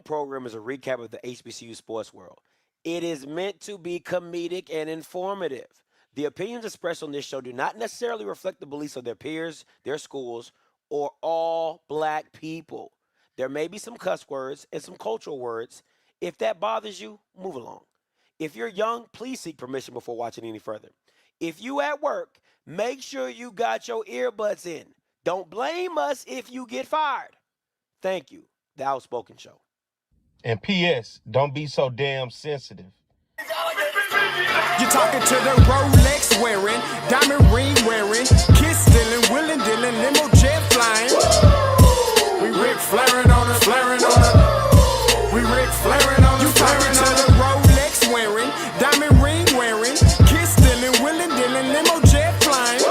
program is a recap of the HBCU sports world. It is meant to be comedic and informative. The opinions expressed on this show do not necessarily reflect the beliefs of their peers, their schools, or all black people. There may be some cuss words and some cultural words. If that bothers you, move along. If you're young, please seek permission before watching any further. If you at work, make sure you got your earbuds in. Don't blame us if you get fired. Thank you. The Outspoken Show. And P.S., don't be so damn sensitive. You're talking to the Rolex wearing, diamond ring wearing, kiss stealing, willing dealing, limo jet flying. We Rick flaring on us, flaring on us. We Rick flaring on us. You talking to the Rolex wearing, diamond ring wearing, kiss stealing, willing dealing, limo jet flying.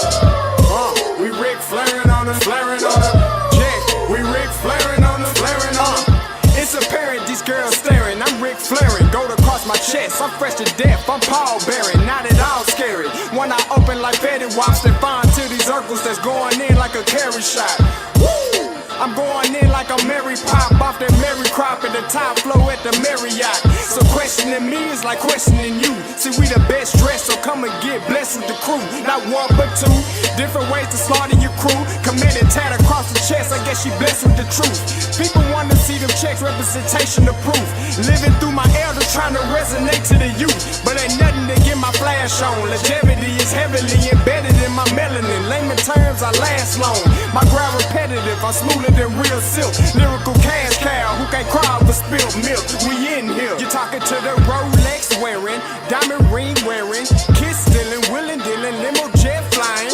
We Rick flaring on us, flaring on us. Jet, we Rick flaring on us, flaring on us. It's apparent these girls staring. I'm Rick flaring, gold across my chest. I'm fresh to death. I'm Paul Bearing, not at all scary. One eye open like Betty Watch and find to these circles that's going in like a carry shot. Woo! I'm going in like a Mary Pop off that Mary Crop at the top flow at the Marriott. So questioning me is like questioning you. See, we the best dressed, so come and get blessed with the crew. Not one but two, different ways to slaughter your crew. Committed tat across the chest, I guess she blessed with the truth. People want to see them checks, representation of proof. Living through my elders, trying to resonate to the youth. But ain't nothing to get my flash on. Longevity is heavily embedded in my melanin. Layman terms, I last long. My ground repetitive, I'm smoother than real silk. Lyrical cash cow, who can't cry over spilled milk. We in here. You're talking to the Rolex wearing, diamond ring wearing, kiss stealing, willing dealing, limo jet flying.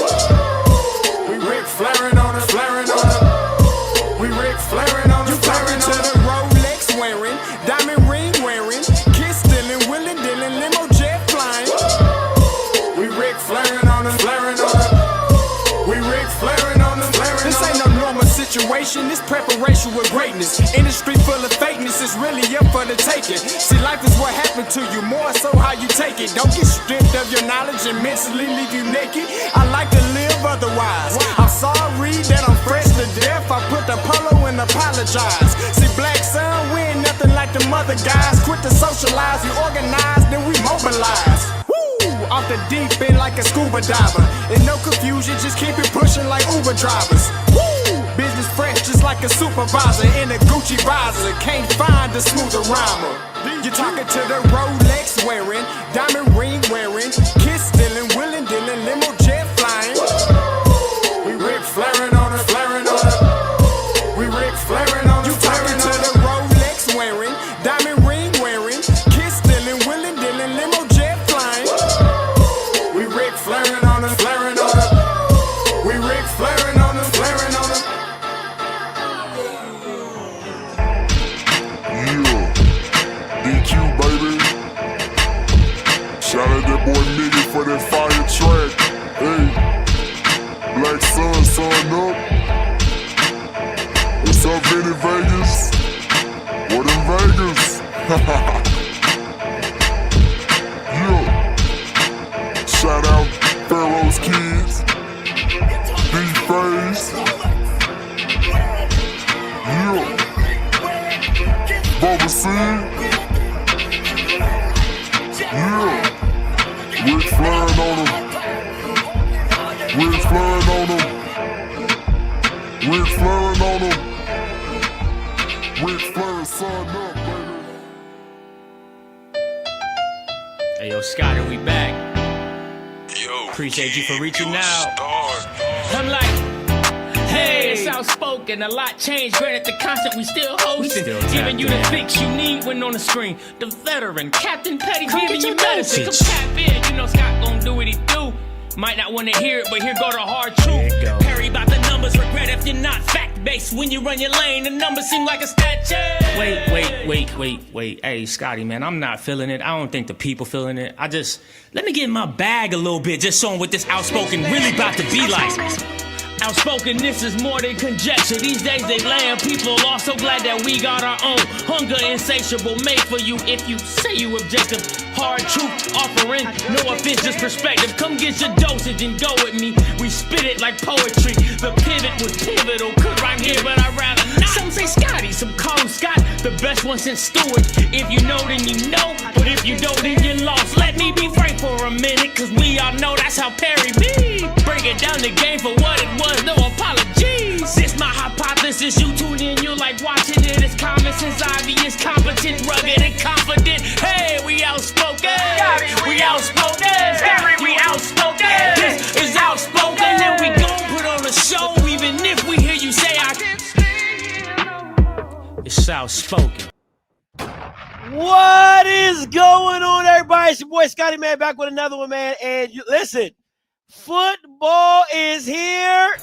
We Rick flaring on us, flaring on us. We Rick flaring on us. You talking to the Rolex wearing, diamond ring wearing, kiss stealing, willing dealing, limo jet flying. We Rick flaring on us, flaring on us. We Rick flaring on us, flaring on us. This ain't no normal situation, this preparation with greatness. Industry full of fakeness, it's really up for the taking. See, life is what happened to you, more so how you take it. Don't get stripped of your knowledge and mentally leave you naked. I like to live otherwise. I'm sorry that I'm fresh to death. I put the polo and apologize. See, black son, we ain't nothing like the mother guys. Quit to socialize, we organize, then we mobilize. Off the deep end like a scuba diver. And no confusion, just keep it pushing like Uber drivers. Woo! Business fresh just like a supervisor in a Gucci visor. Can't find a smoother rhymer. You're talking to the Rolex wearing, diamond ring wearing, kiss stealing, willing dealing, limo jet flying. We Rick flaring on us, flaring on us. We Rick flaring on us. You talking to the Rolex wearing, diamond ring wearing, kiss stealing, willing dealing, limo jet flying. We Rick flaring on us, flaring on us. We Rick flaring on us, flaring on us. Yeah, DQ baby. Shout out that boy Nigga for that fire track. Hey, Black Sun, sun up. What's up, Vinny Vegas? What in Vegas? Yeah. Shout out Pharaoh's Kids, D-Phase, yeah, Bubba C, yeah, Rick flaring on them, Rick flaring on them, Rick flaring on them, Rick flaring son up, baby. Hey yo, Scotty, we back. Appreciate you for reaching out. I'm like, hey, it's outspoken. A lot changed. Granted, the concept we still hosting. Giving you the fix you need when on the screen. The veteran, Captain Petty, giving you medicine. Come tap in. You know Scott gon' do what he do. Might not want to hear it, but here go the hard truth. Perry about the numbers. Regret if you're not fact-based. When you run your lane, the numbers seem like a statue. Wait. Hey, Scotty, man, I'm not feeling it. I don't think the people feeling it. Let me get in my bag a little bit, just showing what this outspoken really about to be like. Outspoken, this is more than conjecture. These days they laying people off. So glad that we got our own. Hunger insatiable, made for you if you say you objective. Hard truth offering, no offense, just perspective. Come get your dosage and go with me. We spit it like poetry. The pivot was pivotal. Could rhyme here, but I'd rather not. Some say Scotty, some call him Scott. The best one since Stewart. If you know, then you know. But if you don't, then you lost. Let me be frank for a minute, cause we all know that's how Perry be. Break it down the game for what it was, no apologies. This my hypothesis, you tune in, you like watching it. It's common sense, obvious, competent, rugged, and confident. Hey, we outspoken. We outspoken. We outspoken. This is outspoken, and we gon' put on a show, even if we hear you say I can't say it. It's outspoken. What is going on, everybody? It's your boy Scotty, man, back with another one, man. And listen, football is here.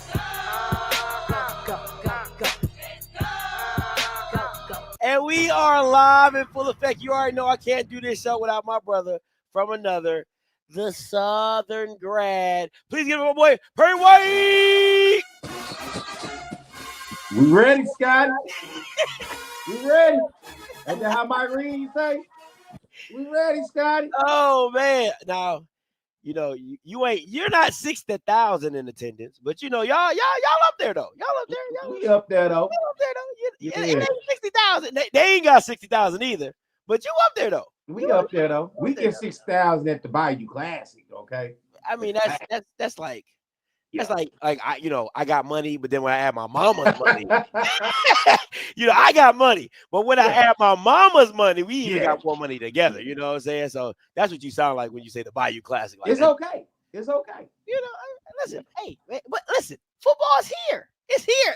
And we are live in full effect. You already know I can't do this show without my brother from another, the Southern grad. Please give him my boy, Perry White. We ready, Scotty? We ready? And then how Mike Reed say? We ready, Scotty? Oh man! Now, you know you're not 60,000 in attendance, but you know y'all up there though. Y'all up there. We up there though. Y'all up there though. It ain't 60,000. They ain't got 60,000 either, but you up there though. We up there though. We get 6,000 at the Bayou Classic. Okay. I mean that's like. Yeah. That's like I got money, but then when I add my mama's money, I got money. But when I add my mama's money, we even got more money together. You know what I'm saying? So that's what you sound like when you say the Bayou Classic. Like it's okay. It's okay. Listen, hey, but listen, football's here. It's here.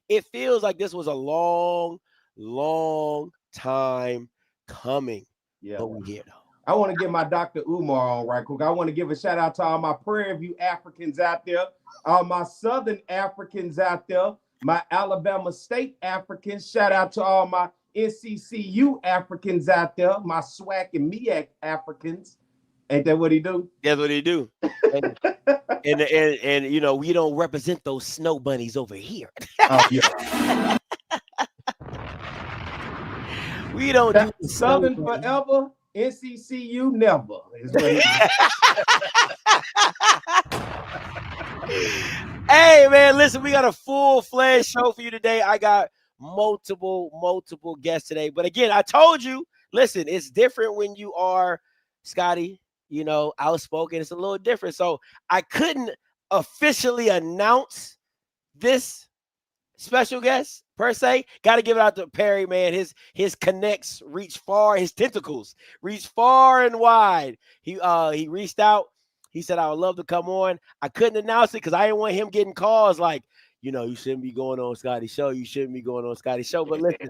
It feels like this was a long, long time coming. Yeah, but we're here though. I want to get my Dr. Umar on right quick. I want to give a shout out to all my Prairie View Africans out there, all my Southern Africans out there, my Alabama State Africans. Shout out to all my NCCU Africans out there, my SWAC and MEAC Africans. Ain't that what he do? That's what he do. And we don't represent those snow bunnies over here. Oh, yeah. We don't do Southern forever. NCCU never. Hey man, listen, we got a full-fledged show for you today. I got multiple guests today. But again, I told you, listen, it's different when you are Scotty, outspoken. It's a little different. So I couldn't officially announce this special guest per se. Got to give it out to Perry, man. His connects reach far, his tentacles reach far and wide. He reached out. He said, I would love to come on. I couldn't announce it because I didn't want him getting calls like, you shouldn't be going on Scotty's show. You shouldn't be going on Scotty's show. But listen,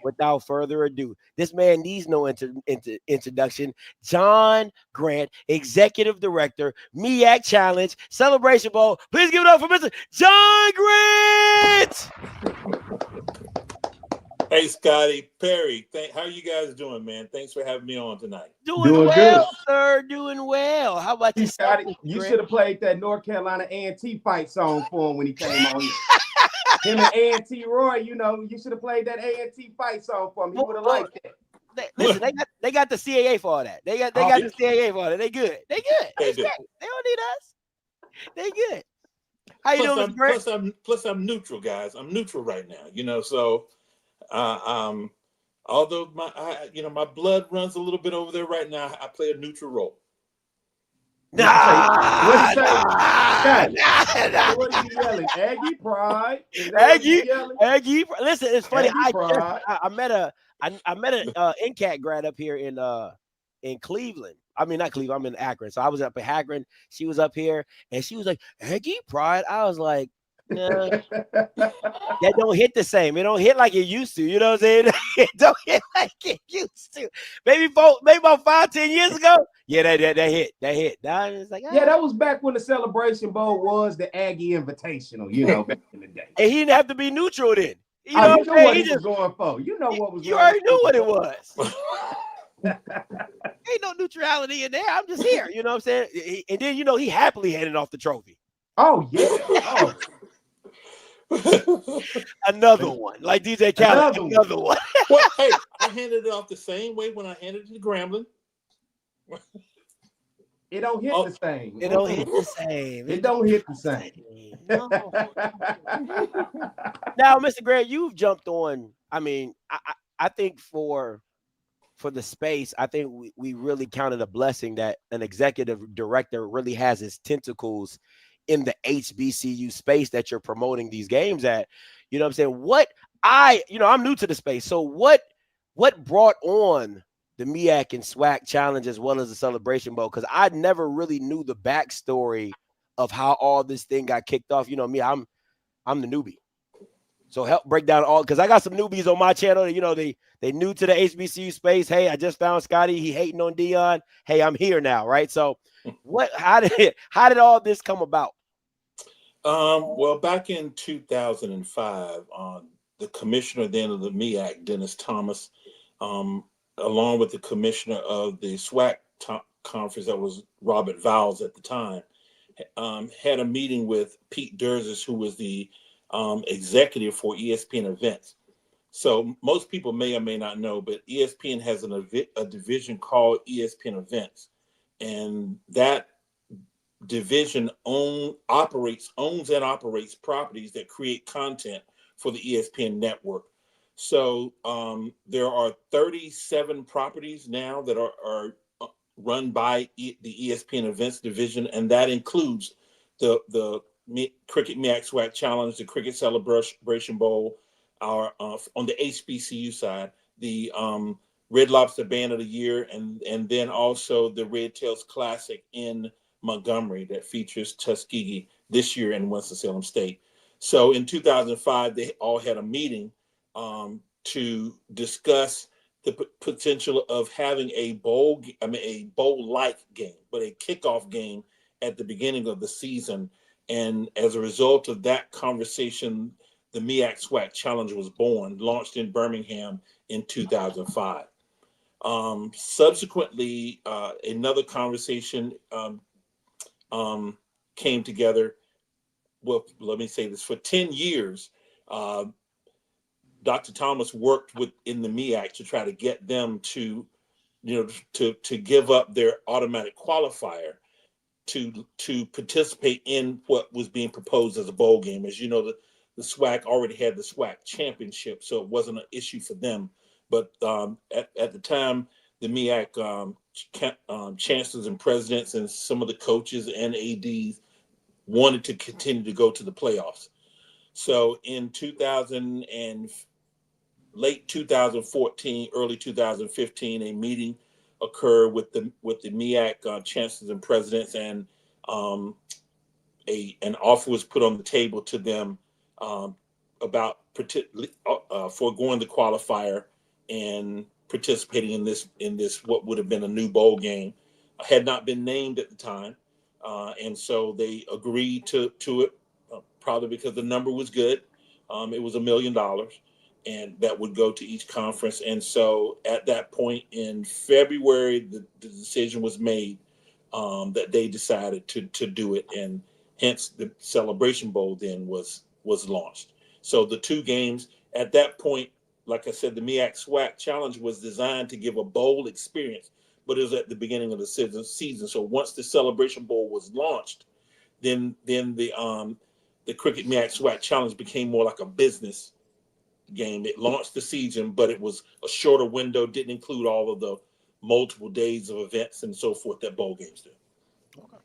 without further ado, this man needs no introduction. John Grant, Executive Director, MEAC Challenge, Celebration Bowl. Please give it up for Mr. John Grant. Hey, Scotty, Perry, how are you guys doing, man? Thanks for having me on tonight. Doing well, good. Sir. Doing well. How about you, Scotty? You should have played that North Carolina A&T fight song for him when he came on here. Him and A&T Roy, you should have played that A&T fight song for him. He would have liked that. Listen, they got the CAA for all that. They got the CAA for all that. They good. They don't need us. They good. How you doing, Grant? Plus, I'm neutral, guys. I'm neutral right now. So. Although my blood runs a little bit over there right now, I play a neutral role. What are you yelling? Aggie pride. Aggie. Listen, it's funny. I met a NCAT grad up here in Cleveland. I mean, not Cleveland. I'm in Akron. So I was up in Akron. She was up here, and she was like, Aggie pride. I was like, nah, that don't hit the same. It don't hit like it used to. You know what I'm saying? It don't hit like it used to. Maybe about 5-10 years ago. Yeah, that hit. Now it's like, yeah, that was back when the Celebration Bowl was the Aggie Invitational. Back in the day. And he didn't have to be neutral then. You know what he was going for. You know what was. You already knew what it was. Ain't no neutrality in there. I'm just here. You know what I'm saying? And then he happily handed off the trophy. Oh yeah. Oh. Another one, like DJ Khaled. Another one. Well, hey, I handed it off the same way when I handed it to Grambling. It don't hit the same. It don't hit the same. It don't hit the same. No. Now, Mr. Grant, you've jumped on. I mean, I think for the space, I think we really counted a blessing that an executive director really has his tentacles in the HBCU space that you're promoting these games at. You know what I'm saying? I'm new to the space. So what brought on the MEAC and SWAC challenge as well as the Celebration Bowl? Because I never really knew the backstory of how all this thing got kicked off. You know me, I'm the newbie. So help break down all, because I got some newbies on my channel. You know, they new to the HBCU space. Hey, I just found Scotty. He hating on Dion. Hey, I'm here now, right? So how did all this come about? Well, back in 2005, the commissioner then of the MEAC, Dennis Thomas, along with the commissioner of the SWAC conference, that was Robert Vowles at the time, had a meeting with Pete Durzis, who was the executive for ESPN events. So most people may or may not know, but ESPN has a division called ESPN Events, and that division owns and operates properties that create content for the ESPN network. So there are 37 properties now that are run by the ESPN Events division, and that includes the Cricket MEAC SWAC Challenge, the Cricket Celebration Bowl, our on the HBCU side, the Red Lobster Band of the Year, and then also the Red Tails Classic in Montgomery that features Tuskegee this year in Winston-Salem State. So in 2005, they all had a meeting to discuss the potential of having a bowl-like game, but a kickoff game at the beginning of the season. And as a result of that conversation, the MEAC SWAC Challenge was born, launched in Birmingham in 2005. Subsequently, another conversation came together. Well, let me say this: for 10 years, Dr. Thomas worked in the MEAC to try to get them to give up their automatic qualifier to participate in what was being proposed as a bowl game. As you know, the SWAC already had the SWAC championship, so it wasn't an issue for them. But at the time, the MEAC chancellors and presidents and some of the coaches and ADs wanted to continue to go to the playoffs. So in late 2014, early 2015, a meeting occurred with the MEAC chancellors and presidents, and an offer was put on the table to them about foregoing the qualifier and participating in this what would have been a new bowl game. Had not been named at the time, and so they agreed to it, probably because the number was good. It was $1 million, and that would go to each conference. And so at that point in February, the decision was made that they decided to do it, and hence the Celebration Bowl then was launched. So the two games at that point, like I said, the MEAC SWAC Challenge was designed to give a bowl experience, but it was at the beginning of the season. So once the Celebration Bowl was launched, then the Cricket MEAC SWAC Challenge became more like a business game. It launched the season, but it was a shorter window, didn't include all of the multiple days of events and so forth that bowl games do. Okay.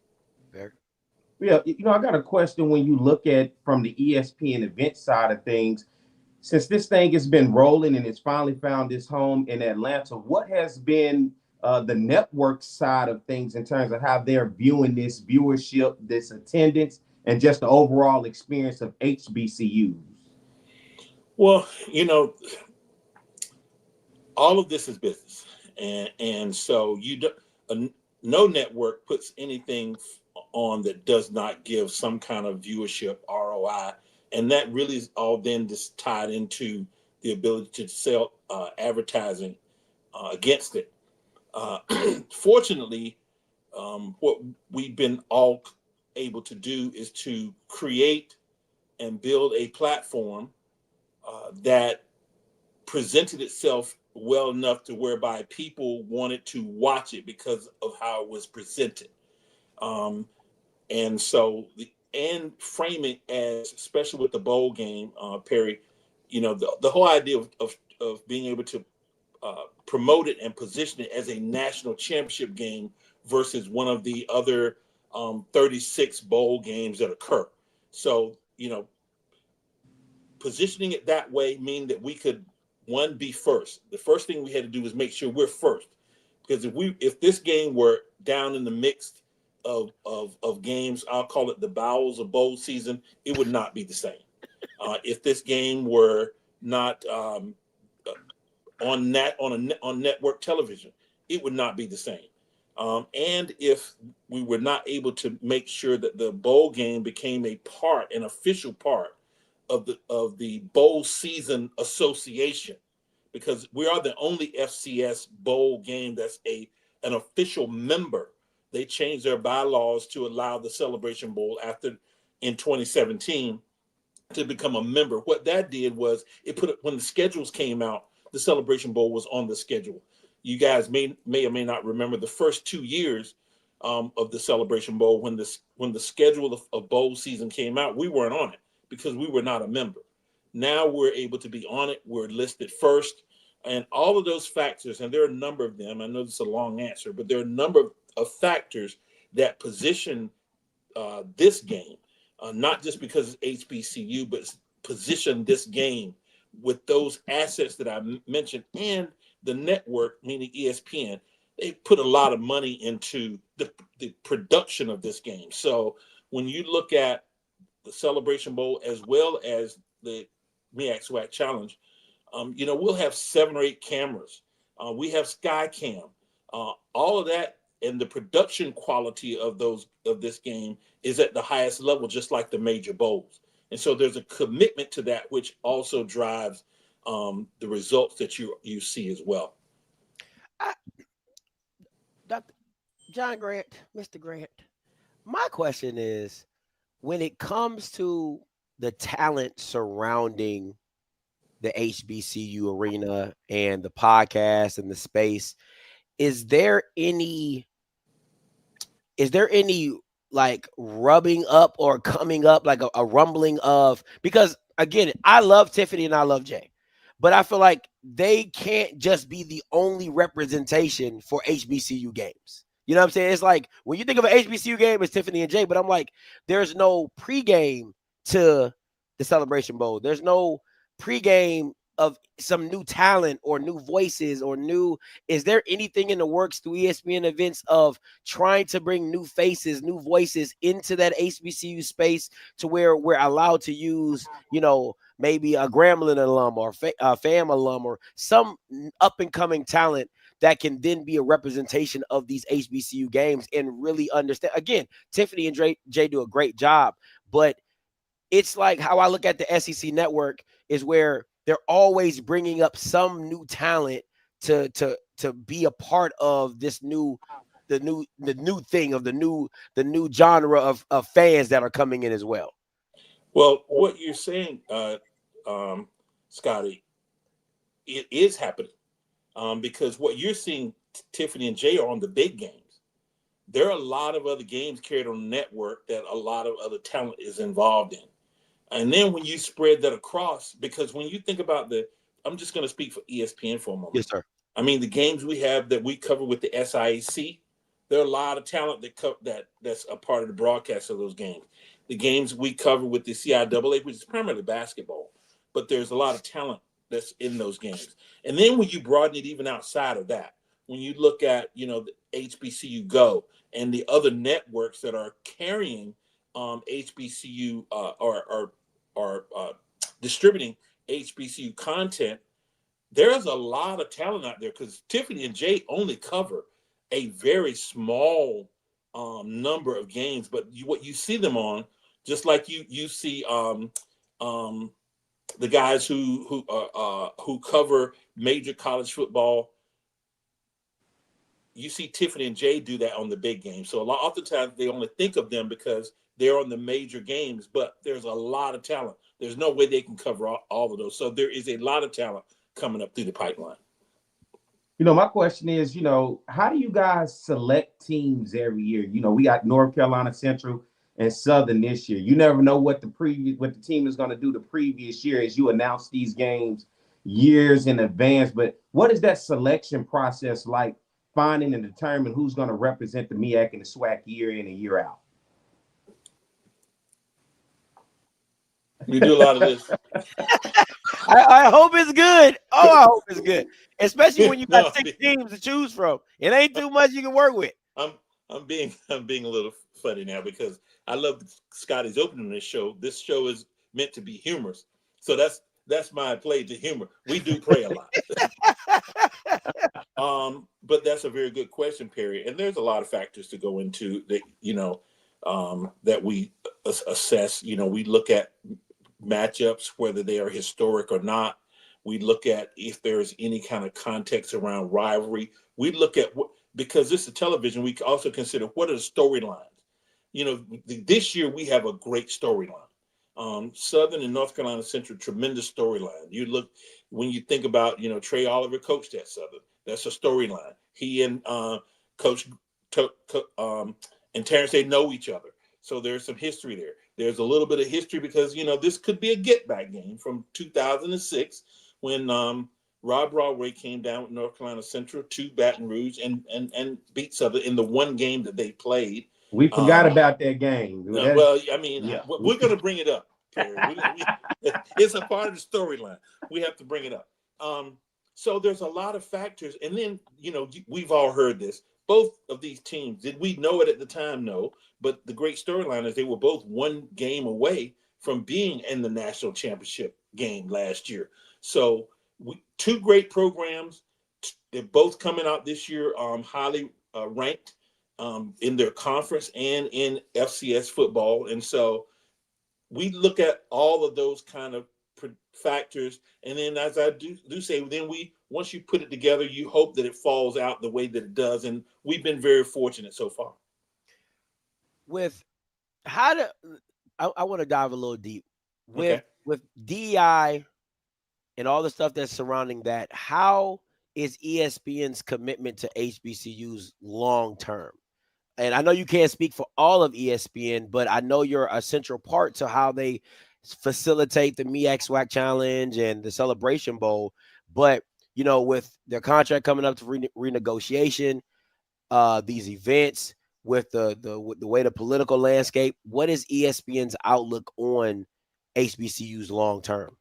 Fair. Yeah, I got a question. When you look at from the ESPN event side of things, since this thing has been rolling and it's finally found its home in Atlanta, what has been the network side of things in terms of how they're viewing this viewership, this attendance, and just the overall experience of HBCUs? Well, all of this is business, and so no network puts anything on that does not give some kind of viewership ROI, and that really is all then just tied into the ability to sell advertising against it. Fortunately, what we've been all able to do is to create and build a platform that presented itself well enough to whereby people wanted to watch it because of how it was presented. And so and frame it as, especially with the bowl game, Perry, the whole idea of being able to promote it and position it as a national championship game versus one of the other 36 bowl games that occur. So, positioning it that way mean that we could, one, be first. The first thing we had to do was make sure we're first, because if this game were down in the mix of games, I'll call it the bowels of bowl season, it would not be the same. If this game were not on network television, it would not be the same. And if we were not able to make sure that the bowl game became an official part of the bowl season association, because we are the only FCS bowl game that's an official member. They changed their bylaws to allow the Celebration Bowl in 2017 to become a member. What that did was when the schedules came out, the Celebration Bowl was on the schedule. You guys may or may not remember the first 2 years of the Celebration Bowl, when the schedule of bowl season came out, we weren't on it because we were not a member. Now we're able to be on it. We're listed first. And all of those factors, and there are a number of them, I know this is a long answer, but there are a number of factors that position this game, not just because it's HBCU, but position this game with those assets that I mentioned, and the network, meaning ESPN. They put a lot of money into the production of this game. So when you look at the Celebration Bowl as well as the MEAC SWAC Challenge, we'll have 7 or 8 cameras. We have SkyCam. All of that, and the production quality of this game is at the highest level, just like the major bowls. And so there's a commitment to that, which also drives the results that you see as well. Dr. John Grant, Mr. Grant, my question is, when it comes to the talent surrounding the HBCU arena and the podcast and the space, is there any like rubbing up or coming up, like a rumbling of, because again, I love Tiffany and I love Jay, but I feel like they can't just be the only representation for HBCU games. You know what I'm saying? It's like when you think of an HBCU game, it's Tiffany and Jay, but I'm like, there's no pregame to the Celebration Bowl. There's no pregame of some new talent or new voices or is there anything in the works through ESPN events of trying to bring new faces, new voices into that HBCU space to where we're allowed to use, maybe a Grambling alum or a FAM alum or some up and coming talent that can then be a representation of these HBCU games and really understand? Again, Tiffany and Jay do a great job, but it's like how I look at the SEC network is where they're always bringing up some new talent to be a part of this the new thing of the new genre of fans that are coming in as well. Well, what you're saying, Scotty, it is happening because what you're seeing, Tiffany and Jay, are on the big games. There are a lot of other games carried on the network that a lot of other talent is involved in. And then when you spread that across, because when you think about I'm just going to speak for ESPN for a moment. Yes, sir. I mean, the games that we cover with the SIAC, there are a lot of talent that's a part of the broadcast of those games. The games we cover with the CIAA, which is primarily basketball, but there's a lot of talent that's in those games. And then when you broaden it even outside of that, when you look at, the HBCU Go and the other networks that are carrying HBCU or distributing HBCU content, there's a lot of talent out there, because Tiffany and Jay only cover a very small number of games, but what you see them on, just like you see the guys who cover major college football. You see Tiffany and Jay do that on the big game. So oftentimes they only think of them because they're on the major games, but there's a lot of talent. There's no way they can cover all of those. So there is a lot of talent coming up through the pipeline. My question is, how do you guys select teams every year? We got North Carolina Central and Southern this year. You never know what the team is going to do the previous year as you announce these games years in advance. But what is that selection process like, finding and determine who's going to represent the MEAC and the SWAC year in and year out? We do a lot of this. I hope it's good. Oh, I hope it's good. Especially when you got 6 teams to choose from. It ain't too much you can work with. I'm being a little funny now because I love Scotty's opening this show. This show is meant to be humorous. So that's my play to humor. We do pray a lot. But that's a very good question, Perry. And there's a lot of factors to go into that, that we assess. We look at matchups, whether they are historic or not. We look at if there's any kind of context around rivalry. We look at because this is television, we also consider what are the storylines. This year we have a great storyline. Southern and North Carolina Central, tremendous storyline. You look when you think about, Trey Oliver coached at Southern. That's a storyline. He and Coach and Terrence, they know each other. So there's some history there. There's a little bit of history because, this could be a get-back game from 2006 when Rob Broadway came down with North Carolina Central to Baton Rouge and beat Southern in the one game that they played. We forgot about that game. We're going to bring it up. It's a part of the storyline. We have to bring it up. So there's a lot of factors. And then, we've all heard this. Both of these teams, did we know it at the time? No. But the great storyline is they were both one game away from being in the national championship game last year. So 2 great programs. They're both coming out this year highly ranked in their conference and in FCS football. And so we look at all of those kind of factors. And then as I do say, then once you put it together, you hope that it falls out the way that it does. And we've been very fortunate so far. I want to dive a little deep with DEI and all the stuff that's surrounding that. How is ESPN's commitment to HBCUs long term? And I know you can't speak for all of ESPN, but I know you're a central part to how they facilitate the MEAC SWAC Challenge and the Celebration Bowl. But, with their contract coming up to renegotiation, these events, with the way the political landscape, what is ESPN's outlook on HBCUs long term?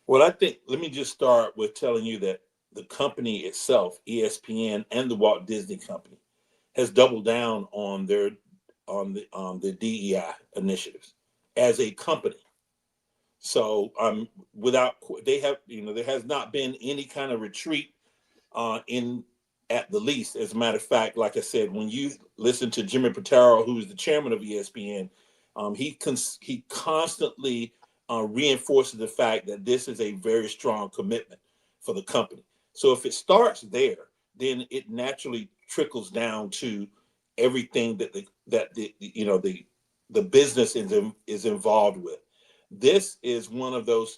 Well, I think let me just start with telling you that the company itself, ESPN and the Walt Disney Company, has doubled down on the DEI initiatives as a company. So there has not been any kind of retreat at the least. As a matter of fact, like I said, when you listen to Jimmy Pitaro, who's the chairman of ESPN, he constantly reinforces the fact that this is a very strong commitment for the company. So if it starts there, then it naturally trickles down to everything that the business is involved with. This is one of those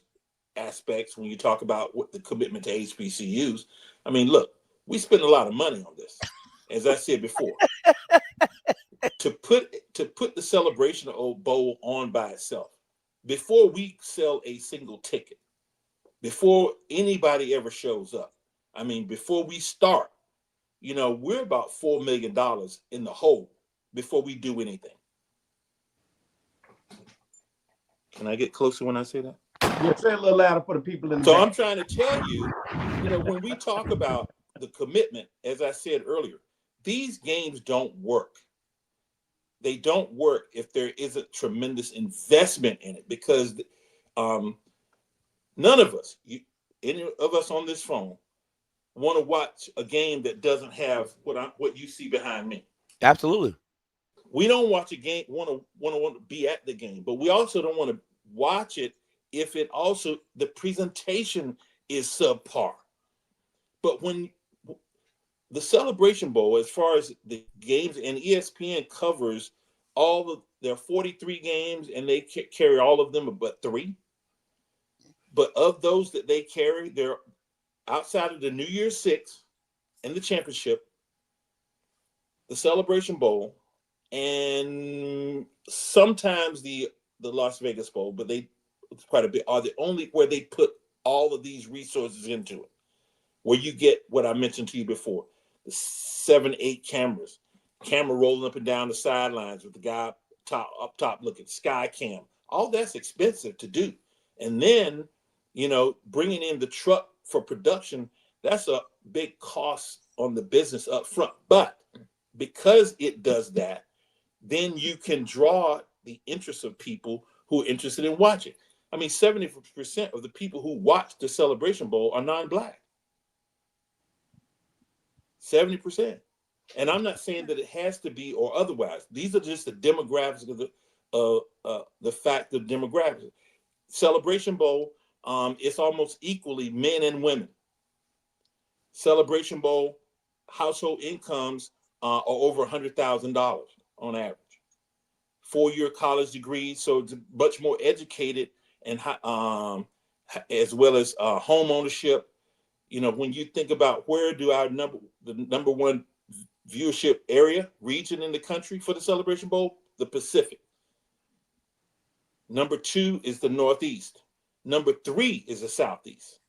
aspects when you talk about what the commitment to HBCUs. I mean, look, we spend a lot of money on this, as I said before. to put the Celebration Bowl on by itself, before we sell a single ticket, before anybody ever shows up, before we start, we're about $4 million in the hole before we do anything. Can I get closer when I say that? Yeah, say it a little louder for the people in the So back. I'm trying to tell you, when we talk about the commitment, as I said earlier, these games don't work. They don't work if there isn't tremendous investment in it, because none of us, any of us on this phone, want to watch a game that doesn't have what you see behind me. Absolutely. We don't watch a game, want to be at the game, but we also don't want to watch it if it also, the presentation is subpar. But when the Celebration Bowl, as far as the games, and ESPN covers all of their 43 games, and they carry all of them but 3. But of those that they carry, they're outside of the New Year's 6 and the championship, the Celebration Bowl, and sometimes the Las Vegas Bowl, but quite a bit are the only where they put all of these resources into it, where you get what I mentioned to you before, the 7-8 cameras, camera rolling up and down the sidelines with the guy up top looking, SkyCam. All that's expensive to do. And then, bringing in the truck for production, that's a big cost on the business up front. But because it does that, then you can draw the interest of people who are interested in watching. I mean, 70% of the people who watch the Celebration Bowl are non-Black. 70%. And I'm not saying that it has to be or otherwise. These are just the demographics of the fact of demographics. Celebration Bowl, it's almost equally men and women. Celebration Bowl household incomes are over $100,000 on average. 4-year college degrees, so it's much more educated, and as well as home ownership. When you think about where do the number one viewership region in the country for the Celebration Bowl, the Pacific. Number 2 is the Northeast. Number 3 is the Southeast.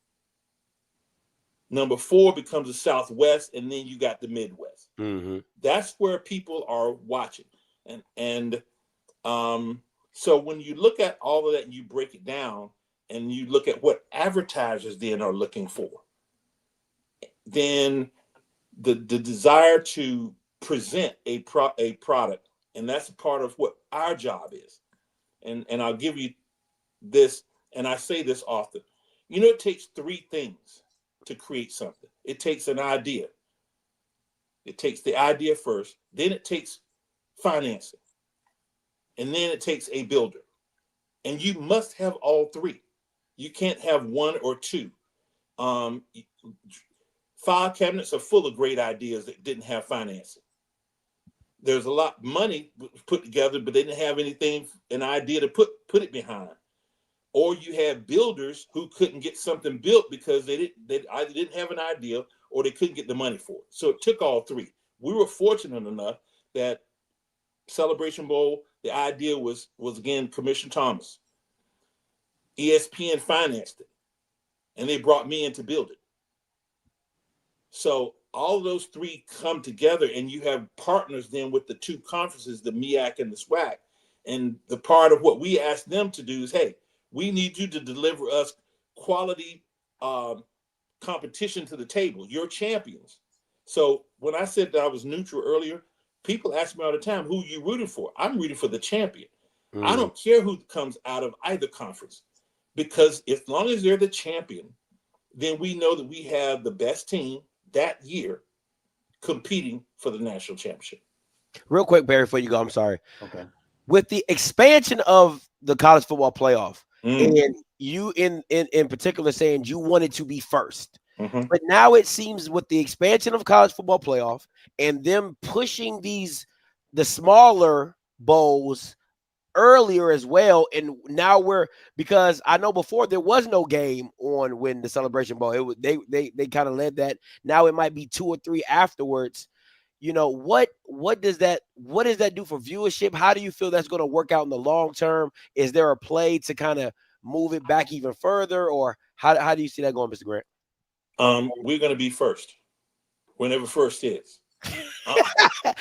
Number 4 becomes the Southwest, and then you got the Midwest. Mm-hmm. That's where people are watching. And so when you look at all of that and you break it down and you look at what advertisers then are looking for, then the desire to present a product, and that's a part of what our job is. And I'll give you this, and I say this often. It takes 3 things to create something. It takes an idea. It takes the idea first, then it takes financing, and then it takes a builder. And you must have all 3. You can't have 1 or 2. File cabinets are full of great ideas that didn't have financing. There's a lot of money put together, but they didn't have an idea to put it behind. Or you had builders who couldn't get something built because they either didn't have an idea or they couldn't get the money for it. So it took all 3. We were fortunate enough that Celebration Bowl, the idea was again, Commissioner Thomas. ESPN financed it, and they brought me in to build it. So all of those 3 come together, and you have partners then with the 2 conferences, the MEAC and the SWAC. And the part of what we ask them to do is, hey, we need you to deliver us quality competition to the table. You're champions. So when I said that I was neutral earlier, people ask me all the time, who are you rooting for? I'm rooting for the champion. I don't care who comes out of either conference, because as long as they're the champion, then we know that we have the best team that year competing for the national championship. Real quick, Barry, before you go, I'm sorry. Okay. With the expansion of the college football playoff, and you in particular saying you wanted to be first, but now it seems with the expansion of college football playoff and them pushing the smaller bowls earlier as well, and now because I know before there was no game on when the Celebration Bowl, they kind of led that. Now it might be 2 or 3 afterwards. What does that do for viewership? How do you feel that's going to work out in the long term? Is there a play to kind of move it back even further, or how do you see that going, Mr. Grant? We're going to be first, whenever first is.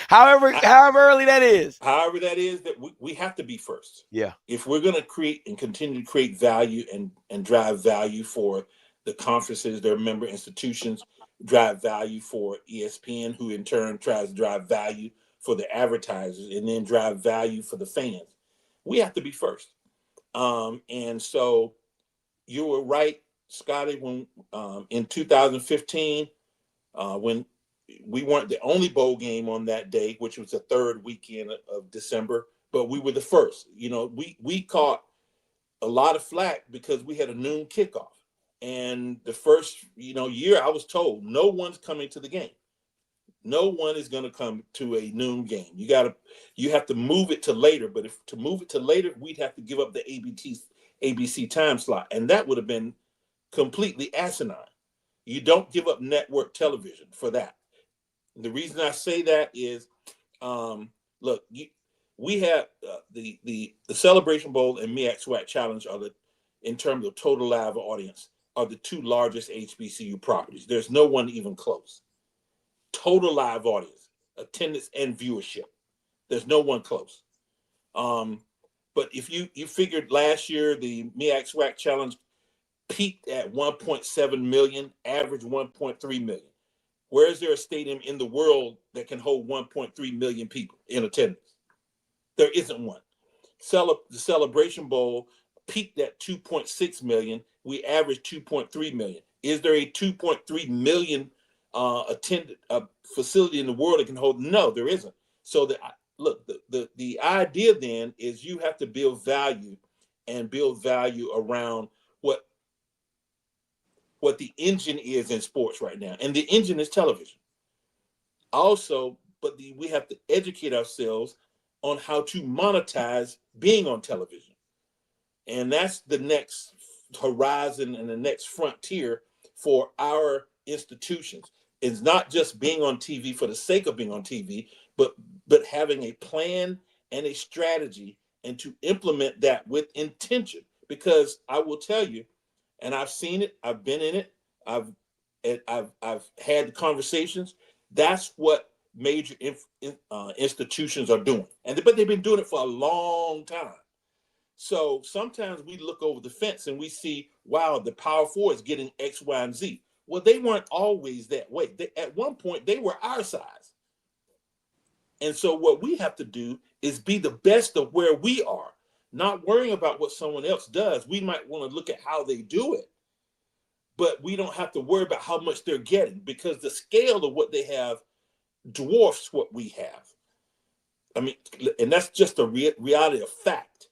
However early that is. However that is, that we have to be first. Yeah. If we're going to create and continue to create value and drive value for the conferences, their member institutions, drive value for ESPN, who in turn tries to drive value for the advertisers, and then drive value for the fans, we have to be first. And so you were right, Scotty, when in 2015, when we weren't the only bowl game on that day, which was the 3rd weekend of December, but we were the first. We caught a lot of flack because we had a noon kickoff. And the first, year I was told no one's coming to the game. No one is going to come to a noon game. You have to move it to later. But to move it to later, we'd have to give up the ABC time slot. And that would have been completely asinine. You don't give up network television for that. The reason I say that is, look, we have the Celebration Bowl and MEAC SWAC Challenge are in terms of total live audience, are the two largest HBCU properties. There's no one even close. Total live audience, attendance and viewership. There's no one close. But if you figured last year the MEAC SWAC Challenge peaked at 1.7 million, average 1.3 million. Where is there a stadium in the world that can hold 1.3 million people in attendance? There isn't one. The Celebration Bowl peaked at 2.6 million. We averaged 2.3 million. Is there a 2.3 million attended facility in the world that can hold? No, there isn't. So the idea then is you have to build value around what the engine is in sports right now. And the engine is television. Also, but we have to educate ourselves on how to monetize being on television. And that's the next horizon and the next frontier for our institutions. It's not just being on TV for the sake of being on TV, but having a plan and a strategy and to implement that with intention. Because I will tell you, and I've seen it, I've been in it, I've had the conversations. That's what major institutions are doing, but they've been doing it for a long time. So sometimes we look over the fence and we see, wow, the Power Four is getting X, Y, and Z. Well, they weren't always that way. At one point, they were our size. And so what we have to do is be the best of where we are, not worrying about what someone else does. We might want to look at how they do it, but we don't have to worry about how much they're getting because the scale of what they have dwarfs what we have. I mean, and that's just a reality of fact.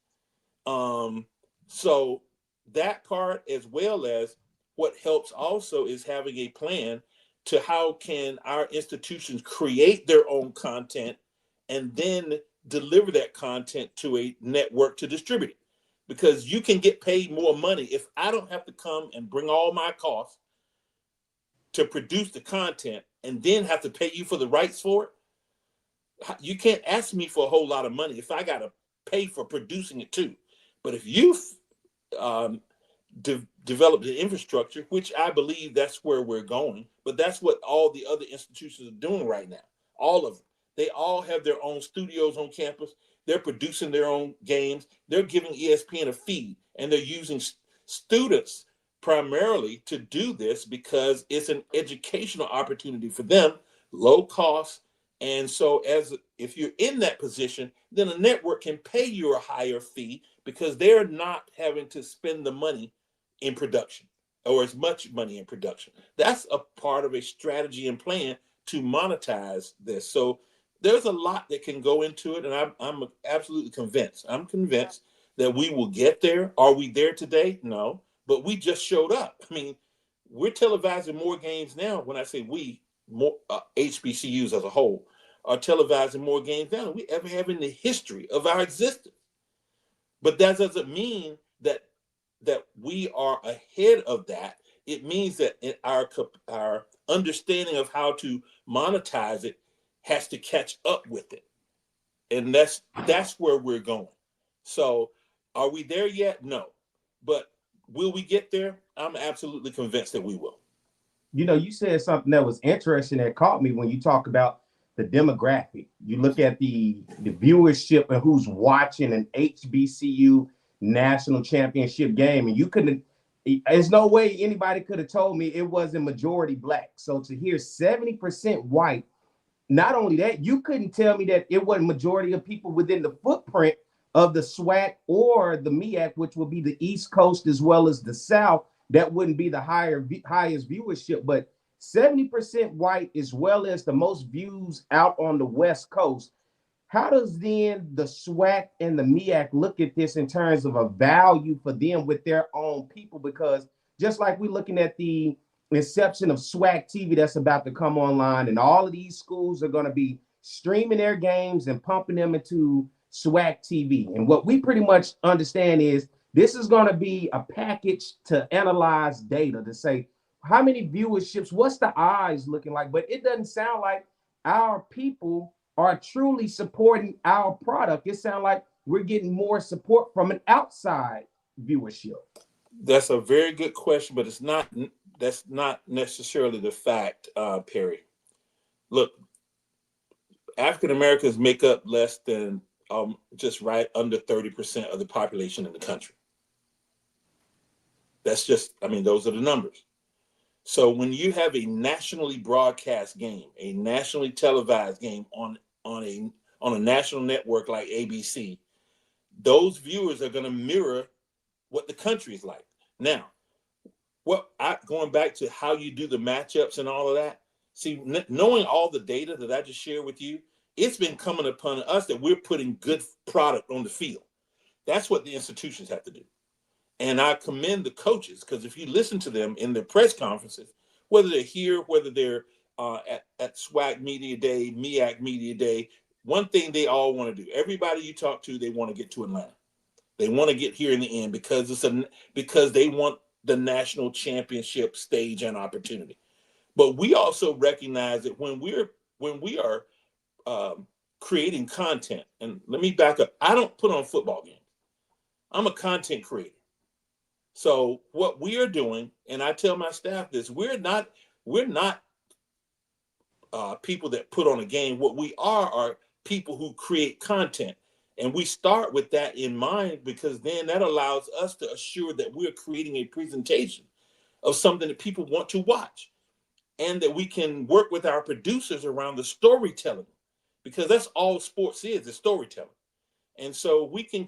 So that part, as well as what helps also is having a plan to how can our institutions create their own content and then deliver that content to a network to distribute it. Because you can get paid more money if I don't have to come and bring all my costs to produce the content and then have to pay you for the rights for it. You can't ask me for a whole lot of money if I got to pay for producing it too. But if you've developed the infrastructure, which I believe that's where we're going, but that's what all the other institutions are doing right now. All of them. They all have their own studios on campus. They're producing their own games. They're giving ESPN a feed, and they're using students primarily to do this because it's an educational opportunity for them, low cost. And so if you're in that position, then a network can pay you a higher fee because they're not having to spend the money in production or as much money in production. That's a part of a strategy and plan to monetize this. So there's a lot that can go into it, and I'm absolutely convinced. I'm convinced that we will get there. Are we there today? No, but we just showed up. I mean, we're televising more games now. When I say we, more HBCUs as a whole are televising more games now than we ever have in the history of our existence. But that doesn't mean that we are ahead of that. It means that our understanding of how to monetize it has to catch up with it. And that's where we're going. So are we there yet? No. But will we get there? I'm absolutely convinced that we will. You know, you said something that was interesting that caught me when you talk about the demographic. You look at the viewership and who's watching an HBCU national championship game, and there's no way anybody could have told me it wasn't majority black. So to hear 70% white, not only that, you couldn't tell me that it wasn't majority of people within the footprint of the SWAC or the MEAC, which will be the East Coast as well as the South. That wouldn't be the highest viewership, but 70% white as well as the most views out on the West Coast. How does then the SWAC and the MEAC look at this in terms of a value for them with their own people? Because just like we're looking at the inception of SWAC TV that's about to come online, and all of these schools are going to be streaming their games and pumping them into SWAC TV. And what we pretty much understand is this is going to be a package to analyze data to say how many viewerships, what's the eyes looking like? But it doesn't sound like our people are truly supporting our product. It sounds like we're getting more support from an outside viewership. That's a very good question, but that's not necessarily the fact, Perry. Look, African Americans make up less than just right under 30% of the population in the country. That's just, I mean, those are the numbers. So when you have a nationally broadcast game, a nationally televised game on a national network like ABC, those viewers are going to mirror what the country is like. Now, going back to how you do the matchups and all of that, see, knowing all the data that I just shared with you, it's been coming upon us that we're putting good product on the field. That's what the institutions have to do. And I commend the coaches, because if you listen to them in their press conferences, whether they're here, whether they're at SWAC Media Day, MEAC Media Day, one thing they all want to do, everybody you talk to, they want to get to Atlanta. They want to get here in the end because they want the national championship stage and opportunity. But we also recognize that when we are creating content, and let me back up, I don't put on football games. I'm a content creator. So what we are doing, and I tell my staff this, we're not people that put on a game. What we are people who create content. And we start with that in mind, because then that allows us to assure that we're creating a presentation of something that people want to watch, and that we can work with our producers around the storytelling, because that's all sports is storytelling. And so we can,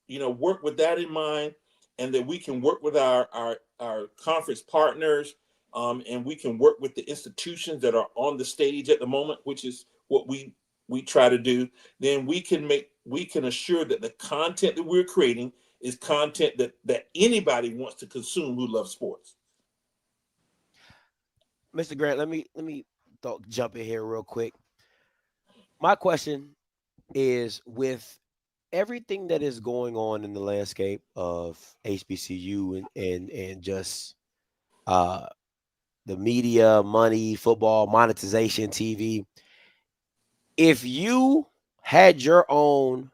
work with that in mind, and that we can work with our conference partners, and we can work with the institutions that are on the stage at the moment, which is what we try to do. Then we can assure that the content that we're creating is content that anybody wants to consume who loves sports. Mr. Grant, let me jump in here real quick. My question is, with everything that is going on in the landscape of HBCU and just the media, money, football, monetization, TV, if you had your own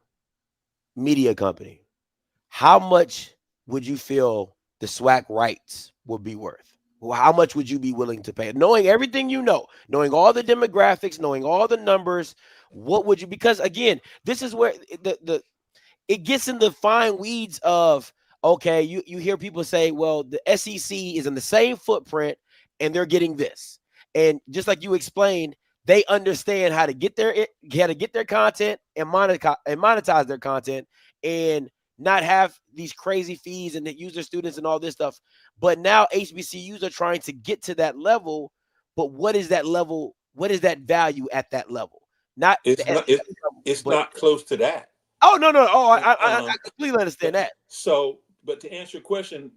media company, how much would you feel the SWAC rights would be worth? Well, how much would you be willing to pay? Knowing everything knowing all the demographics, knowing all the numbers, what would you? Because again, this is where it gets in the fine weeds of, okay, you hear people say, well, the SEC is in the same footprint and they're getting this. And just like you explained, they understand how to get their content and monetize their content and not have these crazy fees and use their students and all this stuff. But now HBCUs are trying to get to that level. But what is that level? What is that value at that level? It's not close to that. Oh, no. Oh, I completely understand that. So, but to answer your question,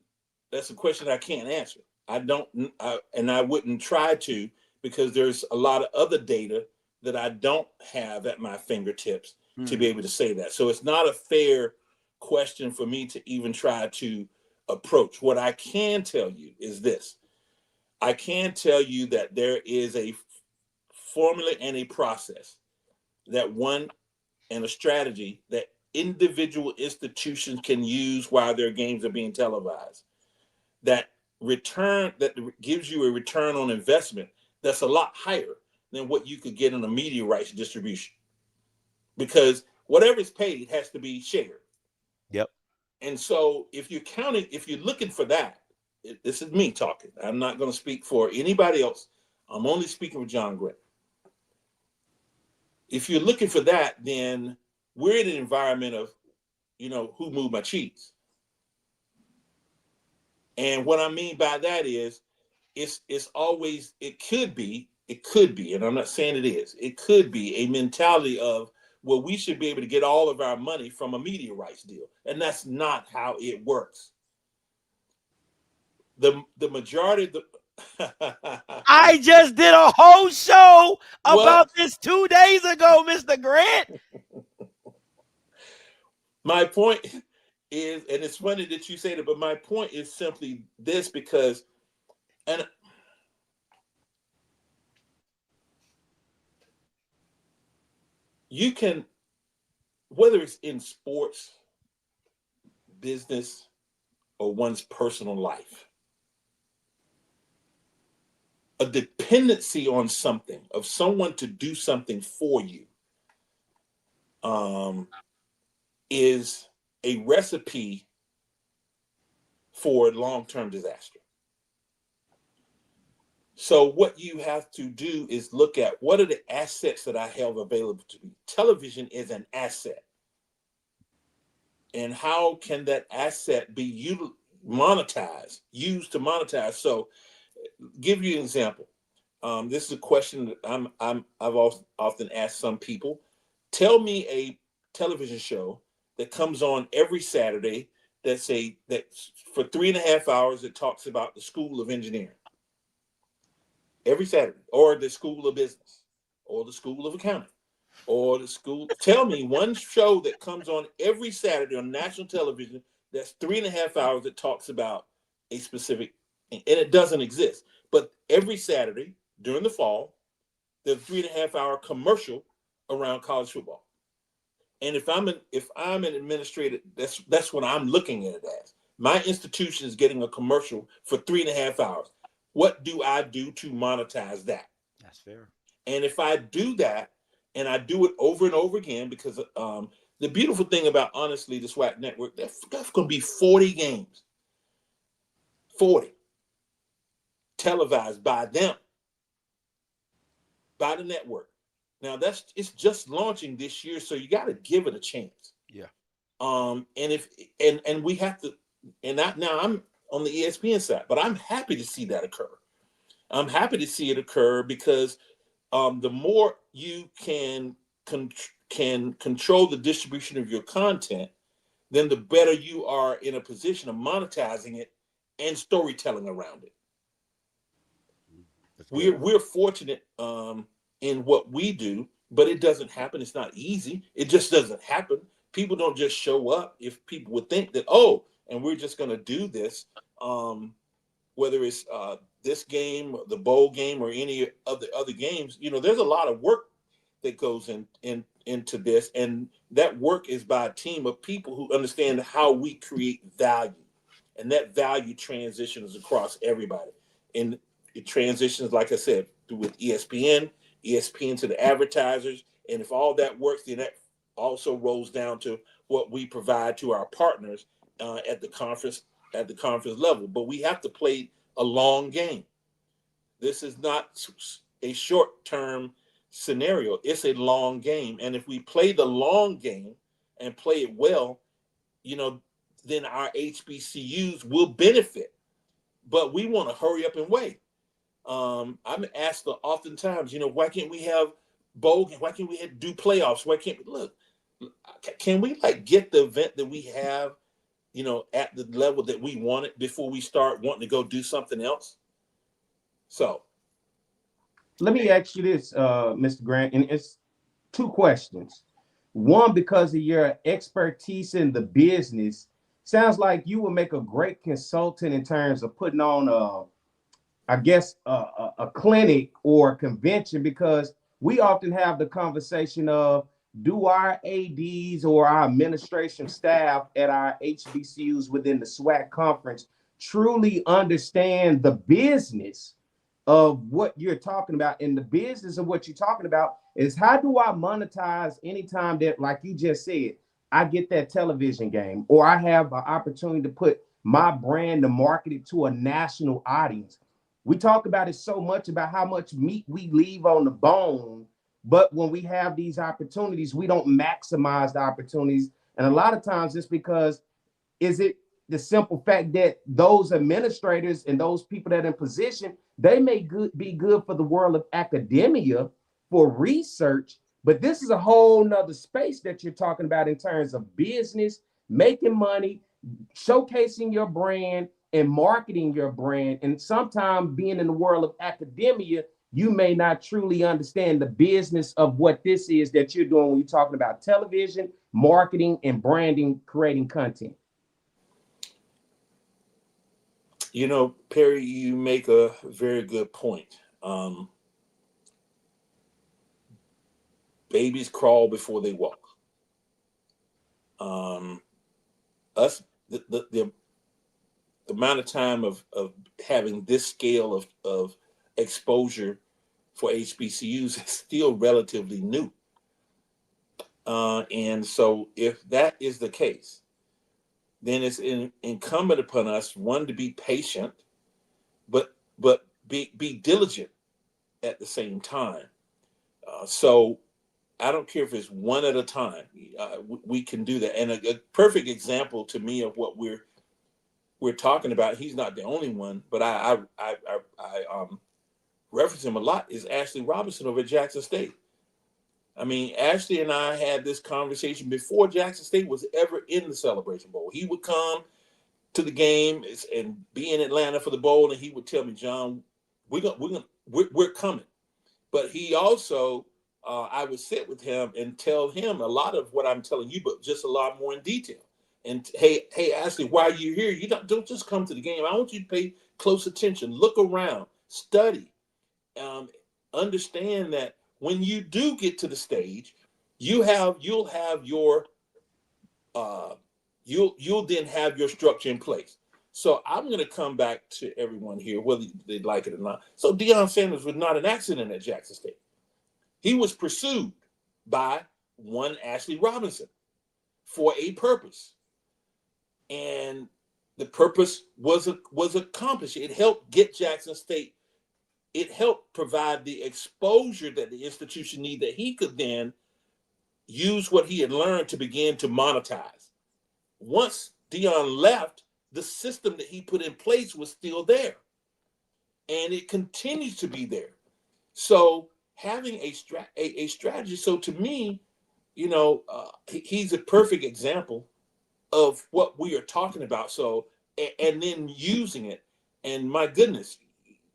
that's a question I can't answer. And I wouldn't try to, because there's a lot of other data that I don't have at my fingertips to be able to say that. So it's not a fair question for me to even try to approach. What I can tell you is this. I can tell you that there is a formula and a process and a strategy that individual institutions can use while their games are being televised, that gives you a return on investment that's a lot higher than what you could get in a media rights distribution, because whatever is paid has to be shared. Yep. And so if you're looking for that, this is me talking. I'm not going to speak for anybody else. I'm only speaking for John Grant. If you're looking for that, then we're in an environment of, who moved my cheese. And what I mean by that is, it's always, it could be, and I'm not saying it is, it could be a mentality of, well, we should be able to get all of our money from a media rights deal. And that's not how it works. The majority of the I just did a whole show about this 2 days ago, Mr. Grant. My point is, and it's funny that you say that, but my point is simply this, because, and you can, whether it's in sports, business, or one's personal life, a dependency on something, of someone to do something for you, is a recipe for long-term disaster. So what you have to do is look at what are the assets that I have available to me. Television is an asset. And how can that asset be used to monetize? So give you an example. This is a question that I've often asked some people. Tell me a television show that comes on every Saturday that's for 3.5 hours that talks about the School of Engineering. Every Saturday, or the School of Business, or the School of Accounting, or the school. Tell me one show that comes on every Saturday on national television that's 3.5 hours that talks about a specific thing. And it doesn't exist. But every Saturday during the fall, there's a 3.5 hour commercial around college football. And if I'm an administrator, that's what I'm looking at it as. My institution is getting a commercial for 3.5 hours. What do I do to monetize that? That's fair. And if I do that, and I do it over and over again, because the beautiful thing about, honestly, the SWAC network, that's going to be 40 games. 40. Televised by them. By the network. Now, it's just launching this year, so you got to give it a chance. Yeah. And we have to, now I'm on the ESPN side, but I'm happy to see that occur. I'm happy to see it occur because the more you can control the distribution of your content, then the better you are in a position of monetizing it and storytelling around it. We're fortunate in what we do, but it doesn't happen. It's not easy. It just doesn't happen. People don't just show up. If people would think that, and we're just going to do this, whether it's this game, the bowl game, or any of the other games, there's a lot of work that goes into this, and that work is by a team of people who understand how we create value, and that value transitions across everybody, and it transitions, like I said, with ESPN to the advertisers, and if all that works, then that also rolls down to what we provide to our partners at the conference level. But we have to play a long game. This is not a short-term scenario. It's a long game. And if we play the long game and play it well, then our HBCUs will benefit. But we want to hurry up and wait. I'm asked oftentimes, why can't we have bowl games? Why can't we do playoffs? Why can't we can we get the event that we have, at the level that we want it before we start wanting to go do something else? So let me ask you this, Mr. Grant, and it's two questions. One, because of your expertise in the business, sounds like you will make a great consultant in terms of putting on a clinic or a convention, because we often have the conversation of, do our ADs or our administration staff at our HBCUs within the SWAC conference truly understand the business of what you're talking about? And the business of what you're talking about is, how do I monetize anytime that, like you just said, I get that television game, or I have an opportunity to put my brand to market it to a national audience? We talk about it so much about how much meat we leave on the bone, but when we have these opportunities, we don't maximize the opportunities. And a lot of times it's because, is it the simple fact that those administrators and those people that are in position, they may be good for the world of academia, for research, but this is a whole nother space that you're talking about in terms of business, making money, showcasing your brand, and marketing your brand. And sometimes being in the world of academia, you may not truly understand the business of what this is that you're doing when you're talking about television, marketing, and branding, creating content. Perry, you make a very good point. babies crawl before they walk. The amount of time of having this scale of exposure for HBCUs is still relatively new. And so if that is the case, then it's incumbent upon us, one, to be patient, but be diligent at the same time. So I don't care if it's one at a time. We can do that. And a perfect example to me of what we're talking about, he's not the only one, but I reference him a lot, is Ashley Robinson over at Jackson State. I mean, Ashley and I had this conversation before Jackson State was ever in the Celebration Bowl. He would come to the game and be in Atlanta for the bowl, and he would tell me, John, we're coming. But he also, I would sit with him and tell him a lot of what I'm telling you, but just a lot more in detail. And hey, Ashley, while you're here, you don't just come to the game. I want you to pay close attention, look around, study, understand that when you do get to the stage, you'll then have your structure in place. So I'm going to come back to everyone here, whether they like it or not. So Deion Sanders was not an accident at Jackson State. He was pursued by one Ashley Robinson for a purpose. And the purpose was accomplished. It helped get Jackson State. It helped provide the exposure that the institution needed, that he could then use what he had learned to begin to monetize. Once Deion left, the system that he put in place was still there. And it continues to be there. So having a strategy. So to me, he's a perfect example of what we are talking about. So, and then using it. And my goodness,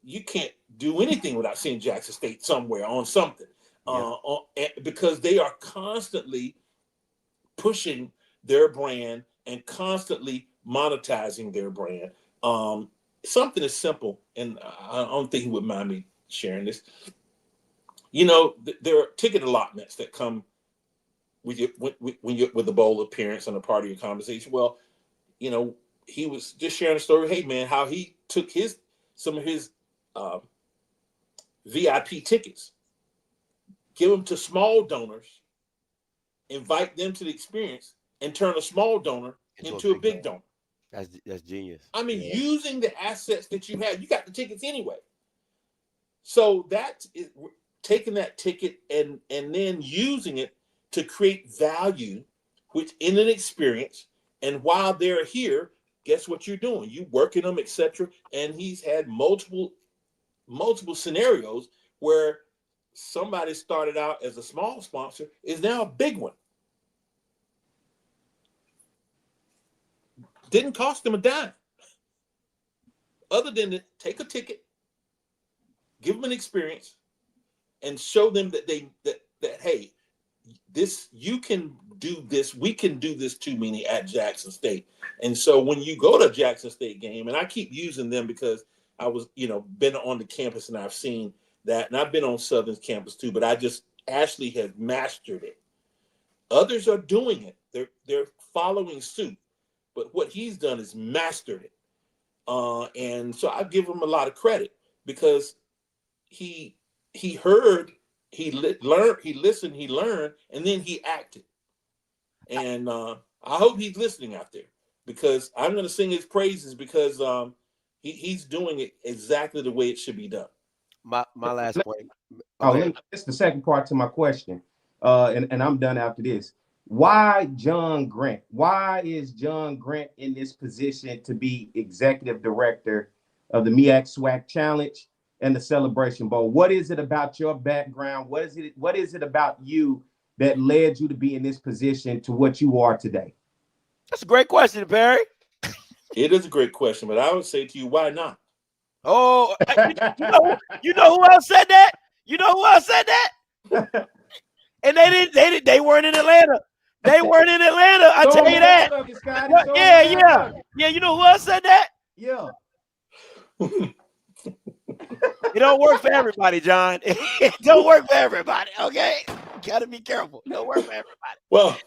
you can't do anything without seeing Jackson State somewhere on something, because they are constantly pushing their brand and constantly monetizing their brand. Something as simple, and I don't think he would mind me sharing this. There are ticket allotments that come with with the bowl appearance and a part of your conversation. Well, he was just sharing a story. Hey, man, how he took some of his VIP tickets, give them to small donors, invite them to the experience, and turn a small donor into a big donor. That's genius. I mean, using the assets that you have, you got the tickets anyway. So that is taking that ticket and then using it to create value, which in an experience. And while they're here, guess what you're doing? You working them, etc. And he's had multiple scenarios where somebody started out as a small sponsor is now a big one. Didn't cost them a dime, other than to take a ticket, give them an experience, and show them that hey, you can do this. We can do this too, meaning at Jackson State. And so when you go to a Jackson State game, and I keep using them because I was, been on the campus and I've seen that, and I've been on Southern's campus too, but Ashley has mastered it. Others are doing it. They're following suit, but what he's done is mastered it. And so I give him a lot of credit because he heard, he listened, he learned, and then he acted. And I hope he's listening out there, because I'm going to sing his praises, because he's doing it exactly the way it should be done. My last point. It's the second part to my question, and I'm done after this. Why John Grant? Why is John Grant in this position to be executive director of the MEAC SWAC Challenge and the Celebration Bowl? What is it about your background? What is it about you that led you to be in this position to what you are today? That's a great question, Perry. It is a great question, but I would say to you, why not? Oh, you know who else said that? You know who else said that? And they weren't in Atlanta. They weren't in Atlanta. I tell you that. Yeah. You know who else said that? Yeah. It don't work for everybody, John. It don't work for everybody. Okay. gotta be careful. Don't work for everybody. Well,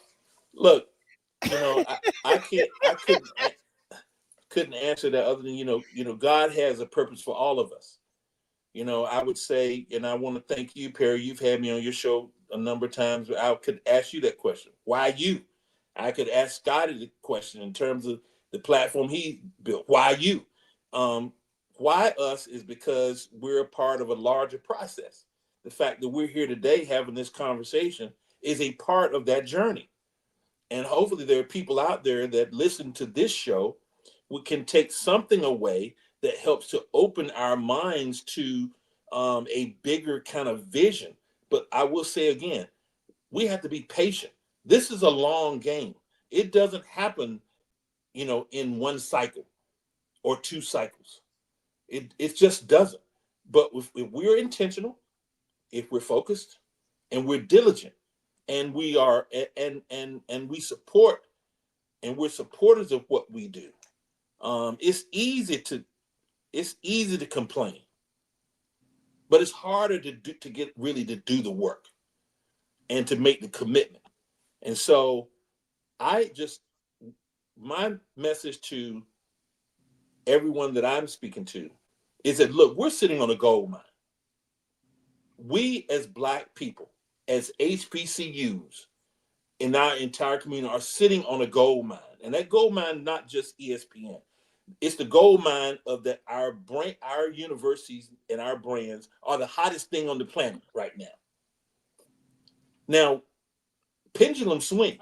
look, I couldn't answer that other than God has a purpose for all of us. I would say, and I want to thank you, Perry. You've had me on your show a number of times. I could ask you that question. Why you? I could ask Scotty the question in terms of the platform he built. Why you? Why us is because we're a part of a larger process. The fact that we're here today having this conversation is a part of that journey. And hopefully there are people out there that listen to this show who can take something away that helps to open our minds to a bigger kind of vision. But I will say again, we have to be patient. This is a long game. It doesn't happen, in one cycle or two cycles. It just doesn't. But if we're intentional, if we're focused and we're diligent and we are and we support and we're supporters of what we do, it's easy to complain, but it's harder to get really to do the work and to make the commitment. And so my message to everyone that I'm speaking to is that, look, we're sitting on a gold mine. We as Black people, as HBCUs in our entire community are sitting on a gold mine. And that gold mine, not just ESPN. It's the gold mine of that our universities and our brands are the hottest thing on the planet right now. Now, pendulums swing.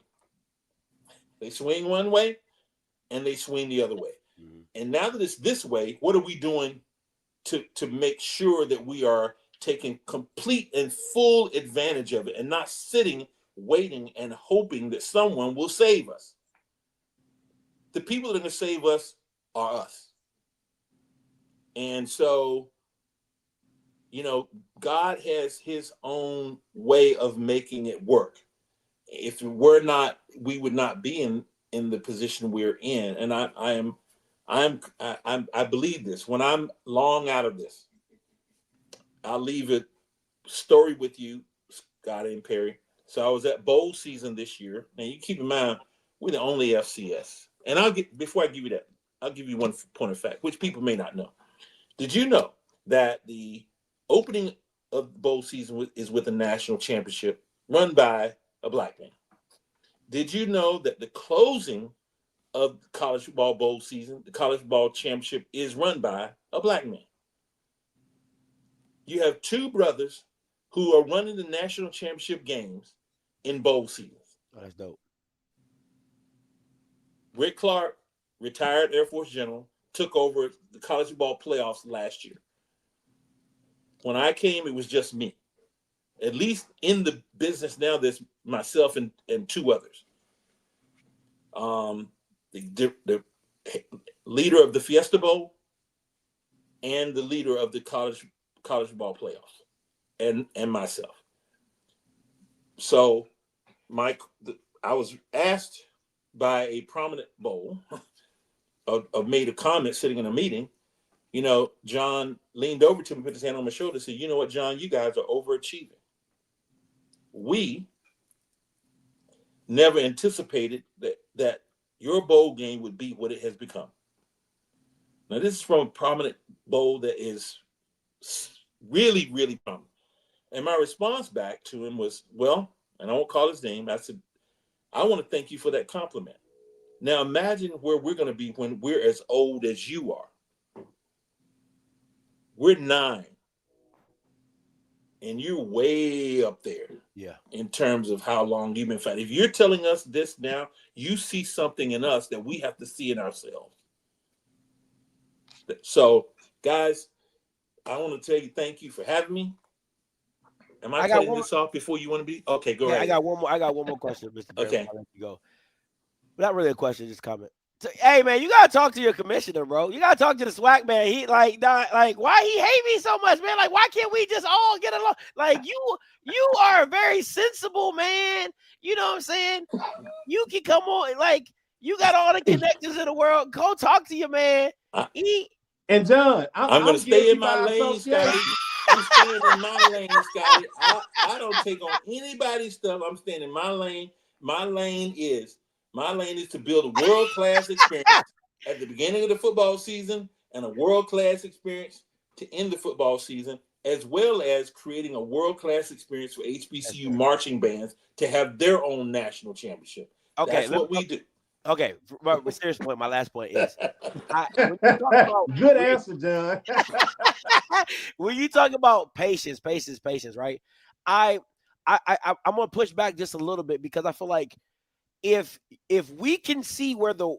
They swing one way and they swing the other way. Mm-hmm. And now that it's this way, what are we doing to make sure that we are taking complete and full advantage of it and not sitting, waiting, and hoping that someone will save us? The people that are going to save us are us. And so, God has his own way of making it work. If we're not, we would not be in the position we're in. And I believe this. When I'm long out of this, I'll leave a story with you, Scotty and Perry. So I was at bowl season this year. Now you keep in mind, we're the only FCS. And before I give you that, I'll give you one point of fact, which people may not know. Did you know that the opening of the bowl season is with a national championship run by a Black man? Did you know that the closing of the college football bowl season, the college football championship, is run by a Black man? You have two brothers who are running the national championship games in bowl seasons. Oh, that's dope. Rick Clark, retired Air Force general, took over the college football playoffs last year. When I came, it was just me. At least in the business now, there's myself and two others. The leader of the Fiesta Bowl and the leader of the college football playoffs, and myself. So, I was asked by a prominent bowl, made a comment sitting in a meeting. John leaned over to me, put his hand on my shoulder, and said, "You know what, John? You guys are overachieving. We never anticipated that your bowl game would be what it has become." Now, this is from a prominent bowl that is really, really prominent. And my response back to him was, well, and I won't call his name, I said, "I want to thank you for that compliment. Now imagine where we're going to be when we're as old as you are. We're 9. And you're way up there." Yeah. In terms of how long you've been fighting. If you're telling us this now, you see something in us that we have to see in ourselves. So, guys, I want to tell you thank you for having me. Am I cutting this off before you want to be? Okay, go ahead. I got one more question, Mr. Perry. Okay. I'll let you go. Not really a question, just a comment. Hey man, you gotta talk to your commissioner, bro. You gotta talk to the SWAC man. He why he hate me so much, man? Like, why can't we just all get along? Like, you are a very sensible man. You know what I'm saying? You can come on, like, you got all the connections in the world. Go talk to your man. And John, I'm gonna stay in my lane, Scotty. I'm staying in my lane, Scotty. I don't take on anybody's stuff. I'm staying in my lane. My lane is to build a world-class experience at the beginning of the football season and a world-class experience to end the football season, as well as creating a world-class experience for HBCU marching bands to have their own national championship. Okay, that's what we do. Okay, but serious point. My last point is, when you talk about, good answer, John. when you talk about patience, right? I'm gonna push back just a little bit because I feel like if we can see where the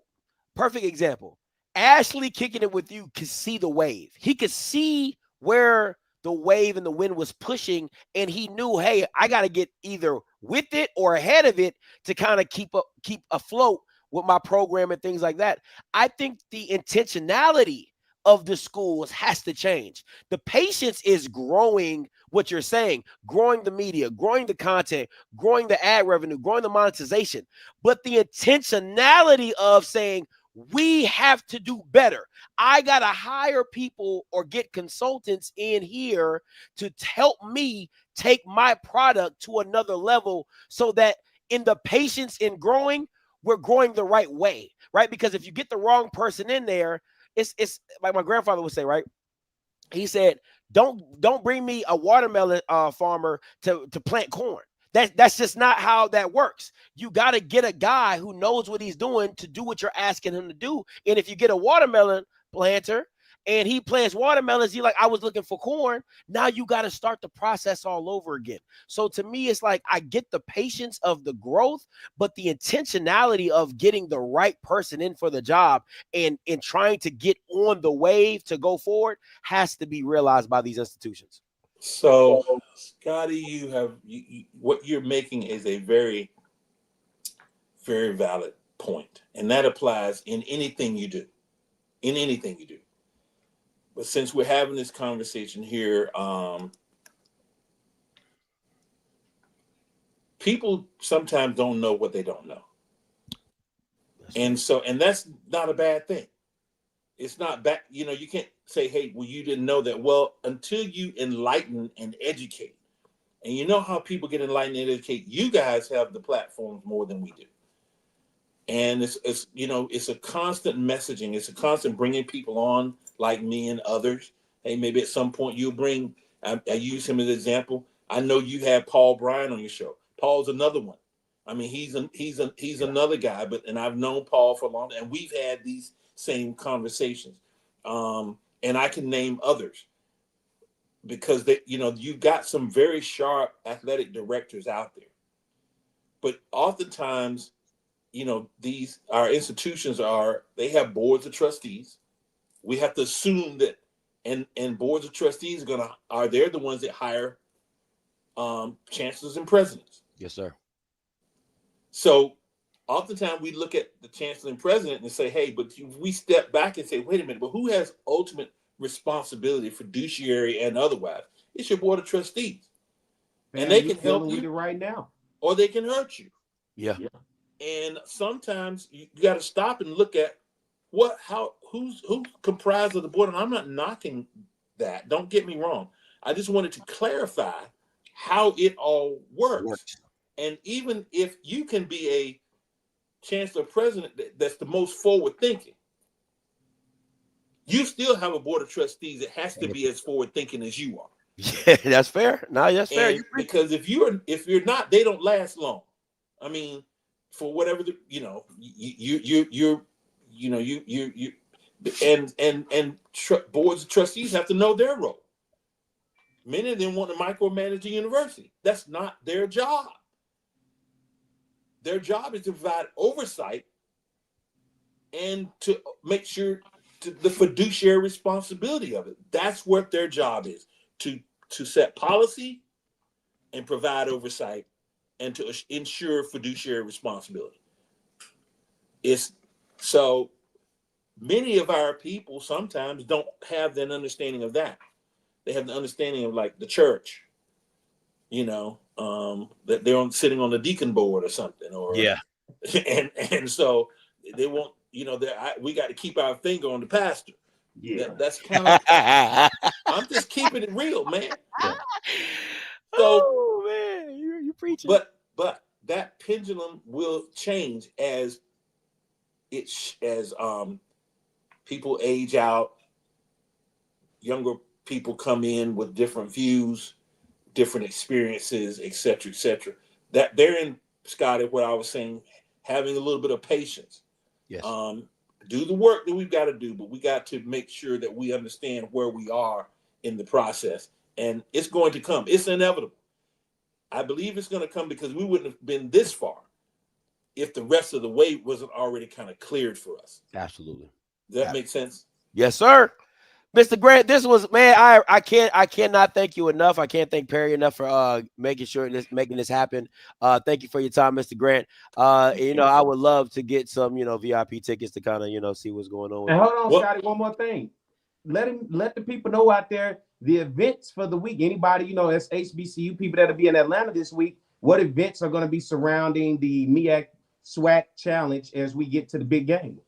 perfect example, Ashley kicking it with you could see the wave. He could see where the wave and the wind was pushing, and he knew, hey, I got to get either with it or ahead of it to kind of keep afloat with my program and things like that. I think the intentionality of the schools has to change. The patience is growing what you're saying, growing the media, growing the content, growing the ad revenue, growing the monetization. But the intentionality of saying, we have to do better. I got to hire people or get consultants in here to help me take my product to another level so that in the patience in growing, we're growing the right way, right? Because if you get the wrong person in there, it's like my grandfather would say, right? He said, don't bring me a watermelon farmer to plant corn. That's just not how that works. You got to get a guy who knows what he's doing to do what you're asking him to do. And if you get a watermelon planter and he plants watermelons, you're like, I was looking for corn. Now you got to start the process all over again. So to me, it's like, I get the patience of the growth, but the intentionality of getting the right person in for the job and trying to get on the wave to go forward has to be realized by these institutions. So, Scotty, what you're making is a very, very valid point, and that applies in anything you do. In anything you do. But since we're having this conversation here, people sometimes don't know what they don't know, and that's not a bad thing. It's not bad. You know, you can't say, hey, well, you didn't know that. Well, until you enlighten and educate, and you know how people get enlightened and educate, you guys have the platforms more than we do. And it's a constant messaging. It's a constant bringing people on like me and others. Hey, maybe at some point you'll bring, I use him as an example. I know you had Paul Bryan on your show. Paul's another one. I mean, he's another guy, and I've known Paul for a long time, and we've had these same conversations. And I can name others because you've got some very sharp athletic directors out there. But oftentimes, our institutions they have boards of trustees. We have to assume that, and boards of trustees they're the ones that hire chancellors and presidents. Yes, sir. So oftentimes we look at the chancellor and president and say, hey, but we step back and say, wait a minute, but who has ultimate responsibility, fiduciary and otherwise? It's your board of trustees. Man, and they can help you you right now, or they can hurt you. Yeah. And sometimes you got to stop and look at who's comprised of the board. And I'm not knocking that. Don't get me wrong. I just wanted to clarify how it all works. And even if you can be a chancellor president that's the most forward thinking, you still have a board of trustees that has to be as forward thinking as you are. Yeah, that's fair. No, that's fair. Because if you're not, they don't last long. I mean, for whatever boards of trustees have to know their role. Many of them want to micromanage a university. That's not their job. Their job is to provide oversight and to make sure the fiduciary responsibility of it. That's what their job is, to set policy and provide oversight and to ensure fiduciary responsibility. So many of our people sometimes don't have that understanding of that. They have the understanding of like the church, that they're sitting on the deacon board or something, or yeah, and so they won't, we got to keep our finger on the pastor. Yeah. That's kind of. I'm just keeping it real, man. Yeah. So, oh man, you preaching. But that pendulum will change as people age out, younger people come in with different views, different experiences, et cetera, that therein, Scotty, what I was saying, having a little bit of patience. Yes. Do the work that we've got to do, but we got to make sure that we understand where we are in the process. And it's going to come. It's inevitable. I believe it's going to come because we wouldn't have been this far if the rest of the way wasn't already kind of cleared for us. Absolutely. Does that make sense? Yes, sir. Mr. Grant, this was, man, I cannot thank you enough. I can't thank Perry enough for making this happen. Thank you for your time, Mr. Grant. I would love to get some, VIP tickets to kind of, see what's going on. And hold on, Scotty, one more thing. Let the people know out there the events for the week. Anybody, that's HBCU people that'll be in Atlanta this week, what events are going to be surrounding the MEAC SWAC challenge as we get to the big game?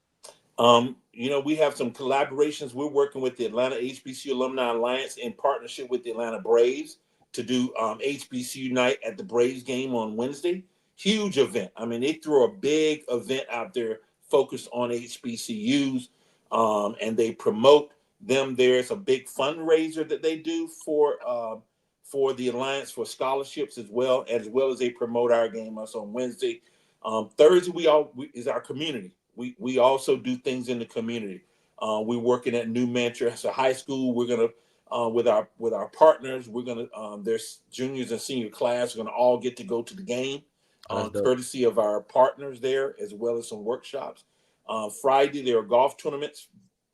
We have some collaborations. We're working with the Atlanta HBCU Alumni Alliance in partnership with the Atlanta Braves to do HBCU night at the Braves game on Wednesday. Huge event. I mean, they throw a big event out there focused on HBCUs, and they promote them. There's a big fundraiser that they do for the Alliance for scholarships as well as they promote our game on Wednesday. Thursday is our community. We also do things in the community. We're working at New Manchester High School. We're gonna with our partners. We're gonna there's juniors and senior class. We're gonna all get to go to the game, courtesy of our partners there, as well as some workshops. Friday there are golf tournaments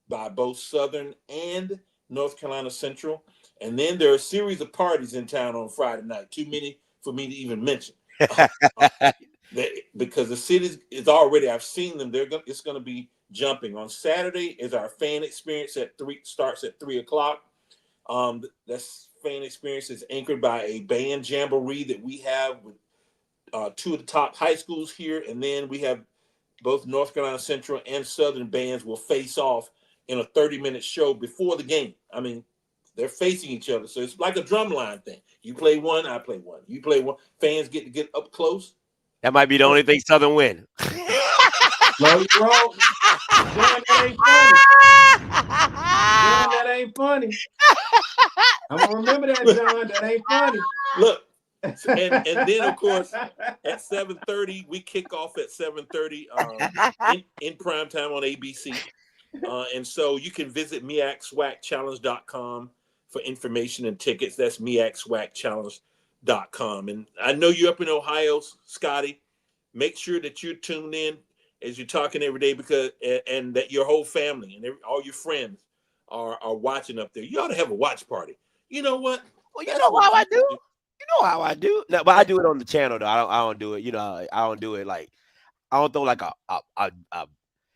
by both Southern and North Carolina Central, and then there are a series of parties in town on Friday night. Too many for me to even mention. Because the city is already, I've seen them. It's going to be jumping. On Saturday is our fan experience starts at 3:00. That's fan experience is anchored by a band jamboree that we have with two of the top high schools here, and then we have both North Carolina Central and Southern bands will face off in a 30-minute show before the game. I mean, they're facing each other, so it's like a drumline thing. You play one, I play one. You play one. Fans get to get up close. That might be the only thing Southern win. Slow your roll. John, that ain't funny. I'm going to remember that, John. That ain't funny. Look, and then, of course, at 7:30, we kick off at 7:30 in prime time on ABC. And so you can visit MEACSWACchallenge.com for information and tickets. That's MEACSWACchallenge.com. And I know you're up in Ohio, Scotty. Make sure that you're tuned in as you're talking every day, because and that your whole family and all your friends are watching up there. You ought to have a watch party. You know what? Well, you know how I do. You know how I do. No, but I do it on the channel though. I don't do it. I don't do it like I don't throw like I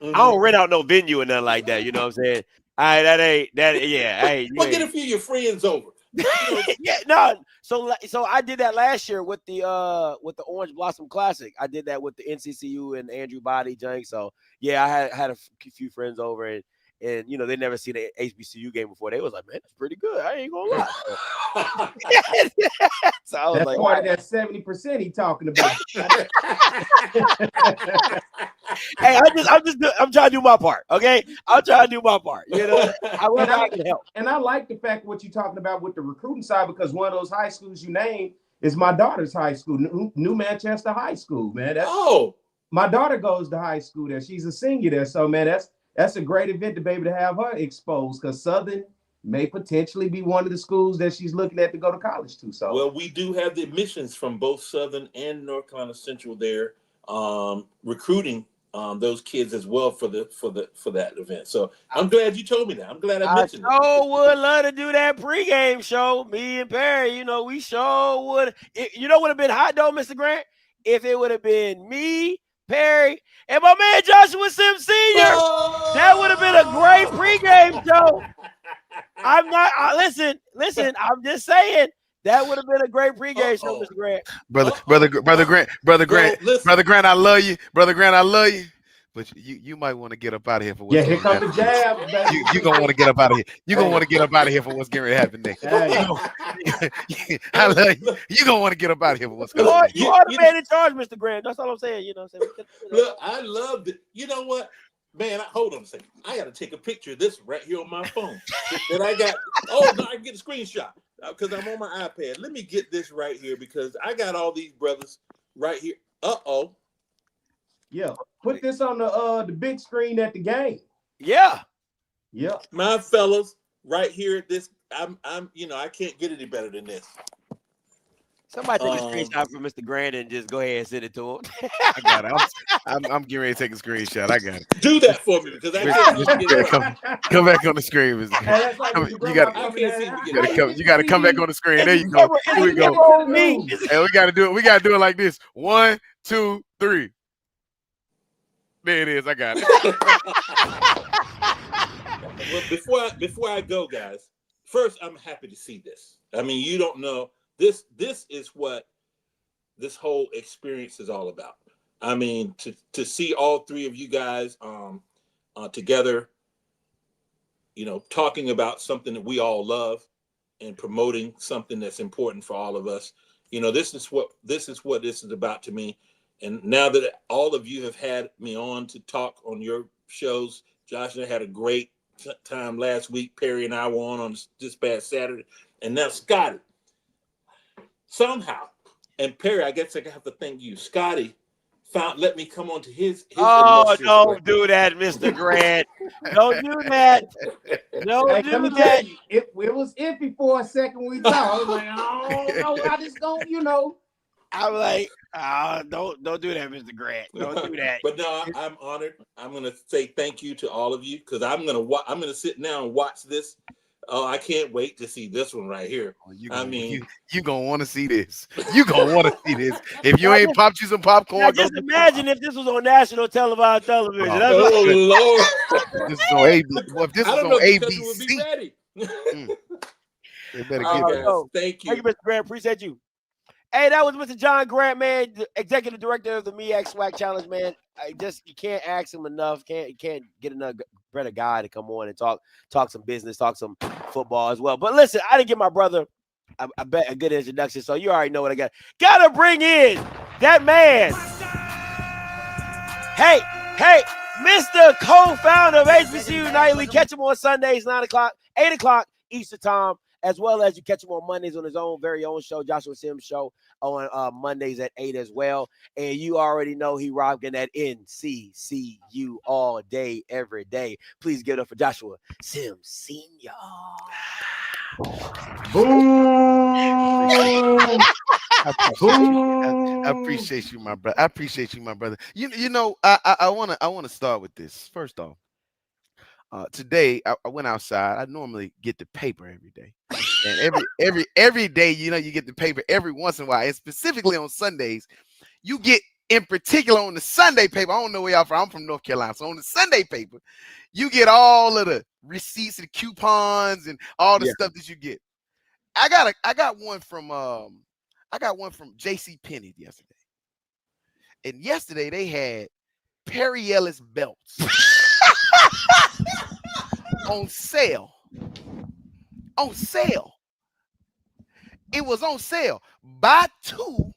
don't rent out no venue or nothing like that. You know what I'm saying? All right, hey, well, get a few of your friends over. Yeah, no. So I did that last year with the Orange Blossom Classic. I did that with the NCCU and Andrew Body Junk. So yeah, I had a few friends over, and they never seen an HBCU game before. They was like, man, that's pretty good. I ain't gonna lie. So I was that's like, part of that 70% he talking about. Hey, I'm trying to do my part. Okay, I'm trying to do my part. I can help. And I like the fact what you're talking about with the recruiting side, because one of those high schools you named is my daughter's high school, New Manchester High School, man. My daughter goes to high school there. She's a senior there. So, man, that's a great event to be able to have her exposed, because Southern may potentially be one of the schools that she's looking at to go to college to. So, well, we do have the admissions from both Southern and North Carolina Central there, recruiting those kids as well for that event. So I'm glad you told me that. I'm glad I mentioned it. I would love to do that pregame show. Me and Perry, we sure would. Would have been hot though, Mr. Grant, if it would have been me, Perry, and my man Joshua Sims Sr. That would have been a great pregame show. I'm not. Listen. I'm just saying that would have been a great pregame show, Mr. Grant. Brother Grant. I love you. Brother Grant, I love you. but you might want to get up out of here for what's Yeah, here going come to the happen. jab, baby. You gonna want to get up out of here. You gonna want to get up out of here for what's getting ready to happen next. Hey. I love you. You gonna want to get up out of here for what's coming next. You are the man in charge, Mr. Grant. That's all I'm saying. You know what I'm saying? Look, I love it. You know what? Man, hold on a second. I got to take a picture of this right here on my phone. That I got. Oh, no, I can get a screenshot because I'm on my iPad. Let me get this right here because I got all these brothers right here. Uh-oh. Yeah, put this on the big screen at the game. Yeah. Yeah. My fellas, right here at this, I'm I can't get any better than this. Somebody take a screenshot from Mr. Grant and just go ahead and send it to him. I got it. I'm getting ready to take a screenshot. I got it. Do that for me because I can't get it right. Come back on the screen, Mr. Hey, that's like when You your got- grandma I can't seem to come get in it. there. you got to come back on the screen. There you go. Here we go. Me. Hey, we got to do it. We got to do it like this. 1, 2, 3. There it is. I got it. Well, before I go, guys, first I'm happy to see this. I mean, you don't know this is what this whole experience is all about. I mean, to see all three of you guys together, talking about something that we all love and promoting something that's important for all of us. This is what this is about to me. And now that all of you have had me on to talk on your shows, Josh and I had a great time last week. Perry and I were on this past Saturday. And now Scotty, somehow, and Perry, I guess I have to thank you. Scotty let me come on to his Oh, illustrious don't way. do that, Mr. Grant. Don't do that. Don't Hey, do let me tell that. you, it was iffy for a second. We thought, I was like, I don't know. I just don't, I'm like, don't do that, Mr. Grant. Don't do that. But no, I'm honored. I'm gonna say thank you to all of you because I'm gonna sit now and watch this. Oh, I can't wait to see this one right here. You gonna want to see this. You gonna want to see this. If you ain't popped you some popcorn, Now, just imagine if this was on national televised television. Oh. That's like, Lord! this is on ABC. Well, if this is I don't on know if the country would be ABC, ready. they better All get right, that. guys, thank Thank you. you, Mr. Grant. Appreciate you. Hey, that was Mr. John Grant, man, the executive director of the MEAC SWAC Challenge, man. You can't ask him enough. You can't get another better guy to come on and talk some business, talk some football as well. But listen, I didn't give my brother I bet a good introduction, so you already know what I got. Gotta bring in that man. Hey, Mr. Co-founder of HBCU Nightly. Catch him on Sundays, 9 o'clock, 8 o'clock Eastern time, as well as you catch him on Mondays on his very own show, Joshua Sims Show, on Mondays at 8 as well. And you already know he rocking that NCCU all day, every day. Please give it up for Joshua Sims Senior. Boom. I appreciate you, my brother. I appreciate you, my brother. I want to start with this. First off, today I went outside. I normally get the paper every day, and every day, you get the paper every once in a while, and specifically on Sundays, you get, in particular on the Sunday paper. I don't know where y'all from. I'm from North Carolina, so on the Sunday paper, you get all of the receipts and coupons and all the stuff that you get. I got one from J.C. Penney yesterday, and yesterday they had Perry Ellis belts on sale. It was on sale. Buy 2,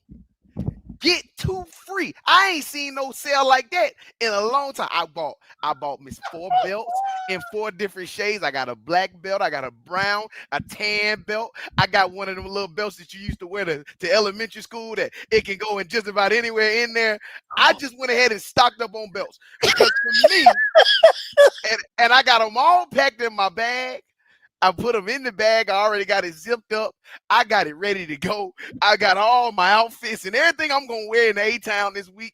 get 2 free. I ain't seen no sale like that in a long time. I bought Miss 4 belts in 4 different shades. I got a black belt, I got a brown, a tan belt. I got one of them little belts that you used to wear to elementary school that it can go in just about anywhere in there. I just went ahead and stocked up on belts because for me, and I got them all packed in my bag. I put them in the bag. I already got it zipped up. I got it ready to go. I got all my outfits and everything I'm going to wear in A-Town this week.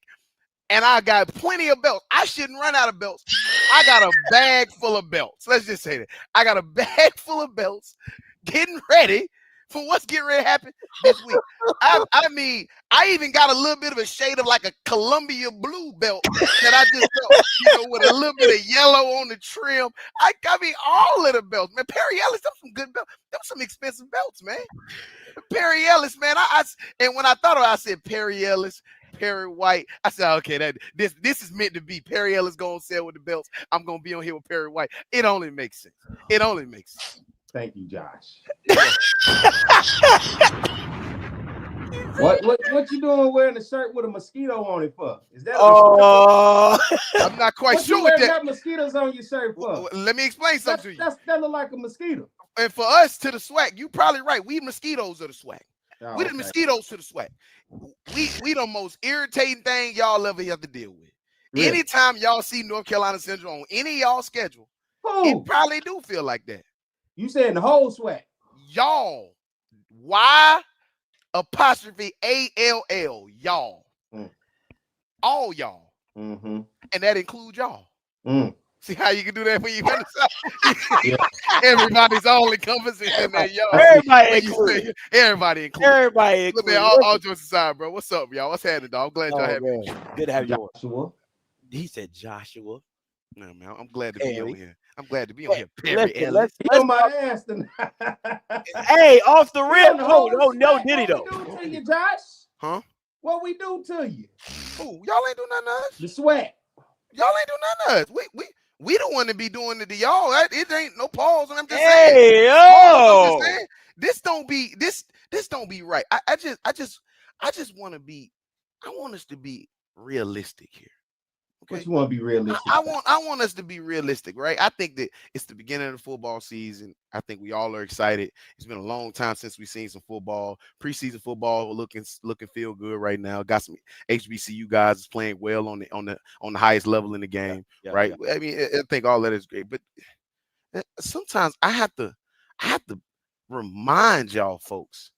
And I got plenty of belts. I shouldn't run out of belts. I got a bag full of belts. Let's just say that. I got a bag full of belts getting ready for what's getting ready to happen this week. I mean, I even got a little bit of a shade of like a Columbia blue belt that I just felt, with a little bit of yellow on the trim. I mean, all of the belts, man. Perry Ellis, them some good belts. Them some expensive belts, man. Perry Ellis, man. And when I thought of it, I said Perry Ellis, Perry White. I said, okay, this is meant to be. Perry Ellis gonna sell with the belts. I'm gonna be on here with Perry White. It only makes sense. It only makes sense. Thank you, Josh. What you doing wearing a shirt with a mosquito on it for? Is that? I'm not quite what sure you what wearing that. that mosquitoes on your shirt for? Let me explain something to you. That look like a mosquito. And for us to the SWAC, you probably right. We mosquitoes of the SWAC. Oh, We the mosquitoes to the SWAC. We the most irritating thing y'all ever have to deal with. Really? Anytime y'all see North Carolina Central on any of y'all schedule, Who? it probably do feel like that. You saying the whole SWAC? Y'all. Y apostrophe ALL. Y'all. All y'all. Mm-hmm. And that includes y'all. Mm. See how you can do that when you yeah. Everybody's all encompassing in there, y'all. Everybody included. Everybody included. Everybody Look, included. man, all jokes aside, bro. What's up, y'all? What's happening, dog? I'm glad y'all have me. Good to have you on. Joshua. He said Joshua. No, man, I'm glad to be on here. I'm glad to be on here. Let's on my ass tonight. Hey, off the rip. No, Did he though? What we do to you, Josh? Huh? What we do to you? Oh, y'all ain't do nothing to us. The SWAC. Y'all ain't do nothing to us. We don't want to be doing it to y'all. It ain't no pause. And I'm just saying. Hey, I'm just saying, this don't be right. I just want to be. I want us to be realistic here. Okay? What you want to be realistic? I want us to be realistic, right? I think that it's the beginning of the football season. I think we all are excited. It's been a long time since we've seen some football. Preseason football looking feel good right now. Got some HBCU guys is playing well on the highest level in the game, right? Yeah. I mean, I think all that is great, but sometimes I have to remind y'all folks,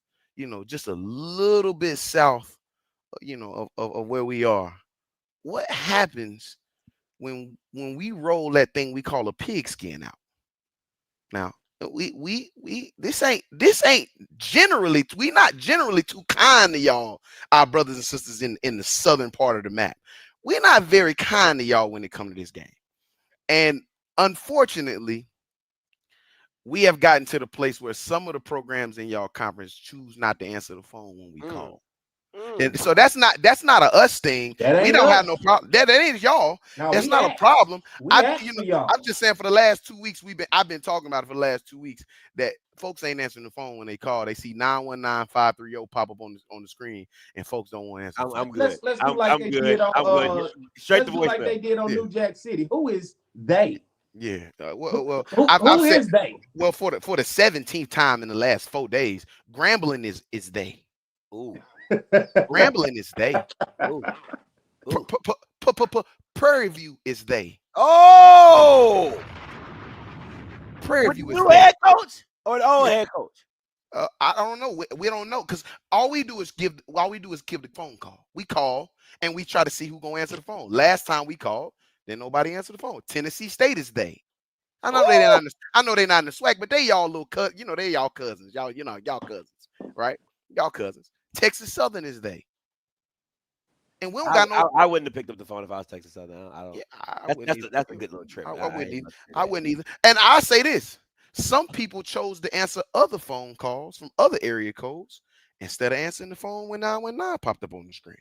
just a little bit south, of where we are. What happens when we roll that thing we call a pigskin out? Now, this ain't generally, we not generally too kind to y'all, our brothers and sisters in the southern part of the map. We're not very kind to y'all when it comes to this game. And unfortunately, we have gotten to the place where some of the programs in y'all conference choose not to answer the phone when we call. And so that's not a us thing. We don't have no problem. That ain't y'all. No, that's not a problem. I'm just saying for the last 2 weeks I've been talking about it for the last 2 weeks that folks ain't answering the phone when they call. They see 919-530 pop up on the screen, and folks don't want to answer. I'm good. Let's do like they did on straight to voicemail. Like they did on New Jack City. Who is they? Yeah. Who is they? Well, for the 17th time in the last 4 days, Grambling is they. Ooh. Grambling is they. Prairie View is they. Oh, Prairie View is the head coach or the old head coach? I don't know. We don't know because all we do is give the phone call. We call and we try to see who's gonna answer the phone. Last time we called, then nobody answered the phone. Tennessee State is they. I know they're not. I know they're not in the SWAC, but they y'all little they y'all cousins. Y'all cousins, right? Y'all cousins. Texas Southern is they. And we don't got no. I wouldn't have picked up the phone if I was Texas Southern. I don't. Yeah, that's a good little trip. I wouldn't either. And I say this: some people chose to answer other phone calls from other area codes instead of answering the phone when 919 popped up on the screen.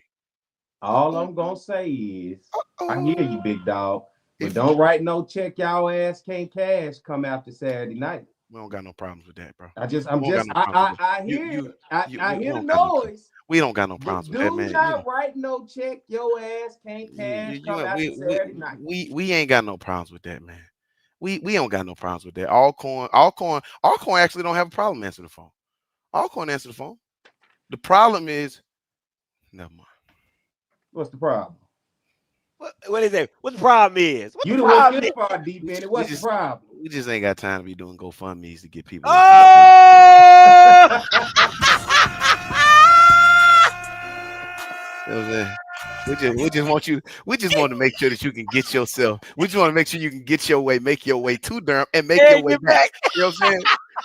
All I'm gonna say is, I hear you, big dog, but don't write no check. Y'all ass can't cash come after Saturday night. We don't got no problems with that, bro. I hear the noise. We don't got no problems with that, man. Do not write no check. Your ass can't cash come after Saturday night. We ain't got no problems with that, man. We don't got no problems with that. Alcorn actually don't have a problem answering the phone. Alcorn answer the phone. The problem is, never mind. What's the problem? What is it? What the problem is? You don't want this far deep in it. What's the problem? We just ain't got time to be doing GoFundMe's to get people. Oh! You know what I'm saying? We just want to make sure that you can get yourself. We just want to make sure you can get your way, make your way to Durham, and make your way back. You know what I'm saying?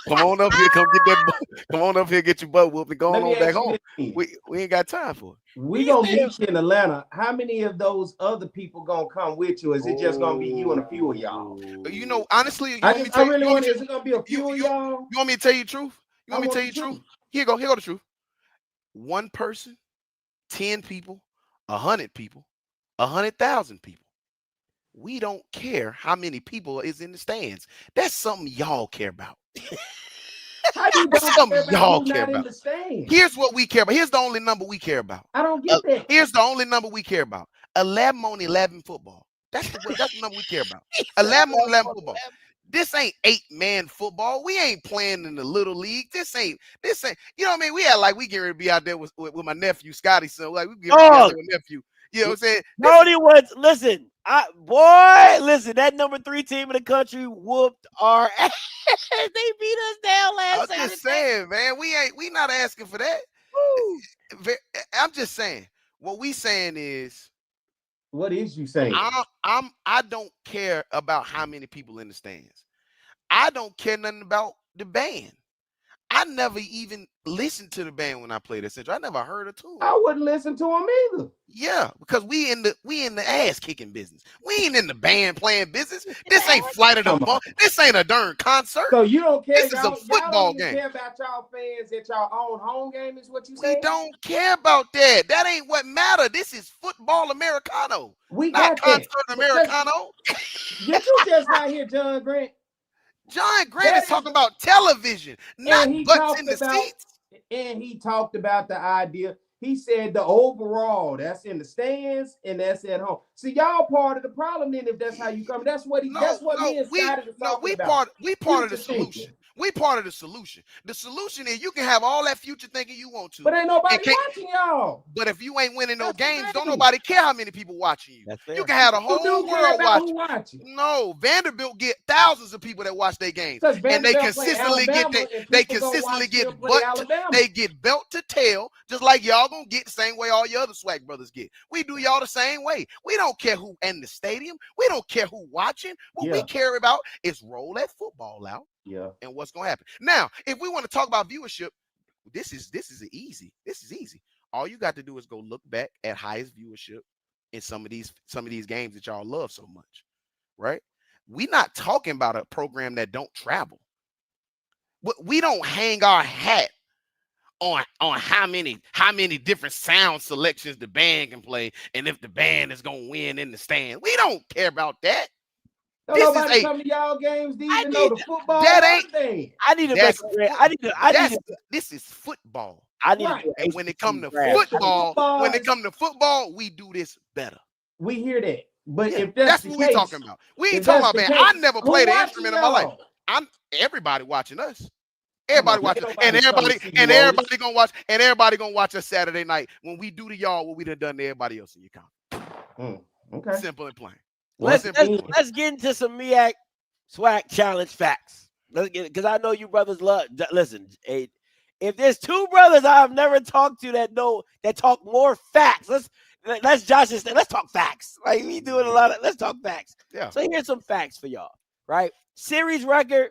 Come on up here, come on up here, get your butt whooped, and go on back home. We ain't got time for it. We gonna meet you in Atlanta. How many of those other people gonna come with you? Is it just gonna be you and a few of y'all? You know, honestly, is it gonna be a few of y'all? You want me to tell you the truth? You want me to tell you the truth? Here go the truth. One person, 10 people, 100 people, 100,000 people. We don't care how many people is in the stands. That's something y'all care about. How you That's don't something care about y'all who care not in about. the stand? Here's what we care about. Here's the only number we care about. I don't get that. Here's the only number we care about. 11 on 11 football. That's the number we care about. 11 on 11 football. This ain't 8-man football. We ain't playing in the little league. This ain't, you know what I mean? We had like, we get ready to be out there with my nephew, Scotty, son. Like, we get ready to be out there with nephew. You know what I'm saying? Brody was, listen, listen, that number 3 team in the country whooped our ass. They beat us down last Saturday. I'm just saying, man, we not asking for that. Woo. I'm just saying, what we saying is, what is you saying? I don't care about how many people in the stands. I don't care nothing about the band. I never even listened to the band when I played at Central. I never heard a tune. I wouldn't listen to them either. Yeah, because we in the ass kicking business. We ain't in the band playing business. This ain't Flight of the Month. This ain't a darn concert. So you don't care. This is a football game. Care about y'all fans at y'all own home game is what you say? We don't care about that. That ain't what matter. This is football Americano. We not got concert that. Americano. Did you just not hear John Grant? John Grant is talking about television, not butts in the seats. And he talked about the idea. He said the overall, that's in the stands and that's at home. See, y'all part of the problem then if that's how you come. That's what me and Scotty was talking about. We part of the solution. We part of the solution. The solution is you can have all that future thinking you want to. But ain't nobody watching y'all. But if you ain't winning no games, don't nobody care how many people watching you. You can have the whole world watching. No, Vanderbilt get thousands of people that watch their games. And they consistently get belt to tail, just like y'all gonna get the same way all your other SWAC brothers get. We do y'all the same way. We don't care who in the stadium. We don't care who watching. What we care about is roll that football out. Yeah. And what's gonna happen. Now, if we want to talk about viewership, this is easy. This is easy. All you got to do is go look back at highest viewership in some of these games that y'all love so much, right? We're not talking about a program that don't travel. We don't hang our hat on how many different sound selections the band can play and if the band is gonna win in the stand. We don't care about that. Nobody come to y'all games to even know the football. This is football. And when it come to football, we do this better. We hear that. But if that's what we're talking about. We ain't talking about, man. I never played an instrument in my life. Everybody watching us. Everybody watching, and everybody gonna watch, and everybody gonna watch us Saturday night when we do to y'all what we done to everybody else in your country. Okay. Simple and plain. Let's get into some MEAC SWAC challenge facts. Let's get it, because I know you brothers love. Listen, if there's two brothers I've never talked to that talk more facts, let's talk facts. Like we doing a lot of let's talk facts. Yeah. So here's some facts for y'all. Right, series record,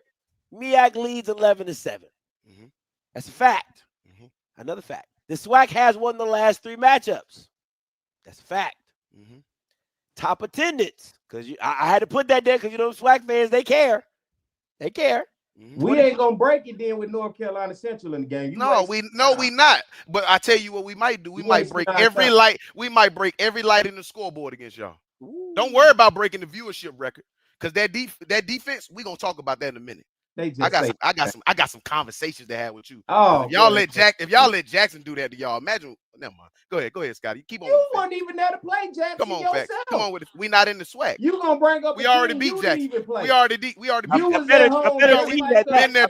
MEAC leads 11-7. Mm-hmm. That's a fact. Mm-hmm. Another fact: the SWAC has won the last 3 matchups. That's a fact. Mm-hmm. Top attendance, because I had to put that there because SWAC fans, they care. They care. We ain't gonna break it then with North Carolina Central in the game. We not. But I tell you what we might do. We might break every light. We might break every light in the scoreboard against y'all. Ooh. Don't worry about breaking the viewership record, because that defense, we gonna talk about that in a minute. I got some conversations to have with you. Oh, if y'all let Jackson do that to y'all, imagine. Never mind. Go ahead, Scotty. Keep on. You weren't even there to play Jackson. Come on, yourself. Come on with it. We not in the SWAC. You gonna bring up? We already beat Jackson. We already beat. You was at home. Been there,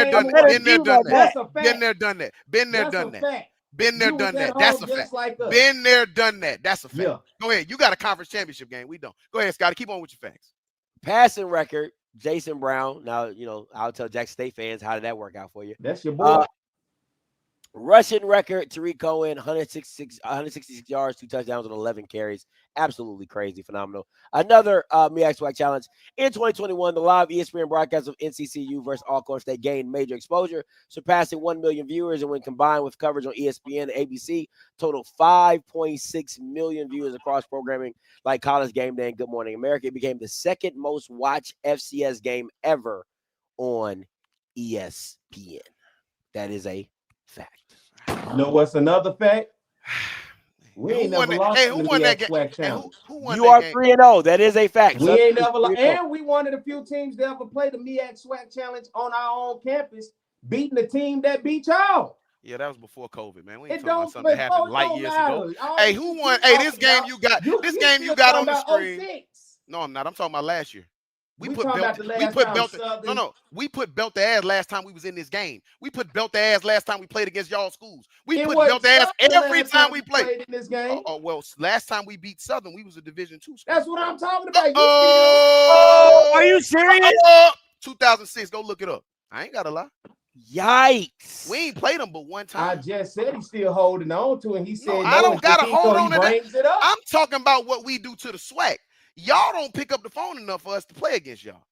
done that. Been there, done that. Been there, done that. Been there, done that. That's a fact. Been there, done that. That's a fact. Yeah. Go ahead. You got a conference championship game. We don't. Go ahead, Scotty. Keep on with your facts. Passing record, Jason Brown. Now, I'll tell Jackson State fans, how did that work out for you? That's your boy. Rushing record, Tariq Cohen, 166 yards, 2 touchdowns, and 11 carries. Absolutely crazy, phenomenal. Another MEAC SWAC challenge. In 2021, the live ESPN broadcast of NCCU versus Alcorn State gained major exposure, surpassing 1 million viewers, and when combined with coverage on ESPN and ABC, total 5.6 million viewers across programming like College Game Day and Good Morning America. It became the second most watched FCS game ever on ESPN. That is a fact. You know what's another fact? We ain't never lost Hey, in who the won that MEAC game? SWAC And challenge. who won You that are game? 3-0. That is a fact. We Southern ain't is never, 3-0. and we one of the few teams to ever play the MEAC SWAC challenge on our own campus, beating the team that beat y'all. Yeah, that was before COVID, man. We ain't It talking about don't, something that but happened folks light don't years ago. matter. All Hey, this who shit won? you Hey, this talking game about, you got. you This game you still got talking on the about screen. 06. No, I'm not. I'm talking about last year. We We put talking belt. about the We last put time belt. Southern. No. We put belt the ass last time we was in this game. We put belt the ass last time we played against y'all schools. We It put wasn't belt the ass Southern the every last time we played. in this game. Oh, well, last time we beat Southern, we was a Division II school. That's what I'm talking about. You Oh, Are you serious? 2006. Go look it up. I ain't gotta lie. Yikes. We ain't played them but one still, I time. just said he's still holding on to it. He said No, no, I don't gotta until hold he on to that. brings it up. I'm talking about what we do to the SWAC. Y'all don't pick up the phone enough for us to play against y'all.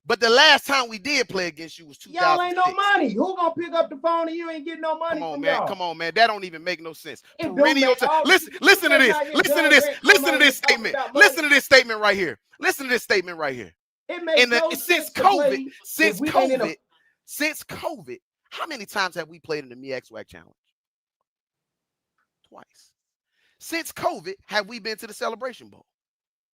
But the last time we did play against you was 2006. Y'all ain't no money. Who gonna pick up the phone and you ain't getting no money Come on, from man. y'all? Come on, man. That don't even make no sense. It don't Perennial make all- listen you to this. just Listen to not this. your Listen to dumb this ass talking statement. about money. Listen to this statement right here. Listen to this statement right here. It makes no Since sense to play COVID, if since COVID, how many times have we played in the MEAC SWAC challenge? Twice. Since COVID, have we been to the Celebration Bowl?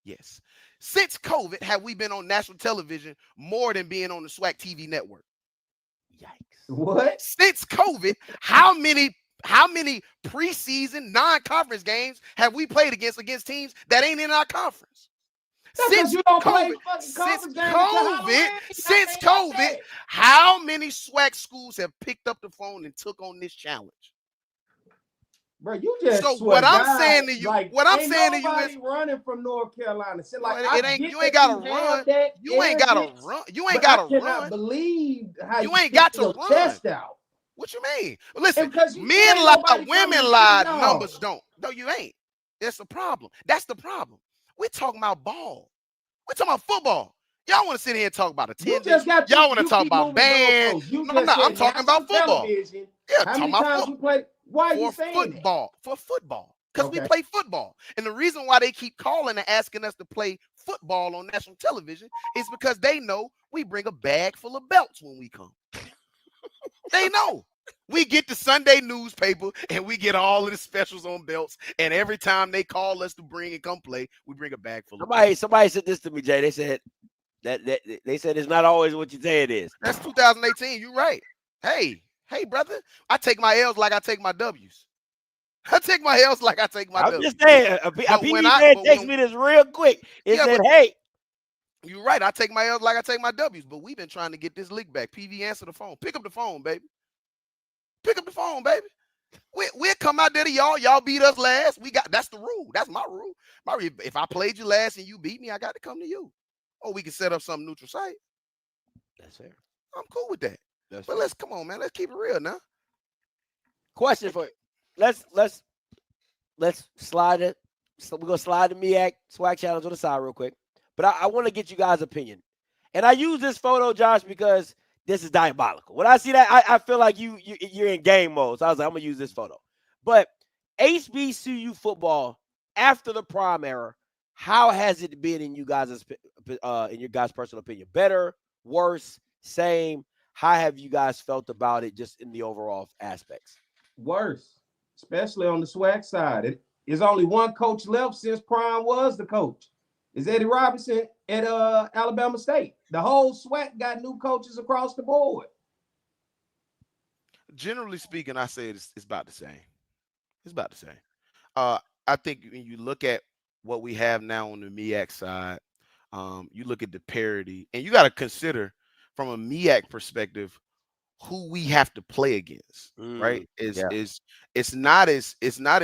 Yes. Since COVID, have we been on national television more than being on the SWAC TV network? Yikes. What? Since COVID, how many preseason non-conference games have we played against teams that ain't in our conference? That's 'cause you don't play COVID, fucking since conference games until Halloween. since I ain't COVID, okay. how many SWAC schools have picked up the phone and took on this challenge? Bro, you just So swear what I'm God, saying to you, like, what I'm ain't saying to you nobody is, running from North Carolina. So, like, it ain't. get You ain't that gotta you have run. that You ain't gotta arrogance, run. You ain't but I gotta cannot run. believe how You you ain't got stick to your run. chest out. What you mean? Listen, And because you men ain't lie, nobody coming women to lie, see y'all. numbers don't. No, you ain't. That's the problem. That's the problem. We're talking about ball. We're talking about football. Y'all want to sit here and talk about You attendance. just got Y'all want to you talk keep about moving bands. goalposts. You No, just I'm not. I'm said talking about national football. television. Yeah, How talking many about times football. you play? Why are you For saying football. For football. Because we Okay. play football. And the reason why they keep calling and asking us to play football on national television is because they know we bring a bag full of belts when we come. They know. We get the Sunday newspaper and we get all of the specials on belts. And every time they call us to bring and come play, we bring a bag full of belts. Somebody said this to me, Jay. They said that they said it's not always what you say it is. That's 2018. You're right. Hey, brother. I take my L's like I take my W's. I take my L's like I take my I'm W's. just saying. A But when PD I- man but text when- me this real quick. It Yeah, said, but- "Hey, You're right. I take my L's like I take my W's. But we've been trying to get this lick back. PV, answer the phone. Pick up the phone, baby. Pick up the phone, baby. We'll come out there to y'all. Y'all beat us last. That's the rule. That's my rule. If I played you last and you beat me, I got to come to you. Or we can set up some neutral site. that's fair. I'm cool with that. That's But fair. let's come on, man. Let's keep it real now. Question for you. Let's slide it. So we're gonna slide the MEAC SWAC challenge on the side real quick. But I want to get you guys' opinion. And I use this photo, Josh, because this is diabolical. When I see that, I feel like you're in game mode. So I was like, I'm gonna use this photo. But HBCU football after the prime era, how has it been in your guys' personal opinion? Better, worse, same? How have you guys felt about it just in the overall aspects? Worse, especially on the SWAC side. There's only one coach left since Prime was the coach. It's Eddie Robinson at Alabama State. The whole SWAC got new coaches across the board. Generally speaking, I say it's about the same. It's about the same. I think when you look at what we have now on the MEAC side, you look at the parity, and you got to consider from a MEAC perspective who we have to play against, right? It's not as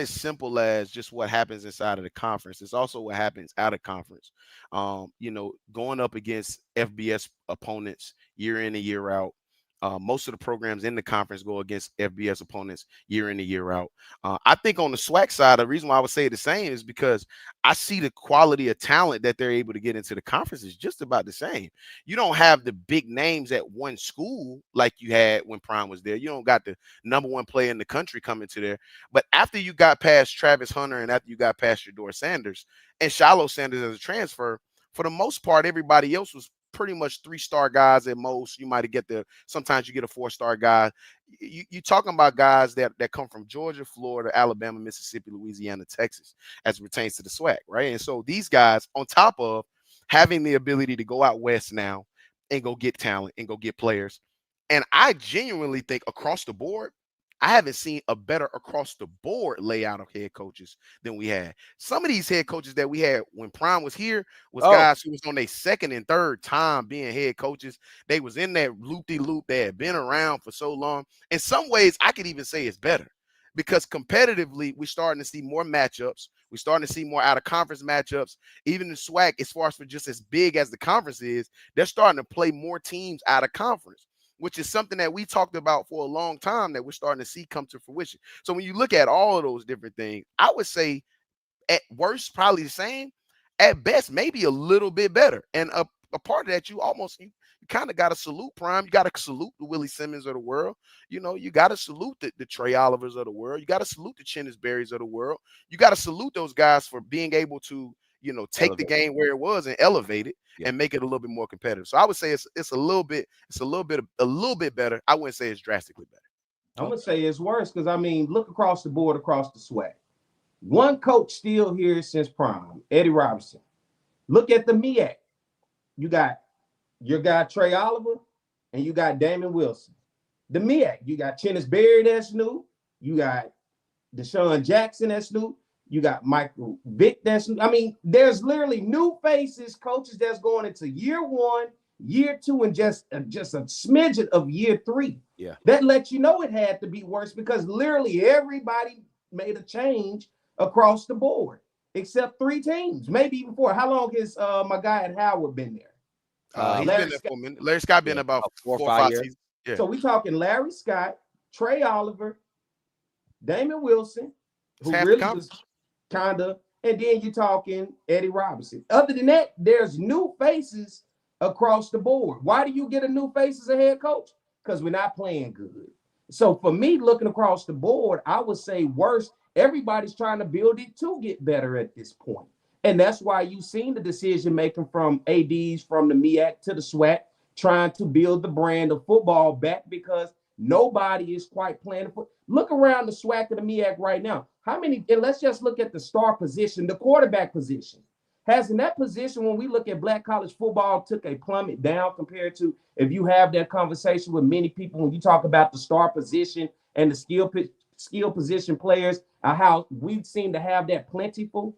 simple as just what happens inside of the conference. It's also what happens out of conference. Going up against FBS opponents year in and year out. Most of the programs in the conference go against FBS opponents year in and year out. I think on the SWAC side, the reason why I would say the same is because I see the quality of talent that they're able to get into the conference is just about the same. You don't have the big names at one school like you had when Prime was there. You don't got the number one player in the country coming to there. But after you got past Travis Hunter and after you got past Shedeur Sanders and Shiloh Sanders as a transfer, for the most part, everybody else was pretty much 3-star guys at most. You might get sometimes you get a 4-star guy. You talking about guys that come from Georgia, Florida, Alabama, Mississippi, Louisiana, Texas, as it pertains to the SWAC, right? And so these guys, on top of having the ability to go out west now and go get talent and go get players, and I genuinely think across the board, I haven't seen a better across the board layout of head coaches than we had. Some of these head coaches that we had when Prime was here was guys who was on their second and third time being head coaches. They was in that loop-de-loop. They had been around for so long. In some ways, I could even say it's better because competitively, we're starting to see more matchups. We're starting to see more out-of-conference matchups. Even the SWAC, as far as for just as big as the conference is, they're starting to play more teams out of conference, which is something that we talked about for a long time that we're starting to see come to fruition. So when you look at all of those different things, I would say at worst, probably the same. At best, maybe a little bit better. And a part of that, you kind of got to salute Prime. You got to salute the Willie Simmons of the world. You know, you got to salute the Trey Olivers of the world. You got to salute the Chennis Berries of the world. You got to salute those guys for being able to, take the game where it was and elevate it and make it a little bit more competitive. So I would say it's a little bit better. I wouldn't say it's drastically better. I'm gonna say it's worse because look across the board across the SWAC. One coach still here since Prime, Eddie Robinson. Look at the MEAC. You got your guy Trey Oliver and you got Damon Wilson. The MEAC, you got Chennis Berry that's new. You got Deshaun Jackson that's new. You got Michael Vick that's new. There's literally new faces, coaches that's going into year 1, year 2, and just a smidgen of year 3. Yeah. That lets you know it had to be worse because literally everybody made a change across the board except 3 teams, maybe even 4. How long has my guy at Howard been there? He's been there for a minute. Larry Scott been about 4 or 5 seasons. Yeah. So we talking Larry Scott, Trey Oliver, Damon Wilson, who really was kind of, and then you're talking Eddie Robinson. Other than that, there's new faces across the board. Why do you get a new face as a head coach? Because we're not playing good. So for me, looking across the board, I would say worse. Everybody's trying to build it to get better at this point. And that's why you've seen the decision making from ADs, from the MEAC to the SWAC, trying to build the brand of football back because nobody is quite playing. Look around the SWAC and the MEAC right now. How many, and let's just look at the star position, the quarterback position. Has in that position, when we look at black college football, took a plummet down compared to if you have that conversation with many people when you talk about the star position and the skill position players, how we seem to have that plentiful.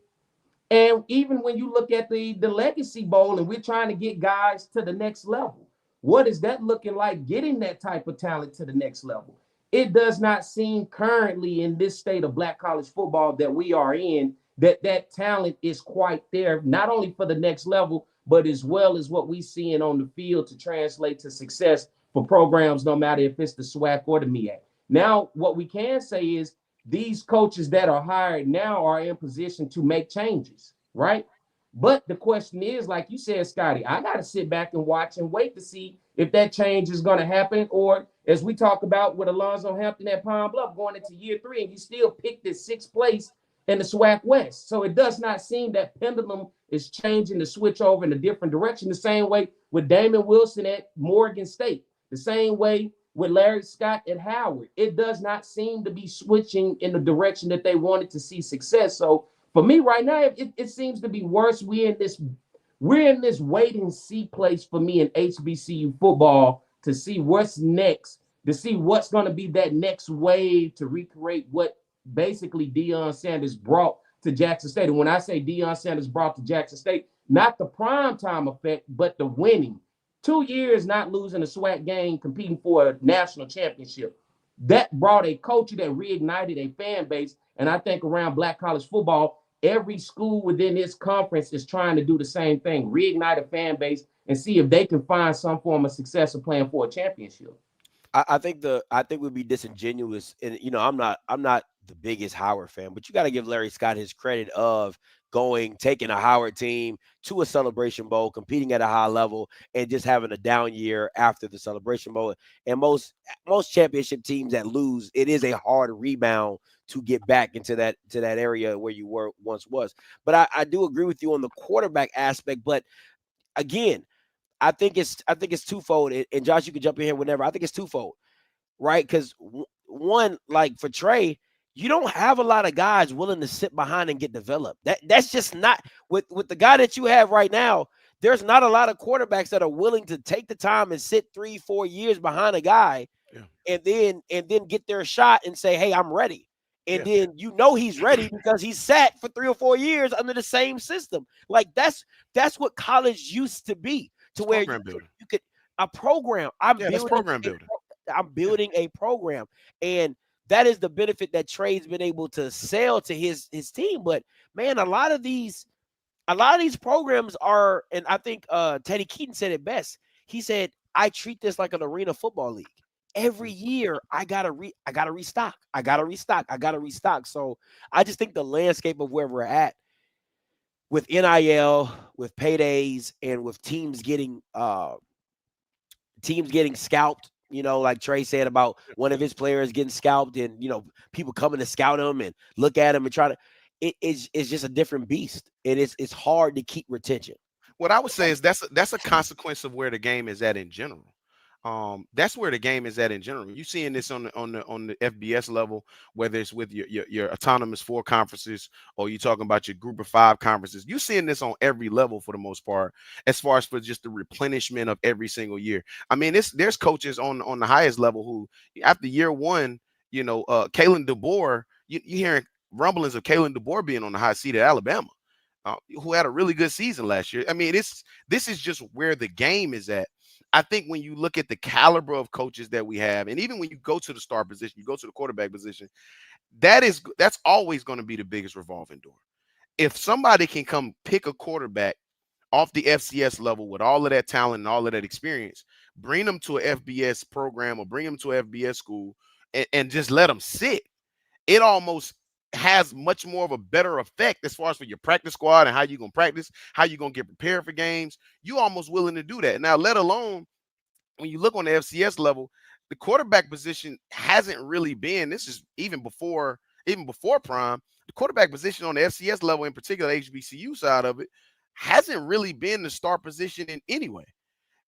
And even when you look at the Legacy Bowl and we're trying to get guys to the next level, what is that looking like getting that type of talent to the next level? It does not seem currently in this state of black college football that we are in that talent is quite there, not only for the next level, but as well as what we seeing on the field to translate to success for programs, no matter if it's the SWAC or the MEAC. Now, what we can say is these coaches that are hired now are in position to make changes, right? But the question is, like you said, Scotty, I got to sit back and watch and wait to see if that change is going to happen, or as we talk about with Alonzo Hampton at Pine Bluff going into year 3, and you still picked at 6th place in the SWAC West. So it does not seem that pendulum is changing to switch over in a different direction, the same way with Damon Wilson at Morgan State, the same way with Larry Scott at Howard. It does not seem to be switching in the direction that they wanted to see success. So for me right now, it seems to be worse. We're in this wait and see place for me in HBCU football to see what's next, to see what's going to be that next wave to recreate what basically Deion Sanders brought to Jackson State. And when I say Deion Sanders brought to Jackson State, not the primetime effect, but the winning. 2 years not losing a SWAC game, competing for a national championship. That brought a culture that reignited a fan base. And I think around black college football, every school within this conference is trying to do the same thing, reignite a fan base and see if they can find some form of success of playing for a championship. I think we'd be disingenuous, and I'm not the biggest Howard fan, but you got to give Larry Scott his credit of taking a Howard team to a Celebration Bowl, competing at a high level, and just having a down year after the Celebration Bowl. And most championship teams that lose, it is a hard rebound to get back into that area where you once was. But I do agree with you on the quarterback aspect. But again, I think it's twofold. And Josh, you can jump in here whenever. I think it's twofold, right? Because one, like for Trey, you don't have a lot of guys willing to sit behind and get developed. That's just not with the guy that you have right now. There's not a lot of quarterbacks that are willing to take the time and sit 3-4 years behind a guy, and then get their shot and say, "Hey, I'm ready." And then he's ready because he sat for 3 or 4 years under the same system. Like that's what college used to be, to where you could a program. I'm building a program, and that is the benefit that Trey's been able to sell to his team. But man, a lot of these programs are, and I think Teddy Keaton said it best. He said, "I treat this like an arena football league. Every year I gotta restock. So I just think the landscape of where we're at with NIL, with paydays, and with teams getting scalped, like Trey said about one of his players getting scalped, and people coming to scout him and look at him and try to. It's just a different beast. It's hard to keep retention. What I would say is that's a consequence of where the game is at in general. That's where the game is at in general. You're seeing this on the FBS level, whether it's with your autonomous 4 conferences or you're talking about your group of 5 conferences. You're seeing this on every level for the most part, as far as for just the replenishment of every single year. I mean, there's coaches on the highest level who, after year 1, Kalen DeBoer, you're hearing rumblings of Kalen DeBoer being on the high seat at Alabama, who had a really good season last year. I mean, this is just where the game is at. I think when you look at the caliber of coaches that we have, and even when you go to the star position, you go to the quarterback position, that's always going to be the biggest revolving door. If somebody can come pick a quarterback off the FCS level with all of that talent and all of that experience, bring them to a FBS program or bring them to a FBS school and just let them sit, it almost has much more of a better effect as far as for your practice squad and how you're going to practice, how you're going to get prepared for games. You almost willing to do that. Now, let alone when you look on the FCS level, the quarterback position hasn't really been, this is even before prime, the quarterback position on the FCS level, in particular, HBCU side of it, hasn't really been the star position in any way.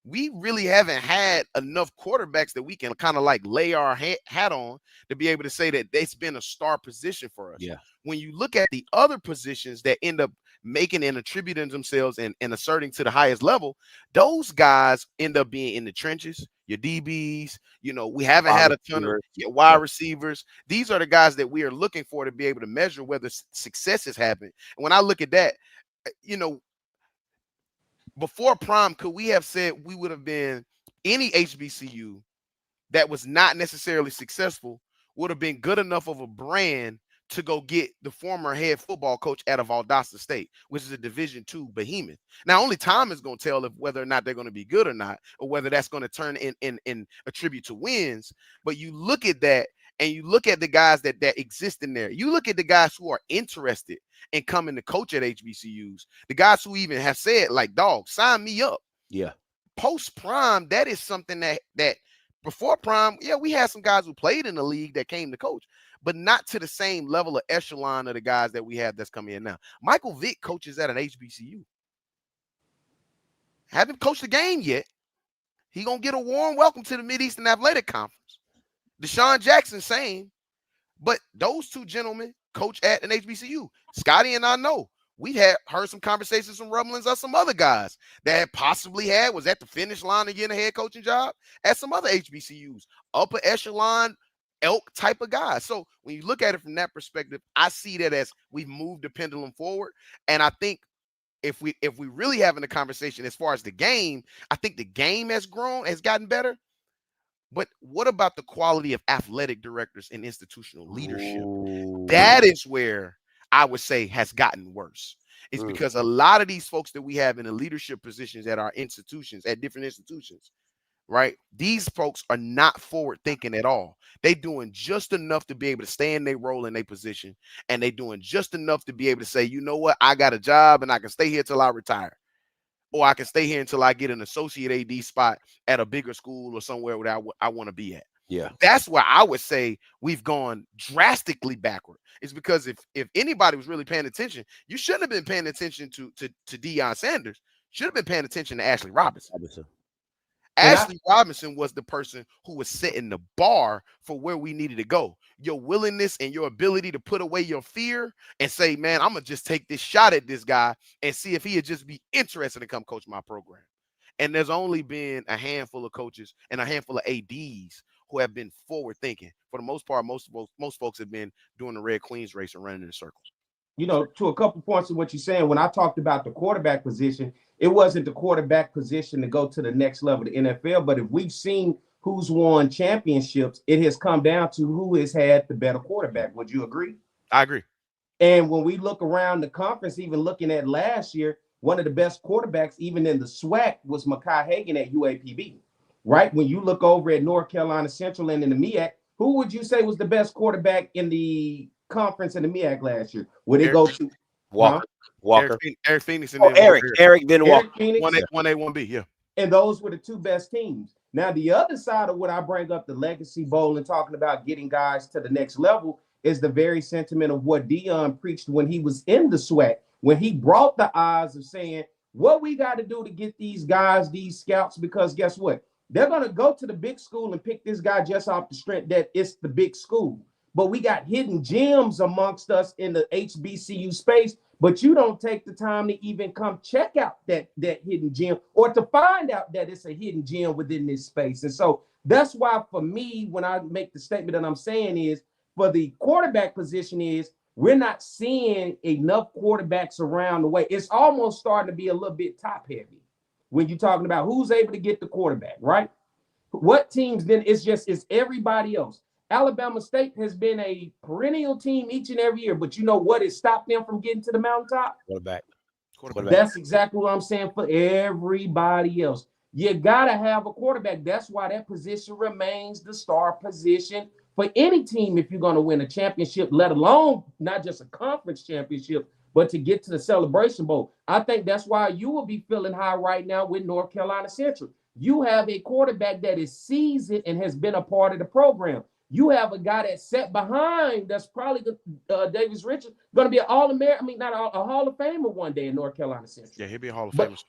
We really haven't had enough quarterbacks that we can kind of like lay our hat on to be able to say that it's been a star position for us. Yeah. When you look at the other positions that end up making and attributing themselves and asserting to the highest level, those guys end up being in the trenches, your DBs, we haven't had a ton of wide receivers. These are the guys that we are looking for to be able to measure whether success has happened. And when I look at that, before prime, could we have said we would have been any HBCU that was not necessarily successful would have been good enough of a brand to go get the former head football coach out of Valdosta State, which is a Division II behemoth. Now, only time is going to tell if whether or not they're going to be good or not, or whether that's going to turn in attribute to wins. But you look at that, and you look at the guys that exist in there. You look at the guys who are interested in coming to coach at HBCUs, the guys who even have said, like, dog, sign me up. Yeah. Post prime, that is something that before prime, we had some guys who played in the league that came to coach, but not to the same level of echelon of the guys that we have that's coming in now. Michael Vick coaches at an HBCU. Haven't coached a game yet. He gonna get a warm welcome to the Mid-Eastern Athletic Conference. Deshaun Jackson, same. But those two gentlemen coach at an HBCU. Scotty and I know. We heard some conversations, some rumblings of some other guys that possibly was at the finish line of getting a head coaching job at some other HBCUs, upper echelon, elk type of guys. So when you look at it from that perspective, I see that as we've moved the pendulum forward. And I think if we really having a conversation as far as the game, I think the game has gotten better. But what about the quality of athletic directors and institutional leadership? Ooh. That is where I would say has gotten worse. It's because a lot of these folks that we have in the leadership positions at our institutions, at different institutions, right? These folks are not forward thinking at all. They doing just enough to be able to stay in their role in their position. And they doing just enough to be able to say, you know what, I got a job and I can stay here till I retire. Or I can stay here until I get an associate AD spot at a bigger school or somewhere where I want to be at. Yeah. That's where I would say we've gone drastically backward. It's because if anybody was really paying attention, you shouldn't have been paying attention to Deion Sanders. should have been paying attention to Ashley Robinson. And Ashley Robinson was the person who was setting the bar for where we needed to go. Your willingness and your ability to put away your fear and say, man, I'm going to just take this shot at this guy and see if he'd just be interested to come coach my program. And there's only been a handful of coaches and a handful of ADs who have been forward thinking. For the most part, most folks have been doing the Red Queens race and running in circles. You know, to a couple points of what you're saying, when I talked about the quarterback position, it wasn't the quarterback position to go to the next level of the NFL. But if we've seen who's won championships, it has come down to who has had the better quarterback. Would you agree? I agree. And when we look around the conference, even looking at last year, one of the best quarterbacks, even in the SWAC, was Mekhi Hagan at UAPB, right? When you look over at North Carolina Central and in the MEAC, who would you say was the best quarterback in the conference in the MEAC last year? Would it go to Walker? Walker. Eric Phoenix. And Eric, then Walker. Phoenix, 1A, 1B, yeah. and those were the two best teams. Now, the other side of what I bring up, the Legacy Bowl and talking about getting guys to the next level, is the very sentiment of what Dion preached when he was in the SWAC, when he brought the eyes of saying, what we got to do to get these guys, these scouts, because guess what? They're going to go to the big school and pick this guy just off the strength that it's the big school. But we got hidden gems amongst us in the HBCU space, but you don't take the time to even come check out that hidden gem or to find out that it's a hidden gem within this space. And so that's why for me, when I make the statement that I'm saying is, for the quarterback position is, we're not seeing enough quarterbacks around the way. It's almost starting to be a little bit top heavy when you're talking about who's able to get the quarterback, right? What teams then? It's everybody else. Alabama State has been a perennial team each and every year, but you know what has stopped them from getting to the mountaintop? Quarterback. That's exactly what I'm saying for everybody else. You got to have a quarterback. That's why that position remains the star position for any team if you're going to win a championship, let alone not just a conference championship, but to get to the Celebration Bowl. I think that's why you will be feeling high right now with North Carolina Central. You have a quarterback that is seasoned and has been a part of the program. You have a guy that's set behind that's probably Davis Richards, going to be an All-American, not a Hall of Famer one day in North Carolina Central. Yeah, he'll be a Hall of Famer.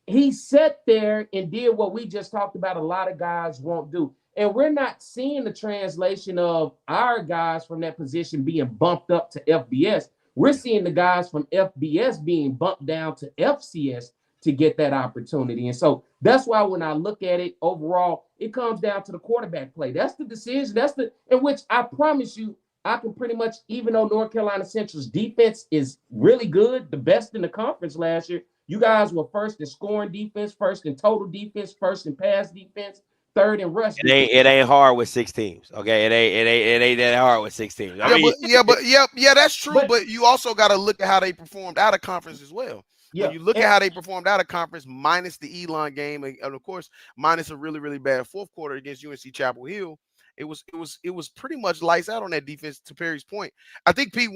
He sat there and did what we just talked about a lot of guys won't do. And we're not seeing the translation of our guys from that position being bumped up to FBS. We're seeing the guys from FBS being bumped down to FCS to get that opportunity. And so that's why when I look at it overall, it comes down to the quarterback play. That's the decision. In which I promise you, I can pretty much, even though North Carolina Central's defense is really good, the best in the conference last year, you guys were first in scoring defense, first in total defense, first in pass defense, third in rush. It ain't hard with 6 teams. Okay, it ain't that hard with 6 teams. That's true. But you also got to look at how they performed out of conference as well. Yeah. When you look at how they performed out of conference, minus the Elon game, and of course, minus a really, really bad fourth quarter against UNC Chapel Hill, it was pretty much lights out on that defense. To Perry's point, I think P.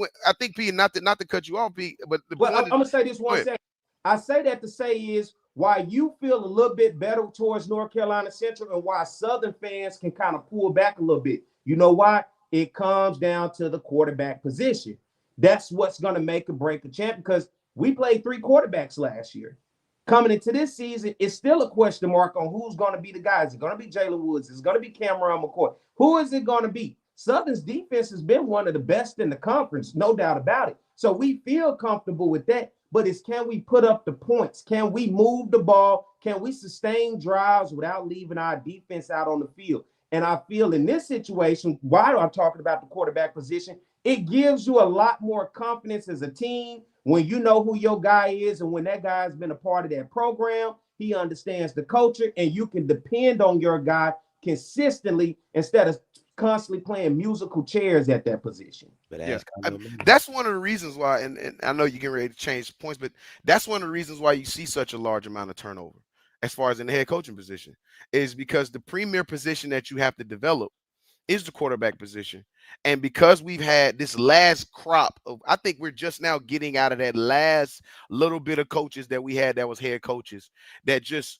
Not to cut you off, P. But I'm gonna say this one second. I say that to say is why you feel a little bit better towards North Carolina Central and why Southern fans can kind of pull back a little bit. You know why? It comes down to the quarterback position. That's what's going to make or break a champ, because we played 3 quarterbacks last year. Coming into this season, it's still a question mark on who's going to be the guy. Is it going to be Jalen Woods? Is it going to be Cameron McCoy? Who is it going to be? Southern's defense has been one of the best in the conference, no doubt about it. So we feel comfortable with that. But it's, can we put up the points? Can we move the ball? Can we sustain drives without leaving our defense out on the field? And I feel in this situation, while I'm talking about the quarterback position, it gives you a lot more confidence as a team when you know who your guy is, and when that guy has been a part of that program, he understands the culture, and you can depend on your guy consistently instead of constantly playing musical chairs at that position. That's one of the reasons why, and I know you get ready to change points, but that's one of the reasons why you see such a large amount of turnover as far as in the head coaching position, is because the premier position that you have to develop is the quarterback position. And because we've had this last crop of, I think we're just now getting out of that last little bit of coaches that we had that was head coaches that just,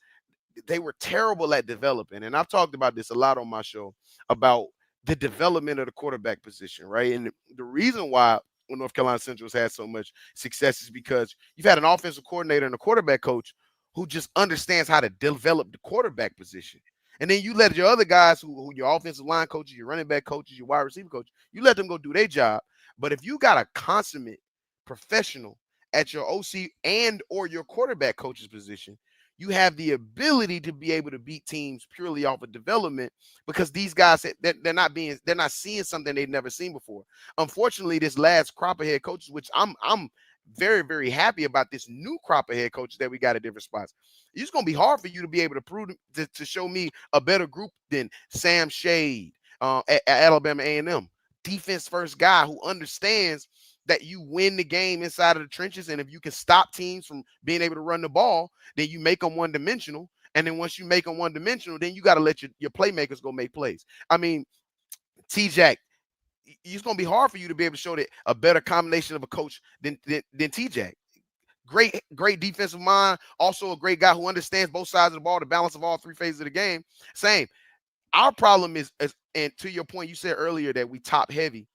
they were terrible at developing. And I've talked about this a lot on my show about the development of the quarterback position, right? And the reason why North Carolina Central has had so much success is because you've had an offensive coordinator and a quarterback coach who just understands how to develop the quarterback position. And then you let your other guys who your offensive line coaches, your running back coaches, your wide receiver coach, you let them go do their job. But if you got a consummate professional at your OC and or your quarterback coach's position, you have the ability to be able to beat teams purely off of development, because these guys, they're not seeing something they've never seen before. Unfortunately, this last crop of head coaches, which I'm very, very happy about this new crop of head coaches that we got at different spots. It's going to be hard for you to be able to prove to show me a better group than Sam Shade at Alabama A&M. Defense first guy who understands that you win the game inside of the trenches, and if you can stop teams from being able to run the ball, then you make them one-dimensional. And then once you make them one-dimensional, then you got to let your playmakers go make plays. I mean, T-Jack, it's going to be hard for you to be able to show that a better combination of a coach than T-Jack. Great defensive mind, also a great guy who understands both sides of the ball, the balance of all three phases of the game. Same. Our problem is, and to your point, you said earlier that we top heavy.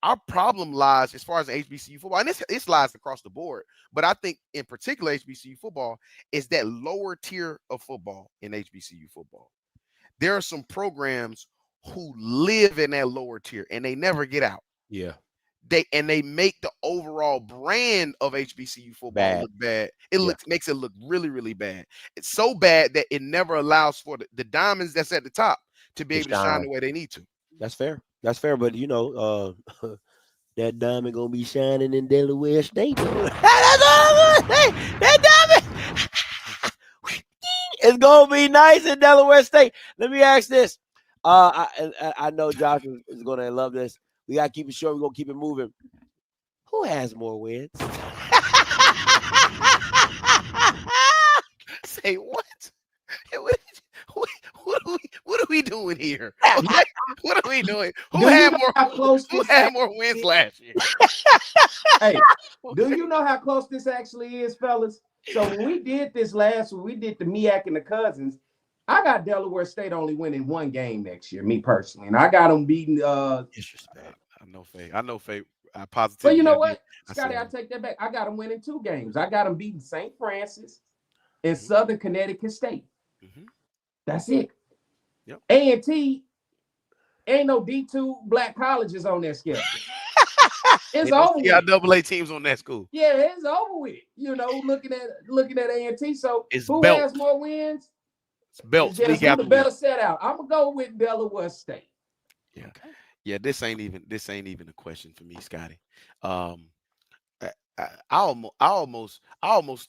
Our problem lies as far as HBCU football, and it lies across the board. But I think in particular HBCU football is that lower tier of football in HBCU football. There are some programs who live in that lower tier and they never get out. Yeah. They make the overall brand of HBCU football look bad. Makes it look really, really bad. It's so bad that it never allows for the diamonds that's at the top to be able to shine the way they need to. That's fair. That's fair. But that diamond gonna be shining in Delaware State. That diamond it's gonna be nice in Delaware State. Let me ask this. I know Josh is gonna love this. We gotta keep it short. We're gonna keep it moving. Who has more wins? Say what? What are we doing here? Okay? What are we doing? Who had more wins last year? Hey, do you know how close this actually is, fellas? So when we did this we did the MEAC and the cousins. I got Delaware State only winning one game next year, me personally, and I got them beating. Disrespect. I know fake. I positively. But you know what, Scotty? I take that back. I got them winning 2 games. I got them beating St. Francis and Southern Connecticut State. Mm-hmm. That's it. Yep. A&T ain't no D2 black colleges on that schedule. It's over. Yeah, AA teams on that school. Yeah, it's over with. Looking at A&T. So it's who belts. has more wins? It's belts. Just who the better set out. I'm gonna go with Delaware State. Yeah. Okay. Yeah, this ain't even a question for me, Scotty. I almost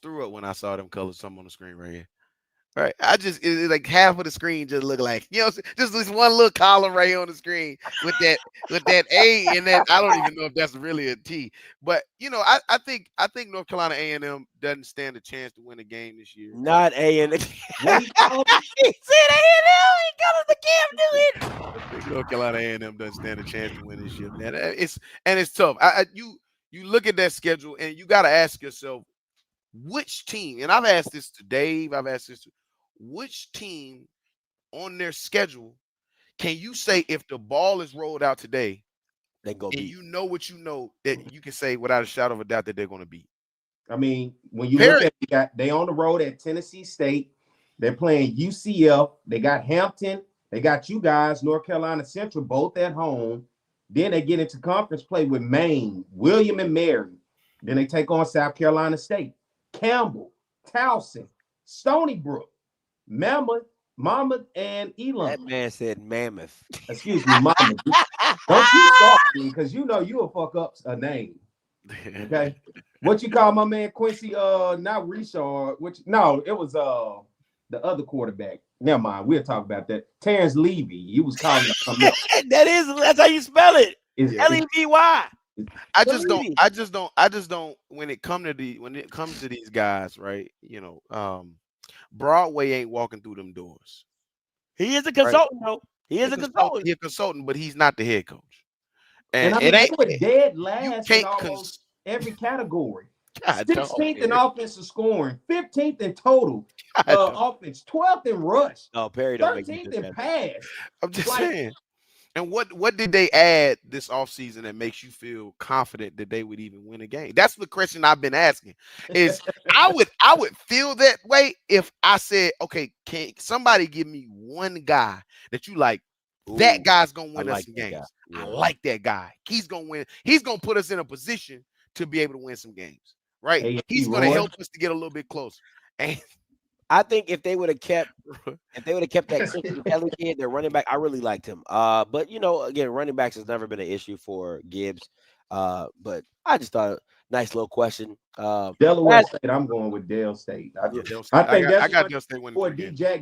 threw it when I saw them colors some on the screen right here. Right, it's like half of the screen just look like, just this one little column right here on the screen with that A, and then I don't even know if that's really a T. But I think North Carolina A&M doesn't stand a chance to win a game this year. Not A&M. He said A&M. He got the camp do it. I think North Carolina A&M doesn't stand a chance to win this year, man. It's tough. You look at that schedule and you got to ask yourself, which team? And I've asked this to Dave. I've asked this to. Which team on their schedule can you say if the ball is rolled out today, they go beat? You know what you know that you can say without a shadow of a doubt that they're going to beat. I mean, when you look at they on the road at Tennessee State, they're playing UCF, they got Hampton, they got you guys, North Carolina Central, both at home. Then they get into conference play with Maine, William and Mary. Then they take on South Carolina State, Campbell, Towson, Stony Brook, Mammoth, and Elon. That man said Mammoth. Excuse me, Mammoth. Don't you start me, because you'll fuck up a name. Okay. What you call my man Quincy? Not Richard. It was the other quarterback. Never mind. We'll talk about that. Terrence Levy. He was calling something else. That's how you spell it. Levy. I just don't. When it comes to these guys, right? Broadway ain't walking through them doors. He is a consultant, though. He is a consultant. He's a consultant, but he's not the head coach. And I mean, they were dead last in almost every category. 16th in offensive scoring, 15th in total offense, 12th in rush, Perry 13th in pass. I'm just saying. And what did they add this offseason that makes you feel confident that they would even win a game? That's the question I've been asking. Is I would feel that way if I said, okay, can somebody give me one guy that you like? That guy's gonna win us some games. Yeah. I like that guy. He's gonna win. He's gonna put us in a position to be able to win some games, right? Hey, he's gonna help us to get a little bit closer. And I think if they would have kept that Christian Kelly kid, their running back, I really liked him. But again, running backs has never been an issue for Gibbs. But I just thought nice little question. Delaware State, I'm going with Dale State. I think I got Dale State winning. Boy, D-Jack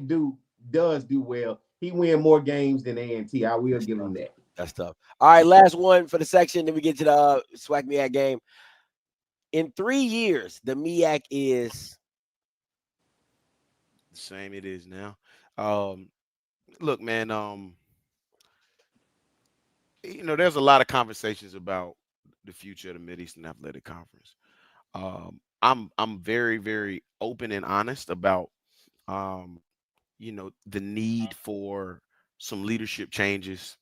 does do well. He win more games than A&T. I will give him that. That's tough. All right, last one for the section. Then we get to the SWAC MEAC game. In 3 years, the MEAC is the same it is now. Look, man, there's a lot of conversations about the future of the Mid-Eastern Athletic Conference. I'm very, very open and honest about the need for some leadership changes.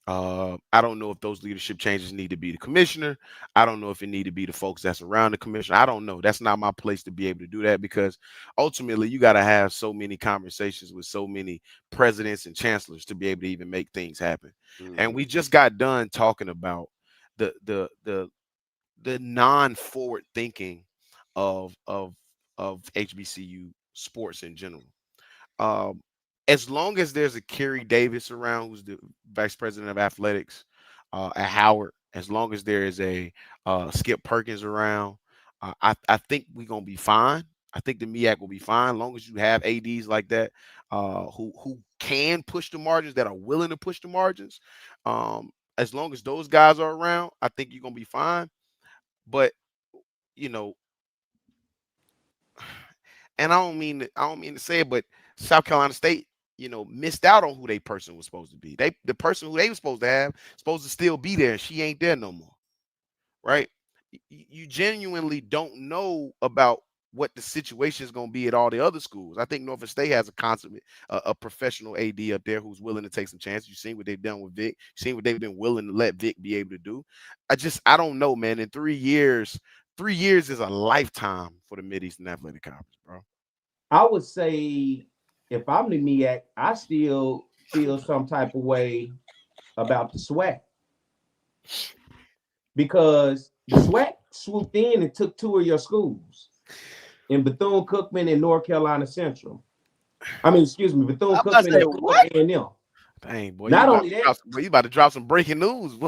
I don't know if those leadership changes need to be the commissioner. I don't know if it need to be the folks that's around the commissioner. I don't know. That's not my place to be able to do that, because ultimately you got to have so many conversations with so many presidents and chancellors to be able to even make things happen. And we just got done talking about the non-forward thinking of HBCU sports in general. As long as there's a Kerry Davis around, who's the vice president of athletics at Howard, as long as there is a Skip Perkins around, I think we're going to be fine. I think the MEAC will be fine, as long as you have ADs like that who can push the margins, that are willing to push the margins. As long as those guys are around, I think you're going to be fine. But, and I don't mean to say it, but South Carolina State, missed out on who they person was supposed to be. The person who they were supposed to have, supposed to still be there. She ain't there no more, right? You genuinely don't know about what the situation is going to be at all the other schools. I think Norfolk State has a professional AD up there who's willing to take some chances. You've seen what they've done with Vic. You've seen what they've been willing to let Vic be able to do. I don't know, man. In 3 years, 3 years is a lifetime for the Mid-Eastern Athletic Conference, bro. I would say, if I'm the MEAC, I still feel some type of way about the SWAC, because the SWAC swooped in and took 2 of your schools, in Bethune-Cookman and North Carolina Central. Bethune-Cookman and A&M. Dang, boy. Not only that, you about to drop some breaking news.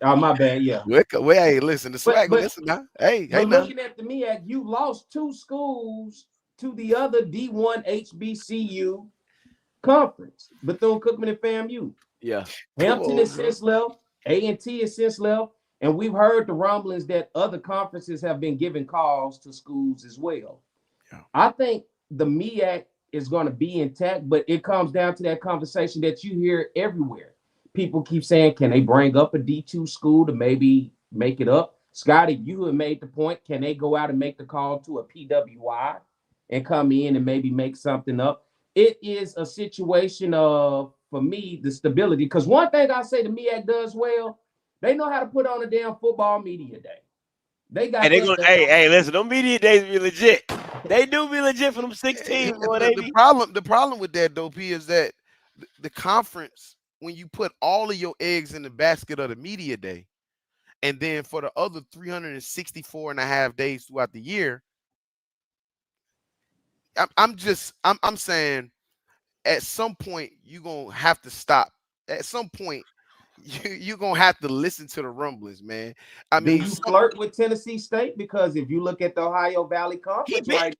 Oh, my bad, yeah. Well, hey, listen, the SWAC, listen now. Hey, looking at the MEAC, you lost 2 schools to the other D1 HBCU conference, Bethune-Cookman and FAMU. Yeah. Hampton is since left, A&T is since left, and we've heard the rumblings that other conferences have been giving calls to schools as well. Yeah. I think the MEAC is going to be intact, but it comes down to that conversation that you hear everywhere. People keep saying, can they bring up a D2 school to maybe make it up? Scotty, you have made the point. Can they go out and make the call to a PWI and come in and maybe make something up? It is a situation of, for me, the stability. Because one thing I say the MEAC does well, they know how to put on a damn football media day. They got. Hey, listen, them media days be legit. They do be legit for them 16. The problem with that, though, P, is that the conference, when you put all of your eggs in the basket of the media day, and then for the other 364 and a half days throughout the year, I'm saying at some point you're going to have to stop. At some point, you're going to have to listen to the rumblings, man. I mean, you flirt with Tennessee State? Because if you look at the Ohio Valley Conference, I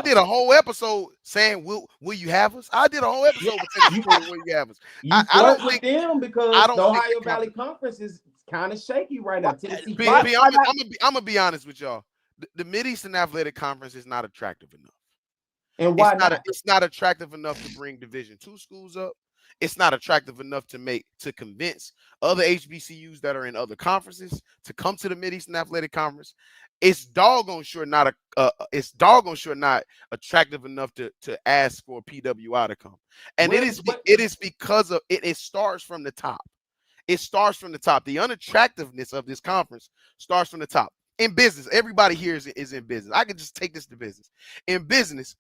did a whole episode saying, will you have us? I did a whole episode with Tennessee State, will you have us? I don't with them because the Ohio Valley Conference is kind of shaky right now. Tennessee I'm going to be honest with y'all. The Mid-Eastern Athletic Conference is not attractive enough. And why not? It's not attractive enough to bring Division II schools up. it's not attractive enough to convince other HBCUs that are in other conferences to come to the Mid-Eastern Athletic Conference. It's doggone sure not attractive enough to ask for PWI to come. And it is because of it starts from the top. It starts from the top. The unattractiveness of this conference starts from the top. In business, everybody here is in business. I can just take this to business. In business,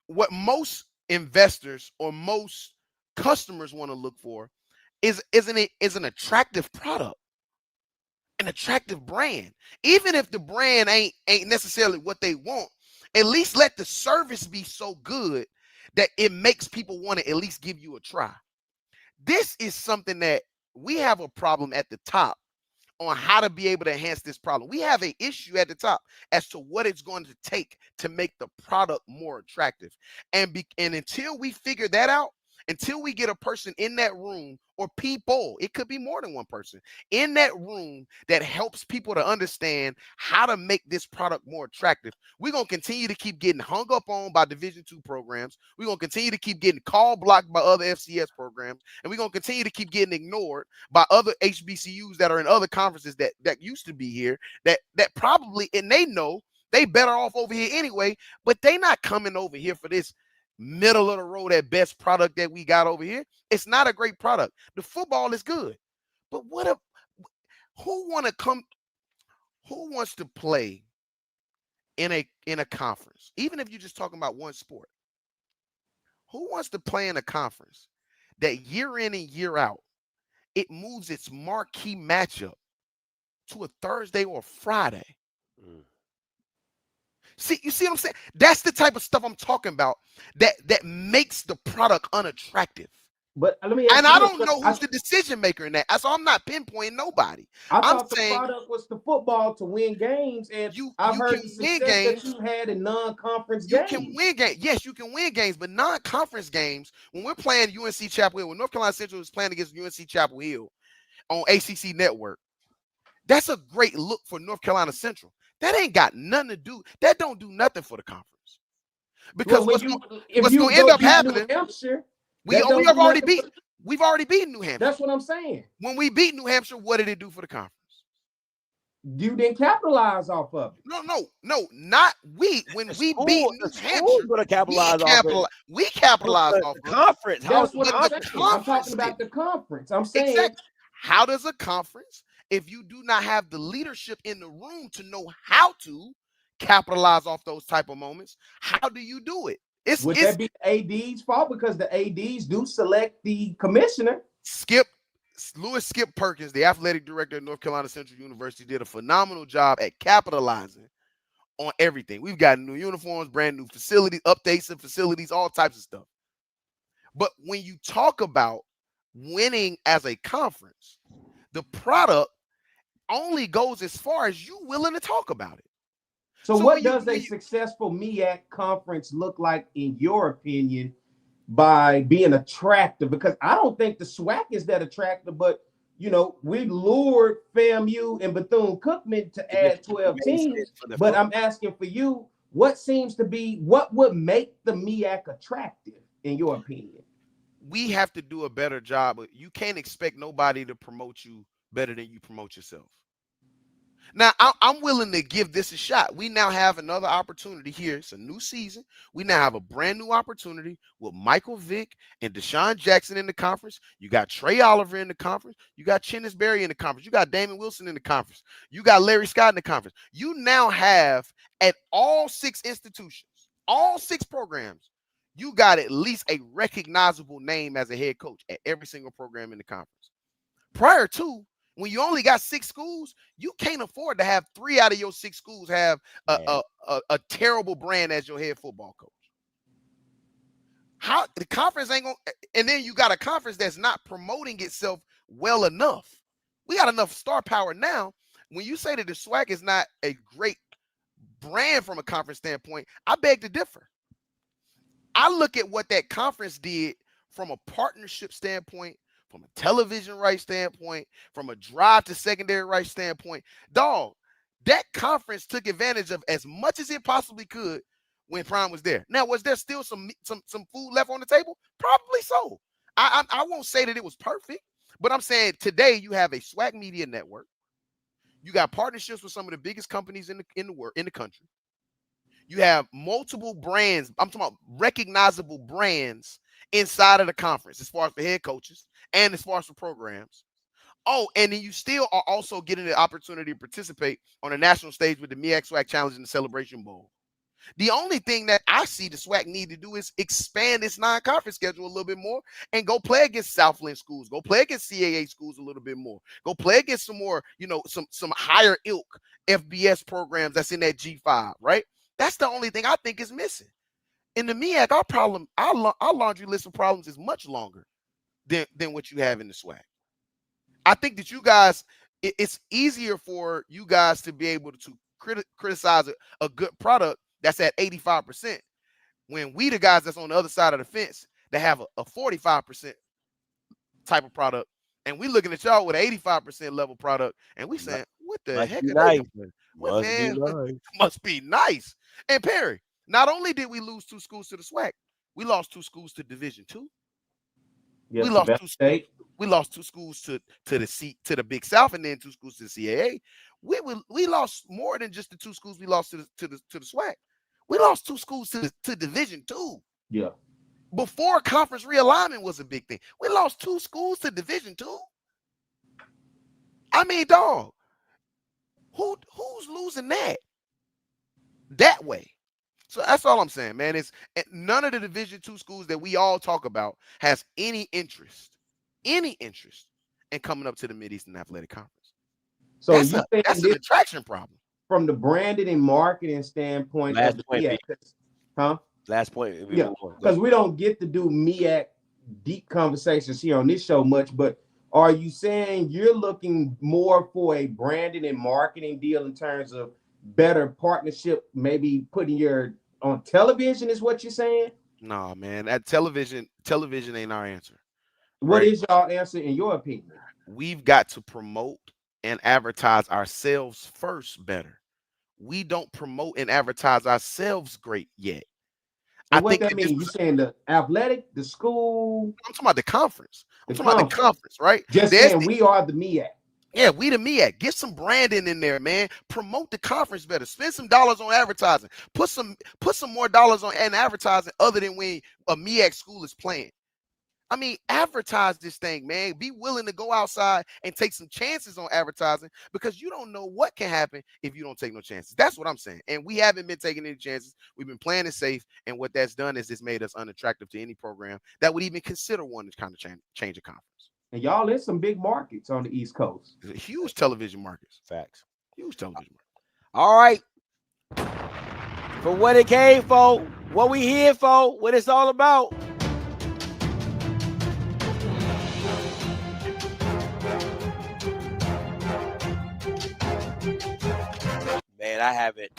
what most investors or most customers want to look for is an attractive product, an attractive brand. Even if the brand ain't necessarily what they want, at least let the service be so good that it makes people want to at least give you a try. This is something that we have a problem at the top on how to be able to enhance this problem. We have an issue at the top as to what it's going to take to make the product more attractive. And until we figure that out, until we get a person in that room, or people, it could be more than one person in that room that helps people to understand how to make this product more attractive, we're going to continue to keep getting hung up on by Division II programs. We're going to continue to keep getting call blocked by other FCS programs. And we're going to continue to keep getting ignored by other HBCUs that are in other conferences that used to be here, that probably, and they know they better off over here anyway, but they not coming over here for this middle of the road at best product that we got over here. It's not a great product. The football is good, but who wants to play in a conference? Even if you're just talking about one sport, who wants to play in a conference that year in and year out it moves its marquee matchup to a Thursday or a Friday? See, you see what I'm saying? That's the type of stuff I'm talking about that makes the product unattractive. But let me ask and you I this. don't know who's the decision maker in that. So I'm not pinpointing nobody. I'm saying the product was the football to win games, and I've heard the success that you had in non-conference games. You can win games. Yes, you can win games, but non-conference games, when we're playing UNC Chapel Hill, when North Carolina Central is playing against UNC Chapel Hill on ACC Network, that's a great look for North Carolina Central. That ain't got nothing to do. That don't do nothing for the conference. Because what's going to end up happening, we've already beaten New Hampshire. That's what I'm saying. When we beat New Hampshire, what did it do for the conference? You didn't capitalize off of it. No, not we. When we beat New Hampshire, we capitalized off the conference. That's what I'm saying. I'm talking about the conference. I'm saying, exactly. How does a conference, if you do not have the leadership in the room to know how to capitalize off those type of moments, how do you do it? Would that be AD's fault? Because the ADs do select the commissioner. Skip Perkins, the athletic director at North Carolina Central University, did a phenomenal job at capitalizing on everything. We've got new uniforms, brand new facilities, updates and facilities, all types of stuff. But when you talk about winning as a conference, the product only goes as far as you willing to talk about it. So what does a successful MEAC conference look like, in your opinion, by being attractive? Because I don't think the SWAC is that attractive, but, you know, we lured FAMU and Bethune-Cookman to add 12 teams. But I'm asking for you, what would make the MEAC attractive, in your opinion? We have to do a better job. You can't expect nobody to promote you better than you promote yourself. Now, I'm willing to give this a shot. We now have another opportunity here. It's a new season. We now have a brand new opportunity with Michael Vick and Deshaun Jackson in the conference. You got Trey Oliver in the conference. You got Chennis Berry in the conference. You got Damon Wilson in the conference. You got Larry Scott in the conference. You now have, at all 6 institutions, all 6 programs, you got at least a recognizable name as a head coach at every single program in the conference. Prior to, when you only got 6 schools, you can't afford to have 3 out of your 6 schools have a terrible brand as your head football coach. How the conference ain't gonna, and then you got a conference that's not promoting itself well enough. We got enough star power now. When you say that the SWAC is not a great brand from a conference standpoint, I beg to differ. I look at what that conference did from a partnership standpoint, from a television rights standpoint, from a drive to secondary rights standpoint. Dog, that conference took advantage of as much as it possibly could when Prime was there. Now, was there still some food left on the table? Probably so. I won't say that it was perfect, but I'm saying today you have a SWAC media network. You got partnerships with some of the biggest companies in the country. You have multiple brands. I'm talking about recognizable brands inside of the conference, as far as for head coaches and as far as for programs. Oh, and then you still are also getting the opportunity to participate on a national stage with the MEAC SWAC Challenge and the Celebration Bowl. The only thing that I see the SWAC need to do is expand its non-conference schedule a little bit more and go play against Southland schools, go play against CAA schools a little bit more, go play against some more, some higher ilk FBS programs that's in that G5, right? That's the only thing I think is missing. In the MEAC, our laundry list of problems is much longer than what you have in the SWAC. I think that you guys, it's easier for you guys to be able to criticize a good product that's at 85%, when we the guys that's on the other side of the fence that have a 45% type of product, and we looking at y'all with an 85% level product, and we saying, what the heck are they doing? Well, man, must be nice. And Perry, not only did we lose 2 schools to the SWAC, we lost 2 schools to Division II. Yes, we lost 2 schools to the Big South, and then 2 schools to the CAA. We lost more than just the 2 schools we lost to the SWAC. We lost 2 schools to Division II. Yeah. Before conference realignment was a big thing, we lost 2 schools to Division II. I mean, dog, who's losing that way? So that's all I'm saying, man. It's none of the Division II schools that we all talk about has any interest in coming up to the Mid-Eastern Athletic Conference. So that's an attraction problem. From the branding and marketing standpoint, Last point. Yeah, because we don't get to do MEAC deep conversations here on this show much, but are you saying you're looking more for a branding and marketing deal in terms of better partnership, maybe putting your on television is what you're saying? No, man, that television ain't our answer. What is y'all answer in your opinion? We've got to promote and advertise ourselves first better. We don't promote and advertise ourselves great yet. And what that means? You saying the athletic, the school? I'm talking about the conference. I'm talking about the conference, right? Just saying we are the MEAC. Yeah, we the MEAC. Get some branding in there, man. Promote the conference better. Spend some dollars on advertising. Put some more dollars on advertising other than when a MEAC school is playing. I mean, advertise this thing, man. Be willing to go outside and take some chances on advertising, because you don't know what can happen if you don't take no chances. That's what I'm saying. And we haven't been taking any chances. We've been playing it safe. And what that's done is it's made us unattractive to any program that would even consider one to kind of change a conference. And y'all, there's some big markets on the East Coast. Huge television markets. Facts. Huge television markets. All right. For what it came for, what we here for, what it's all about. Man, I haven't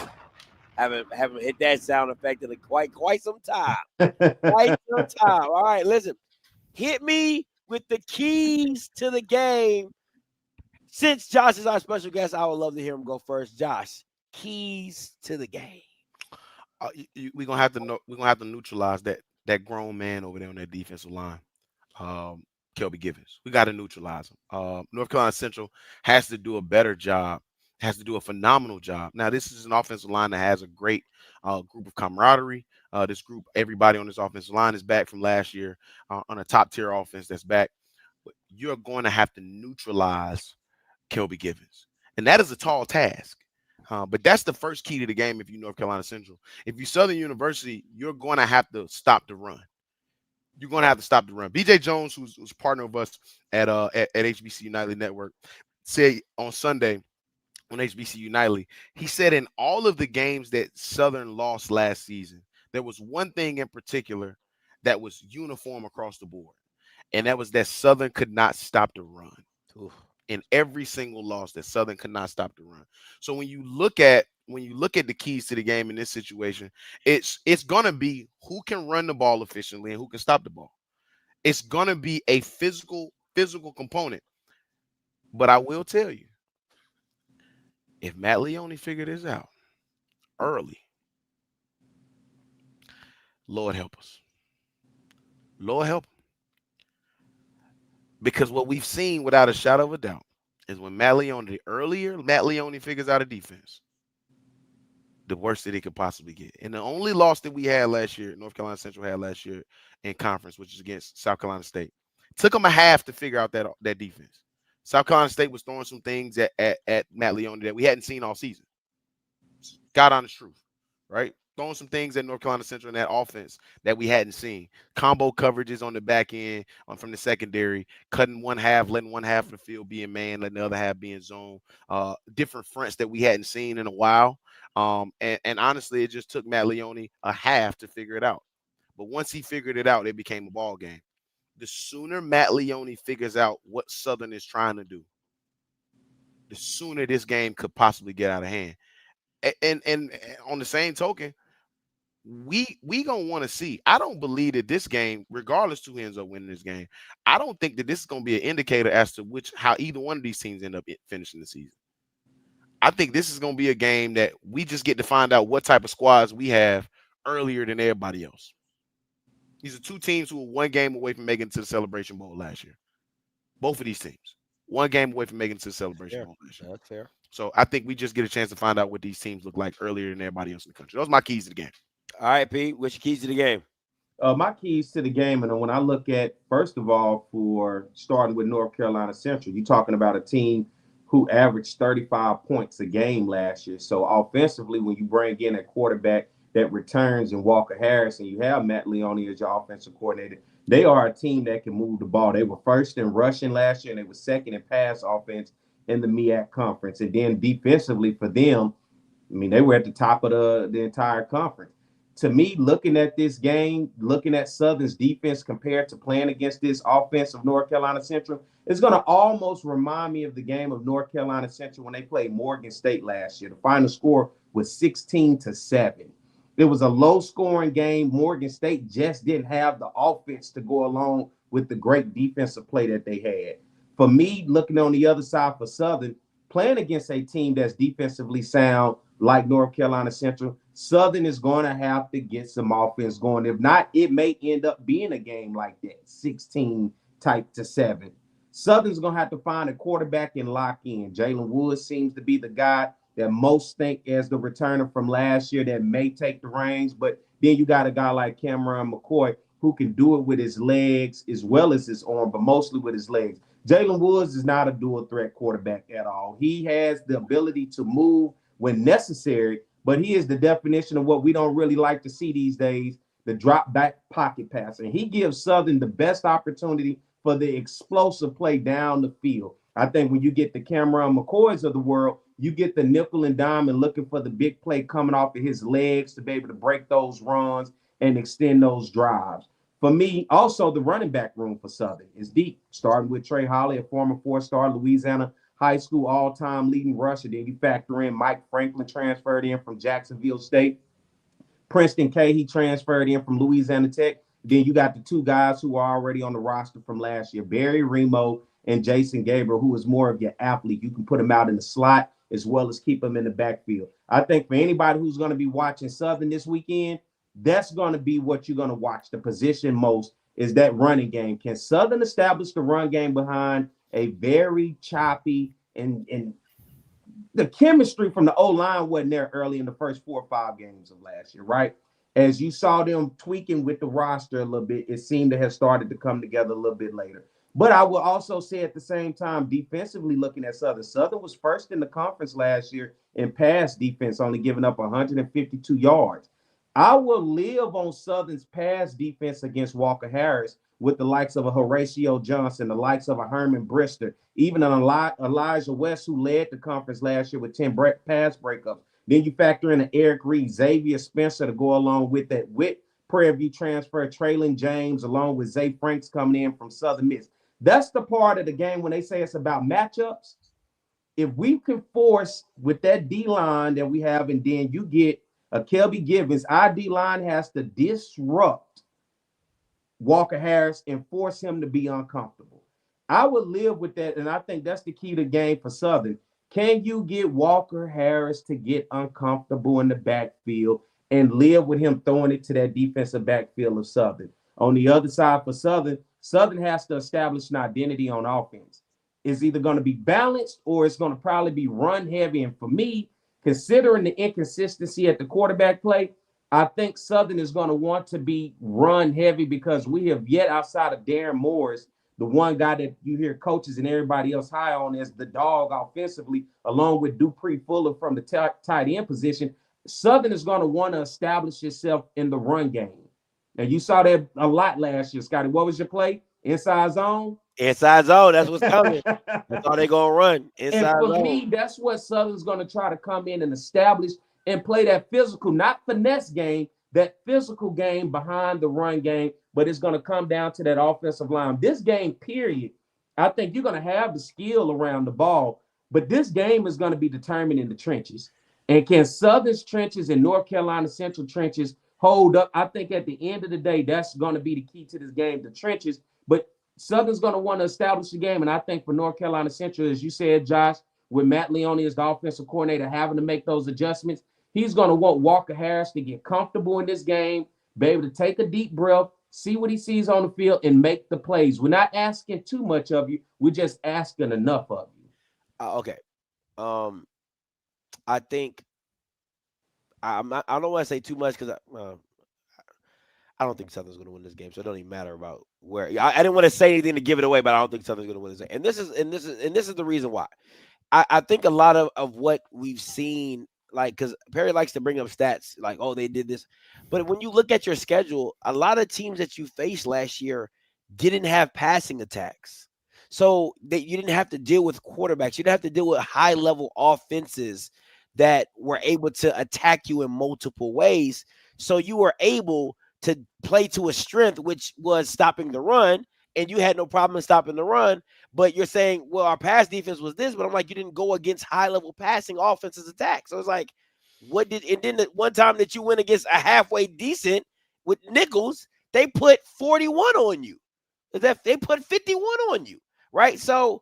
hit that sound effect in quite some time. All right, listen. Hit me with the keys to the game. Since Josh is our special guest, I would love to hear him go first. Josh, keys to the game. We're gonna have to neutralize that grown man over there on that defensive line, Kelby Givens. We got to neutralize him. North Carolina Central has to do a better job. Has to do a phenomenal job. Now, this is an offensive line that has a great group of camaraderie. This group, everybody on this offensive line is back from last year on a top-tier offense that's back. But you're going to have to neutralize Kelby Givens. And that is a tall task. But that's the first key to the game if you're North Carolina Central. If you're Southern University, you're going to have to stop the run. You're going to have to stop the run. BJ Jones, who's a partner of us at HBCU Nightly Network, said on Sunday, on HBCU Nightly, he said in all of the games that Southern lost last season, there was one thing in particular that was uniform across the board, and that was that Southern could not stop the run. In every single loss, that Southern could not stop the run. So when you look at the keys to the game in this situation, it's gonna be who can run the ball efficiently and who can stop the ball. It's gonna be a physical component. But I will tell you, if Matt Leone figured this out early, Lord help us. Lord help him. Because what we've seen without a shadow of a doubt is when Matt Leone figures out a defense, the worst that it could possibly get. And the only loss that we had last year, North Carolina Central had last year in conference, which is against South Carolina State, took them a half to figure out that defense. South Carolina State was throwing some things at Matt Leone that we hadn't seen all season. God honest truth, right? Throwing some things at North Carolina Central in that offense that we hadn't seen. Combo coverages on the back end from the secondary, cutting one half, letting one half of the field be in man, letting the other half be in zone. Different fronts that we hadn't seen in a while. And honestly, it just took Matt Leone a half to figure it out. But once he figured it out, it became a ball game. The sooner Matt Leone figures out what Southern is trying to do, the sooner this game could possibly get out of hand. And on the same token, we gonna want to see. I don't believe that this game, regardless who ends up winning this game, I don't think that this is gonna be an indicator as to how either one of these teams end up finishing the season. I think this is gonna be a game that we just get to find out what type of squads we have earlier than everybody else. These are two teams who were one game away from making it to the Celebration Bowl last year. Both of these teams, one game away from making it to the Celebration Bowl last year. That's fair. So I think we just get a chance to find out what these teams look like earlier than everybody else in the country. Those are my keys to the game. All right, Pete, what's your keys to the game? My keys to the game, and when I look at, first of all, for starting with North Carolina Central, you're talking about a team who averaged 35 points a game last year. So offensively, when you bring in a quarterback that returns in Walker Harris and you have Matt Leone as your offensive coordinator, they are a team that can move the ball. They were first in rushing last year, and they were second in pass offense in the MEAC conference. And then defensively for them, I mean, they were at the top of the entire conference. To me, looking at this game, looking at Southern's defense compared to playing against this offense of North Carolina Central, it's going to almost remind me of the game of North Carolina Central when they played Morgan State last year. The final score was 16-7. It was a low-scoring game. Morgan State just didn't have the offense to go along with the great defensive play that they had. For me, looking on the other side for Southern, playing against a team that's defensively sound like North Carolina Central, Southern is going to have to get some offense going. If not, it may end up being a game like that, 16-7. Southern's going to have to find a quarterback and lock in. Jalen Woods seems to be the guy that most think as the returner from last year that may take the reins. But then you got a guy like Cameron McCoy who can do it with his legs as well as his arm, but mostly with his legs. Jalen Woods is not a dual threat quarterback at all. He has the ability to move when necessary, but he is the definition of what we don't really like to see these days, the drop back pocket passer. And he gives Southern the best opportunity for the explosive play down the field. I think when you get the Cameron McCoys of the world, you get the nickel and dime and looking for the big play coming off of his legs to be able to break those runs and extend those drives. For me, also the running back room for Southern is deep, starting with Trey Holly, a former four-star Louisiana high school all-time leading rusher. Then you factor in Mike Franklin, transferred in from Jacksonville State. Princeton K, he transferred in from Louisiana Tech. Then you got the two guys who are already on the roster from last year, Barry Remo and Jason Gabriel, who is more of your athlete. You can put him out in the slot as well as keep him in the backfield. I think for anybody who's going to be watching Southern this weekend, that's going to be what you're going to watch. The position most is that running game. Can Southern establish the run game behind a very choppy and the chemistry from the O-line wasn't there early in the first 4 or 5 games of last year, right? As you saw them tweaking with the roster a little bit, it seemed to have started to come together a little bit later. But I will also say at the same time, defensively looking at Southern, Southern was first in the conference last year in pass defense, only giving up 152 yards. I will live on Southern's pass defense against Walker Harris with the likes of a Horatio Johnson, the likes of a Herman Brister, even an Elijah West, who led the conference last year with 10 pass breakups. Then you factor in an Eric Reed, Xavier Spencer to go along with that, with Prairie View transfer, Traylon James, along with Zay Franks coming in from Southern Miss. That's the part of the game when they say it's about matchups. If we can force with that D-line that we have, and then you get a Kelby Givens, our D-line has to disrupt Walker Harris and force him to be uncomfortable. I would live with that, and I think that's the key to the game for Southern. Can you get Walker Harris to get uncomfortable in the backfield and live with him throwing it to that defensive backfield of Southern? On the other side for Southern, Southern has to establish an identity on offense. It's either going to be balanced or it's going to probably be run heavy. And for me, considering the inconsistency at the quarterback play, I think Southern is going to want to be run heavy because we have yet, outside of Darren Morris, the one guy that you hear coaches and everybody else high on as the dog offensively, along with Dupree Fuller from the tight end position. Southern is going to want to establish itself in the run game. And you saw that a lot last year, Scotty. What was your play? Inside zone? Inside zone. That's what's coming. That's all they're going to run. Inside and for zone. me, that's what Southern's going to try to come in and establish and play that physical, not finesse game, that physical game behind the run game, but it's going to come down to that offensive line. This game, period, I think you're going to have the skill around the ball, but this game is going to be determined in the trenches. And can Southern's trenches and North Carolina Central trenches hold up? I think at the end of the day, that's going to be the key to this game, the trenches. But Southern's going to want to establish the game, and I think for North Carolina Central, as you said, Josh, with Matt Leone as the offensive coordinator having to make those adjustments, he's going to want Walker Harris to get comfortable in this game, be able to take a deep breath, see what he sees on the field, and make the plays. We're not asking too much of you. We're just asking enough of you. Okay. I think I don't want to say too much because I don't think Southern's going to win this game, so it don't even matter about where. I didn't want to say anything to give it away, but I don't think Southern's going to win this game. And this is the reason why. I think a lot of what we've seen, like, because Perry likes to bring up stats, like, oh, they did this. But when you look at your schedule, a lot of teams that you faced last year didn't have passing attacks. So that you didn't have to deal with quarterbacks. You didn't have to deal with high-level offenses that were able to attack you in multiple ways. So you were able to play to a strength, which was stopping the run, and you had no problem in stopping the run. But you're saying, well, our pass defense was this, but I'm like, you didn't go against high-level passing offenses attack. So it's like, and then the one time that you went against a halfway decent with Nichols, they put 41 on you. They put 51 on you, right? So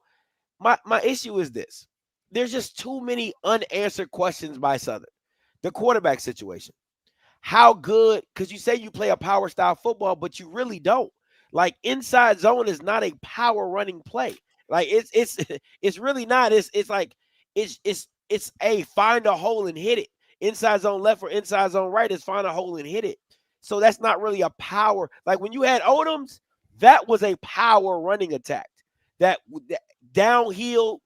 my issue is this. There's just too many unanswered questions by Southern. The quarterback situation. How good, because you say you play a power style football, but you really don't. Like, inside zone is not a power running play. Like, it's really not. It's like it's a find a hole and hit it. Inside zone left or inside zone right is find a hole and hit it. So that's not really a power. Like when you had Odoms, that was a power running attack. That downhill,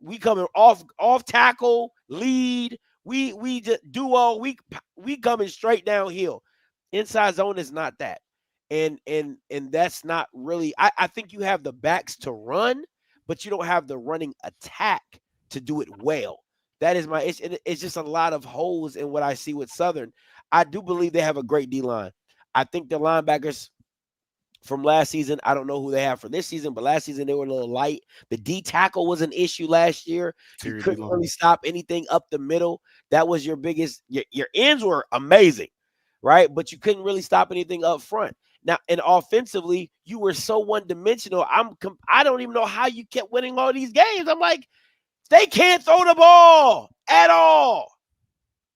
we coming off tackle, lead. We just duo. We coming straight downhill. Inside zone is not that. And that's not really. I think you have the backs to run, but you don't have the running attack to do it well. That is my issue. It's just a lot of holes in what I see with Southern. I do believe they have a great D-line. I think the linebackers from last season, I don't know who they have for this season, but last season they were a little light. The D tackle was an issue last year. You couldn't really stop anything up the middle. That was your biggest. Your ends were amazing, right? But you couldn't really stop anything up front. Now, and offensively, you were so one-dimensional. I don't even know how you kept winning all these games. I'm like, they can't throw the ball at all.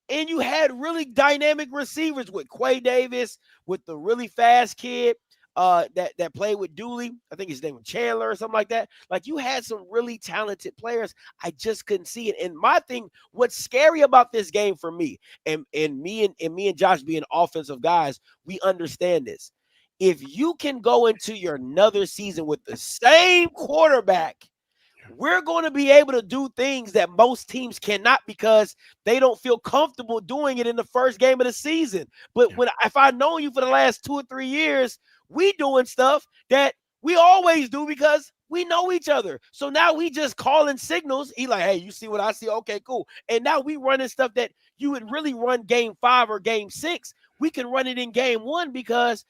And you had really dynamic receivers with Quay Davis, with the really fast kid that played with Dooley. I think his name was Chandler or something like that. Like, you had some really talented players. I just couldn't see it. And my thing, what's scary about this game for me, and me and Josh being offensive guys, we understand this. If you can go into your another season with the same quarterback, we're going to be able to do things that most teams cannot because they don't feel comfortable doing it in the first game of the season. But if I've known you for the last 2 or 3 years, we doing stuff that we always do because we know each other. So now we just calling signals. He like, hey, you see what I see? Okay, cool. And now we running stuff that you would really run game 5 or game 6. We can run it in game 1 because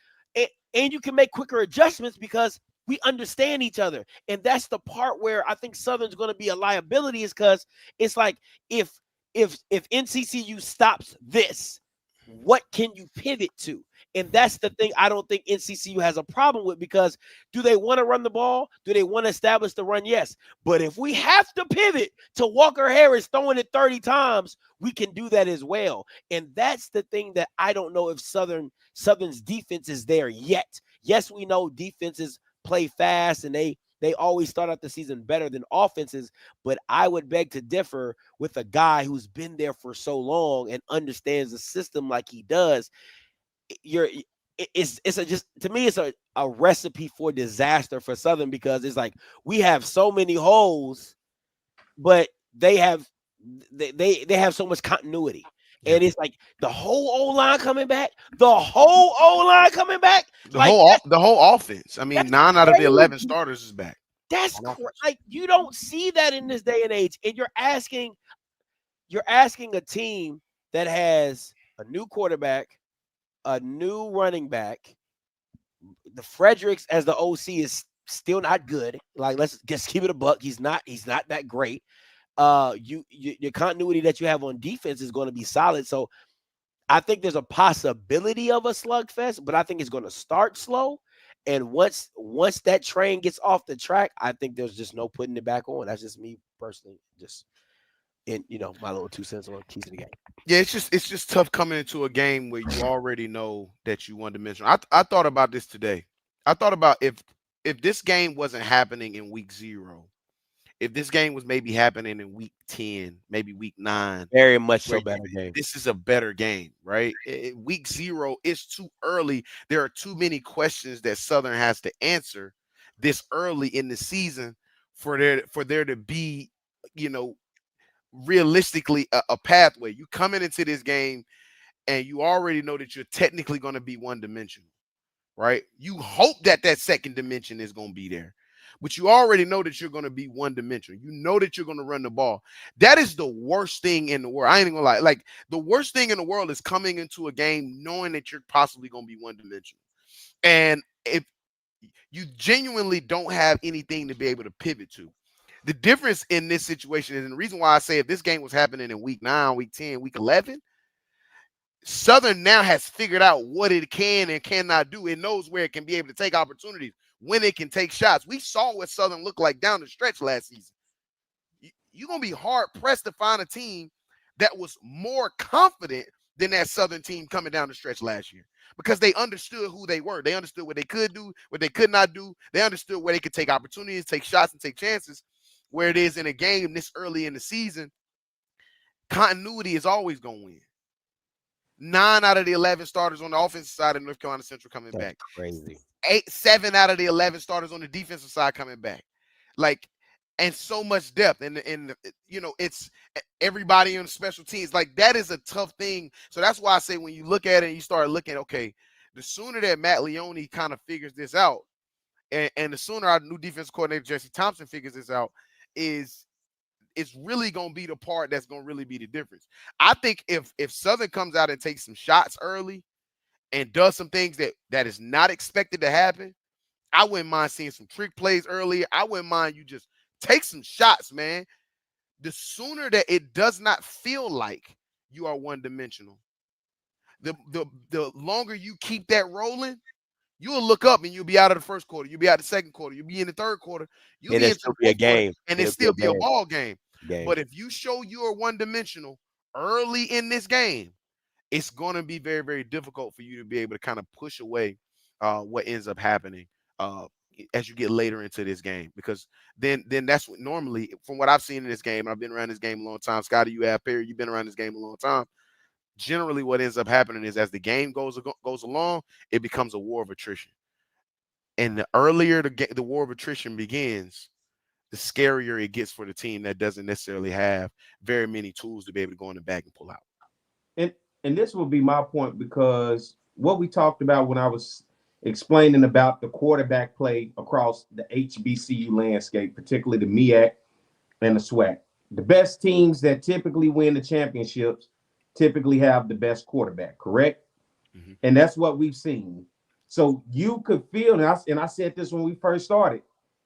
and you can make quicker adjustments because we understand each other. And that's the part where I think Southern's going to be a liability, is because it's like, if NCCU stops this, what can you pivot to? And that's the thing I don't think NCCU has a problem with, because do they want to run the ball? Do they want to establish the run? Yes. But if we have to pivot to Walker Harris throwing it 30 times, we can do that as well. And that's the thing that I don't know if Southern's defense is there yet. Yes, we know defenses play fast and they always start out the season better than offenses. But I would beg to differ with a guy who's been there for so long and understands the system like he does. It's just to me it's a recipe for disaster for Southern, because it's like we have so many holes, but they have so much continuity. And it's like the whole O-line coming back. The whole offense. I mean, 9 out of the 11 starters is back. That's like you don't see that in this day and age. And you're asking a team that has a new quarterback, a new running back. The Fredericks as the OC is still not good. Like, let's just keep it a buck. He's not that great. Your continuity that you have on defense is going to be solid. So I think there's a possibility of a slugfest, but I think it's going to start slow. And once that train gets off the track, I think there's just no putting it back on. That's just me personally, just in my little 2 cents on keys to the game. Yeah, it's just tough coming into a game where you already know that you one-dimensional. I thought about this today. I thought about if this game wasn't happening in week 0, if this game was maybe happening in week 10, maybe week 9, very much so better game. This is a better game, right? Week 0 is too early. There are too many questions that Southern has to answer this early in the season for there to be, realistically a pathway. You coming into this game and you already know that you're technically going to be one-dimensional, right? You hope that second dimension is going to be there. But you already know that you're going to be one-dimensional. You know that you're going to run the ball. That is the worst thing in the world. I ain't even gonna lie. Like, the worst thing in the world is coming into a game knowing that you're possibly going to be one-dimensional. And if you genuinely don't have anything to be able to pivot to. The difference in this situation is, and the reason why I say if this game was happening in week 9, week 10, week 11, Southern now has figured out what it can and cannot do. It knows where it can be able to take opportunities, when it can take shots. We saw what Southern looked like down the stretch last season. You're going to be hard-pressed to find a team that was more confident than that Southern team coming down the stretch last year, because they understood who they were. They understood what they could do, what they could not do. They understood where they could take opportunities, take shots, and take chances. Where it is in a game this early in the season, continuity is always going to win. 9 out of the 11 starters on the offensive side of North Carolina Central coming back. Crazy. 7 out of the 11 starters on the defensive side coming back. Like, and so much depth. And it's everybody on special teams. Like, that is a tough thing. So that's why I say when you look at it and you start looking, okay, the sooner that Matt Leone kind of figures this out, and the sooner our new defense coordinator, Jesse Thompson, figures this out, it's really going to be the part that's going to really be the difference. I think if Southern comes out and takes some shots early and does some things that is not expected to happen, I wouldn't mind seeing some trick plays early. I wouldn't mind you just take some shots, man. The sooner that it does not feel like you are one-dimensional, the longer you keep that rolling, you'll look up and you'll be out of the first quarter. You'll be out of the second quarter. You'll be in the third quarter. You'll be in a game. And it'll still be a ball game. But if you show you are one-dimensional early in this game, it's going to be very, very difficult for you to be able to kind of push away what ends up happening as you get later into this game. Because then that's what normally, from what I've seen in this game, I've been around this game a long time. Scotty, you have, Perry, you've been around this game a long time. Generally, what ends up happening is as the game goes along, it becomes a war of attrition. And the earlier the war of attrition begins, the scarier it gets for the team that doesn't necessarily have very many tools to be able to go in the back and pull out. And this will be my point, because what we talked about when I was explaining about the quarterback play across the HBCU landscape, particularly the MEAC and the SWAC. The best teams that typically win the championships typically have the best quarterback, correct? Mm-hmm. And that's what we've seen. So you could feel, and I said this when we first started,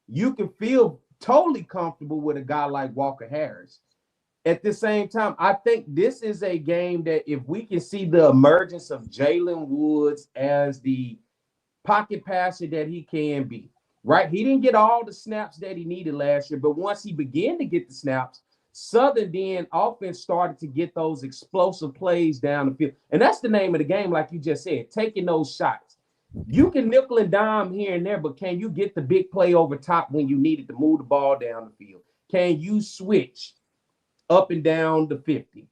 you could feel totally comfortable with a guy like Walker Harris. At the same time, I think this is a game that if we can see the emergence of Jalen Woods as the pocket passer that he can be, right? He didn't get all the snaps that he needed last year, but once he began to get the snaps, Southern then offense started to get those explosive plays down the field. And that's the name of the game, like you just said, taking those shots. You can nickel and dime here and there, but can you get the big play over top when you needed to move the ball down the field? Can you switch up and down the 50?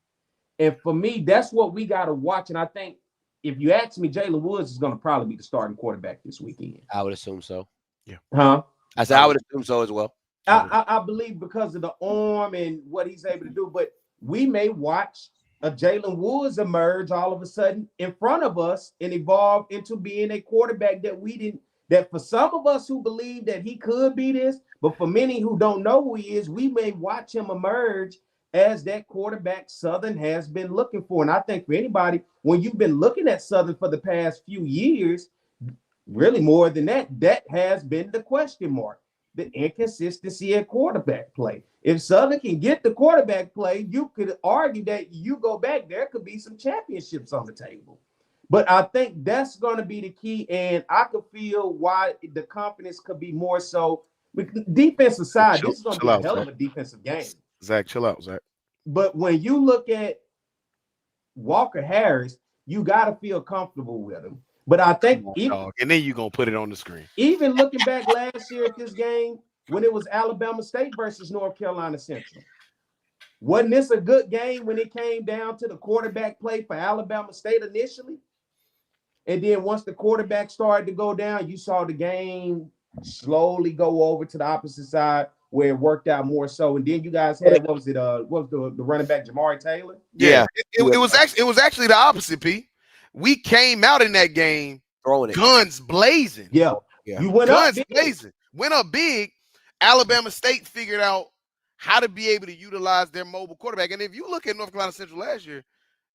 And for me, that's what we got to watch. And I think if you ask me, Jalen Woods is going to probably be the starting quarterback this weekend. I would assume so. Yeah. Huh? I said I would assume so as well. I believe because of the arm and what he's able to do, but we may watch a Jalen Woods emerge all of a sudden in front of us and evolve into being a quarterback that we didn't, that for some of us who believe that he could be this, but for many who don't know who he is, we may watch him emerge as that quarterback Southern has been looking for. And I think for anybody, when you've been looking at Southern for the past few years, really more than that, that has been the question mark. The inconsistency at quarterback play. If Southern can get the quarterback play, you could argue that you go back, there could be some championships on the table. But I think that's going to be the key, and I could feel why the confidence could be more so. Defensive side, this is going to be a hell of a defensive game. Zach, chill out, Zach. But when you look at Walker Harris, you got to feel comfortable with him. But I think and then you're going to put it on the screen. Even looking back last year at this game, when it was Alabama State versus North Carolina Central, wasn't this a good game when it came down to the quarterback play for Alabama State initially? And then once the quarterback started to go down, you saw the game slowly go over to the opposite side where it worked out more so. And then you guys had, what was the running back, Jamari Taylor? Yeah. It was actually the opposite, P. We came out in that game throwing it, guns blazing. Yeah. You went guns up blazing. Went up big. Alabama State figured out how to be able to utilize their mobile quarterback. And if you look at North Carolina Central last year,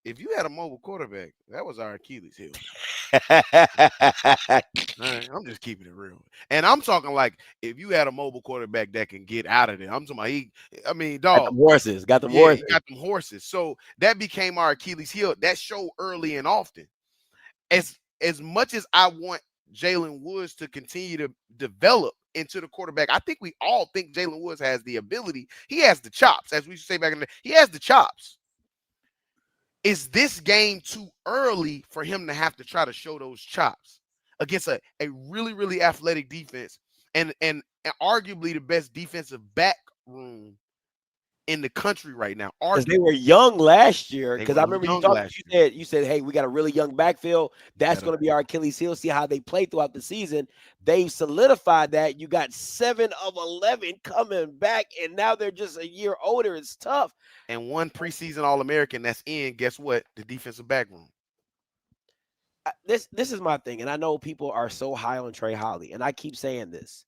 if you had a mobile quarterback, that was our Achilles heel. Right, I'm just keeping it real. And I'm talking like if you had a mobile quarterback that can get out of there, I'm talking about dog. Got them horses. Got them horses. So that became our Achilles heel. That showed early and often. As much as I want Jalen Woods to continue to develop into the quarterback, I think we all think Jalen Woods has the ability. He has the chops, as we used to say back in the day. He has the chops. Is this game too early for him to have to try to show those chops against a really, really athletic defense and arguably the best defensive back room in the country right now? Because they were young last year. Because I remember you said, hey, we got a really young backfield. That's going to be our Achilles heel. See how they play throughout the season. They've solidified that. You got 7 of 11 coming back, and now they're just a year older. It's tough. And one preseason All-American that's in, guess what? The defensive back room. This is my thing, and I know people are so high on Trey Holly, and I keep saying this.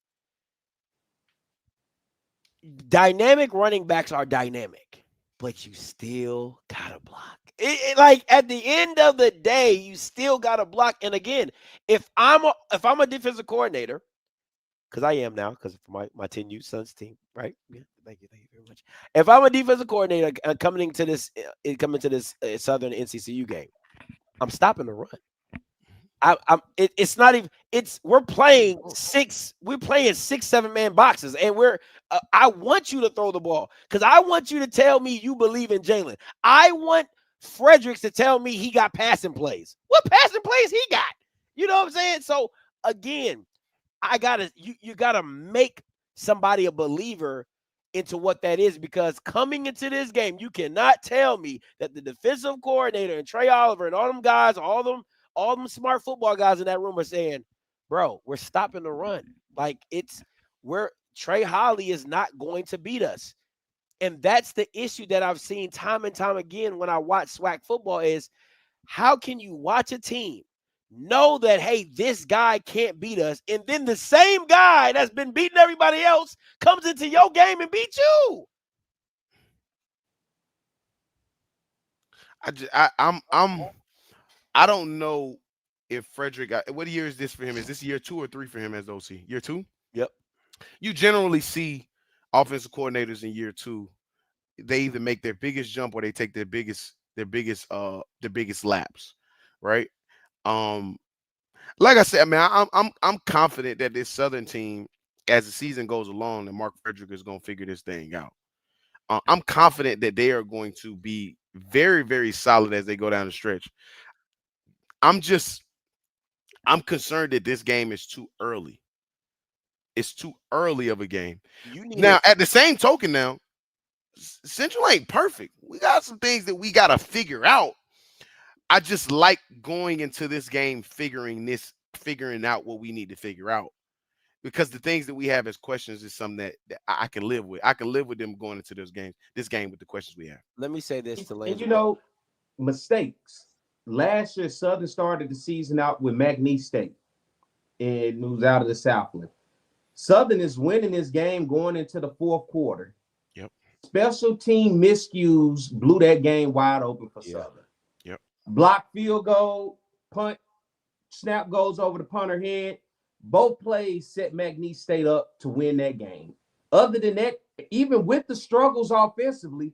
Dynamic running backs are dynamic, but you still gotta block. Like at the end of the day, you still gotta block. And again, if I'm a defensive coordinator, because I am now, because of my 10U Suns team, right? Yeah, thank you very much. If I'm a defensive coordinator coming to this Southern NCCU game, I'm stopping the run. It's not even. We're playing 6-7 man boxes, and I want you to throw the ball because I want you to tell me you believe in Jalen. I want Fredericks to tell me he got passing plays. What passing plays he got? You know what I'm saying? So again, you gotta make somebody a believer into what that is, because coming into this game, you cannot tell me that the defensive coordinator and Trey Oliver and all them guys, all them smart football guys in that room are saying, bro, we're stopping the run. Like Trey Holly is not going to beat us. And that's the issue that I've seen time and time again when I watch SWAC football is how can you watch a team know that, hey, this guy can't beat us, and then the same guy that's been beating everybody else comes into your game and beats you? I don't know if Frederick. What year is this for him? Is this year 2 or 3 for him as OC? Year 2? Yep. You generally see offensive coordinators in year 2. They either make their biggest jump or they take their biggest laps, right? Like I said, man, I'm confident that this Southern team, as the season goes along, that Mark Frederick is going to figure this thing out. I'm confident that they are going to be very, very solid as they go down the stretch. I'm concerned that this game is too early. It's too early of a game. Now, at the same token, now Central ain't perfect. We got some things that we got to figure out. I just like going into this game figuring out what we need to figure out, because the things that we have as questions is something that I can live with. I can live with them going into this game with the questions we have. Let me say this to Lane. And you know, mistakes. Last year, Southern started the season out with McNeese State and moves out of the Southland. Southern is winning this game going into the fourth quarter. Yep. Special team miscues blew that game wide open for Southern. Yep. Block field goal, punt, snap goes over the punter head. Both plays set McNeese State up to win that game. Other than that, even with the struggles offensively,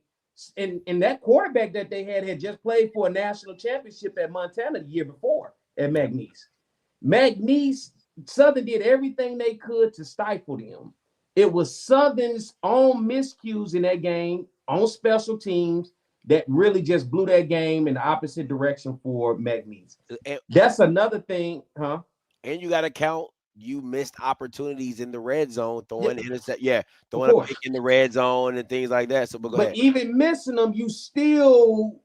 and that quarterback that they had just played for a national championship at Montana the year before at McNeese. Southern did everything they could to stifle them. It was Southern's own miscues in that game on special teams that really just blew that game in the opposite direction for McNeese. That's another thing, huh? And you got to count you missed opportunities in the red zone, throwing throwing a pick in the red zone and things like that. So, but even missing them, you still,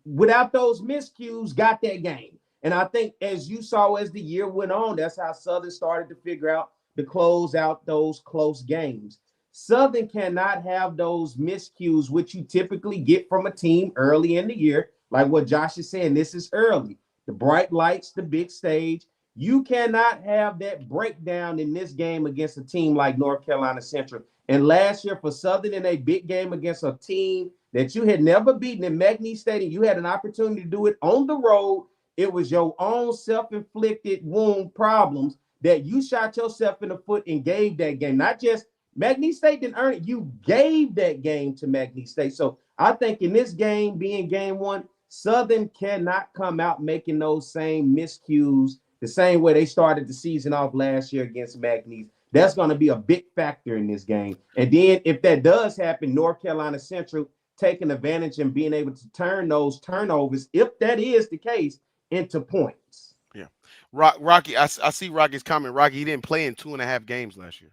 without those miscues, got that game. And I think as you saw as the year went on, that's how Southern started to figure out to close out those close games. Southern cannot have those miscues, which you typically get from a team early in the year, like what Josh is saying. This is early. The bright lights, the big stage. You cannot have that breakdown in this game against a team like North Carolina Central. And last year for Southern in a big game against a team that you had never beaten in McNeese Stadium, you had an opportunity to do it on the road. It was your own self-inflicted wound problems that you shot yourself in the foot and gave that game. Not just McNeese State didn't earn it. You gave that game to McNeese State. So I think in this game, being game one, Southern cannot come out making those same miscues the same way they started the season off last year against McNeese. That's going to be a big factor in this game. And then if that does happen, North Carolina Central taking advantage and being able to turn those turnovers, if that is the case, into points. Yeah. Rocky, I see Rocky's comment. Rocky, he didn't play in 2.5 games last year.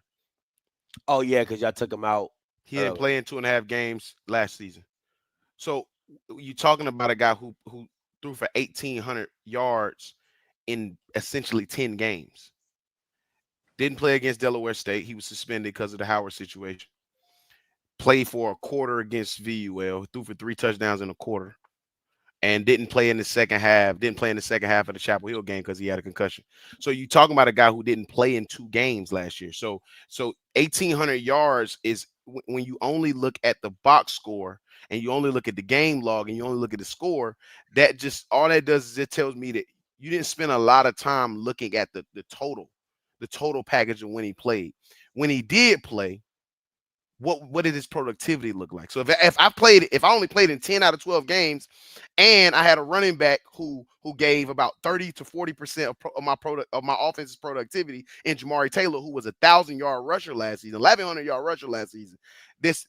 Oh, yeah, because y'all took him out. He didn't play in 2.5 games last season. So you're talking about a guy who threw for 1,800 yards in essentially 10 games. Didn't play against Delaware State. He was suspended because of the Howard situation. Played for a quarter against VUL. Threw for 3 touchdowns in a quarter. And didn't play in the second half. Didn't play in the second half of the Chapel Hill game because he had a concussion. So you're talking about a guy who didn't play in 2 games last year. So 1,800 yards is when you only look at the box score and you only look at the game log and you only look at the score. That just all that does is it tells me that you didn't spend a lot of time looking at the total package of when he played. When he did play, what did his productivity look like? So if I only played in 10 out of 12 games, and I had a running back who gave about 30 to 40% of my offense's productivity in Jamari Taylor, who was 1,000-yard rusher last season, 1,100-yard rusher last season. This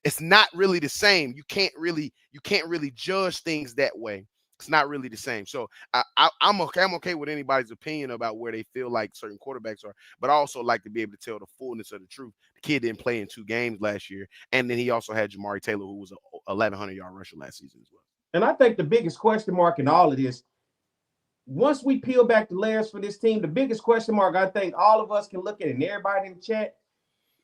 it's not really the same. You can't really judge things that way. It's not really the same. So I'm okay with anybody's opinion about where they feel like certain quarterbacks are, but I also like to be able to tell the fullness of the truth. The kid didn't play in 2 games last year, and then he also had Jamari Taylor, who was a 1,100-yard rusher last season as well. And I think the biggest question mark in all of this, once we peel back the layers for this team, the biggest question mark I think all of us can look at, and everybody in the chat,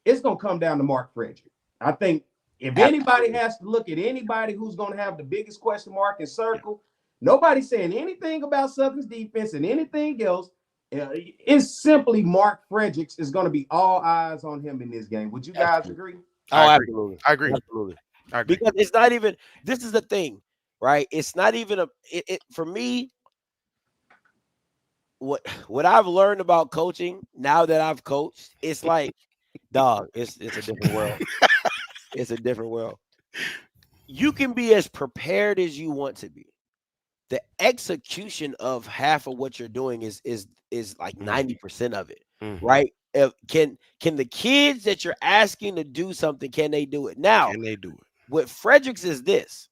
it's going to come down to Mark Frederick. I think if anybody has to look at anybody who's going to have the biggest question mark and circle, nobody's saying anything about Southern's defense and anything else. It's simply Mark Fredericks is going to be all eyes on him in this game. Would you guys agree? Absolutely. I agree. Absolutely. Because it's not even, this is the thing, right? It's not even for me, what I've learned about coaching now that I've coached, it's like, dog, it's a different world. It's a different world. You can be as prepared as you want to be. The execution of half of what you're doing is like 90% of it, right? Can the kids that you're asking to do something, can they do it? Now, can they do it? What Fredericks is this,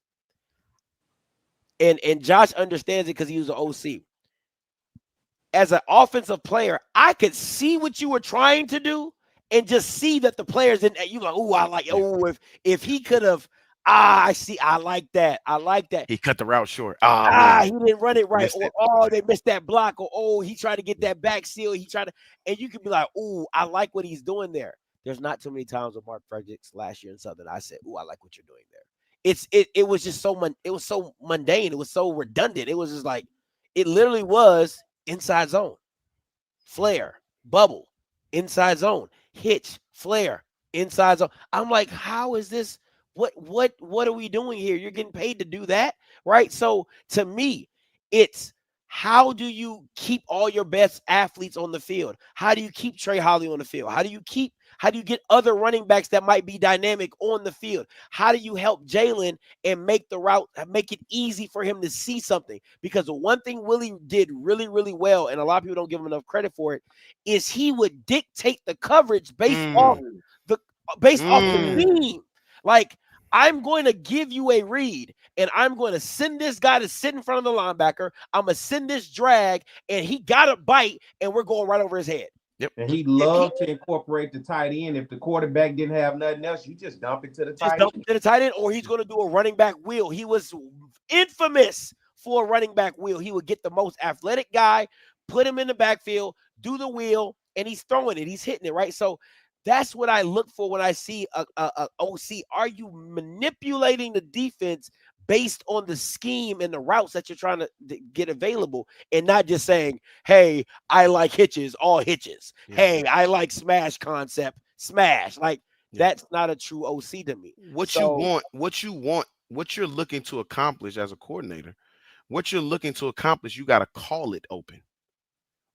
and Josh understands it because he was an OC. as an offensive player, I could see what you were trying to do and just see that the players didn't. You like, oh, I like, oh, if he could have, I see, I like that. I like that. He cut the route short. He didn't run it right. Missed Or, it. they missed that block. Or, he tried to get that back seal. He tried to, and you could be like, oh, I like what he's doing there. There's not too many times with Mark Fredericks last year in Southern I said, oh, I like what you're doing there. It was just it was so mundane. It was so redundant. It was just like, it literally was inside zone, flare, bubble, inside zone, hitch, flare, inside zone. I'm like, how is this? What are we doing here? You're getting paid to do that, right? So to me, it's how do you keep all your best athletes on the field? How do you keep Trey Holly on the field? How do you get other running backs that might be dynamic on the field? How do you help Jalen and make the route, make it easy for him to see something? Because the one thing Willie did really, really well, and a lot of people don't give him enough credit for it, is he would dictate the coverage based off the team. Like, I'm going to give you a read, and I'm going to send this guy to sit in front of the linebacker. I'm going to send this drag, and he got a bite, and we're going right over his head. Yep. And he loved to incorporate the tight end. If the quarterback didn't have nothing else, you just dump it to the tight end. Or he's going to do a running back wheel. He was infamous for a running back wheel. He would get the most athletic guy, put him in the backfield, do the wheel, and he's throwing it. He's hitting it, right? So that's what I look for when I see a OC. Are you manipulating the defense based on the scheme and the routes that you're trying to get available, and not just saying, hey, I like hitches, all hitches. Yeah. Hey, I like smash concept, smash. Like, that's not a true OC to me. What you're looking to accomplish as a coordinator, what you're looking to accomplish, you got to call it open.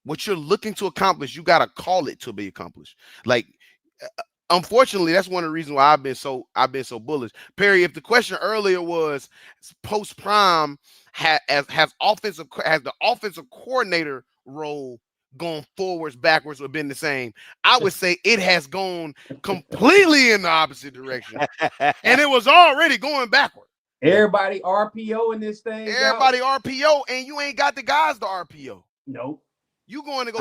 What you're looking to accomplish, you got to call it to be accomplished. Like, unfortunately, that's one of the reasons why I've been so bullish. Perry, if the question earlier was post prime has the offensive coordinator role gone forwards, backwards, or been the same, I would say it has gone completely in the opposite direction, and it was already going backward. Everybody RPO in this thing. Everybody RPO, and you ain't got the guys to RPO. Nope. You going to go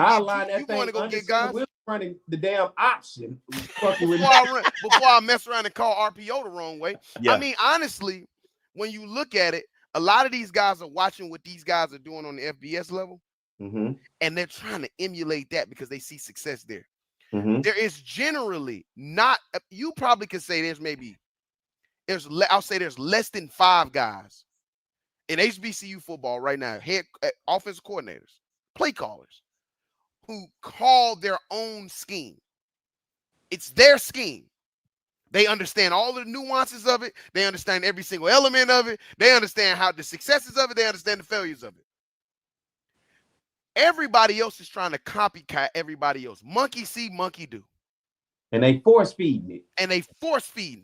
get guys? We're running the damn option. Before I mess around and call RPO the wrong way. Yeah. I mean, honestly, when you look at it, a lot of these guys are watching what these guys are doing on the FBS level, and they're trying to emulate that because they see success there. There is generally not. You probably could say there's less than 5 guys in HBCU football right now, head offensive coordinators, play callers, who call their own scheme. It's their scheme. They understand all the nuances of it. They understand every single element of it. They understand how the successes of it. They understand the failures of it. Everybody else is trying to copycat everybody else. Monkey see, monkey do. And they force feeding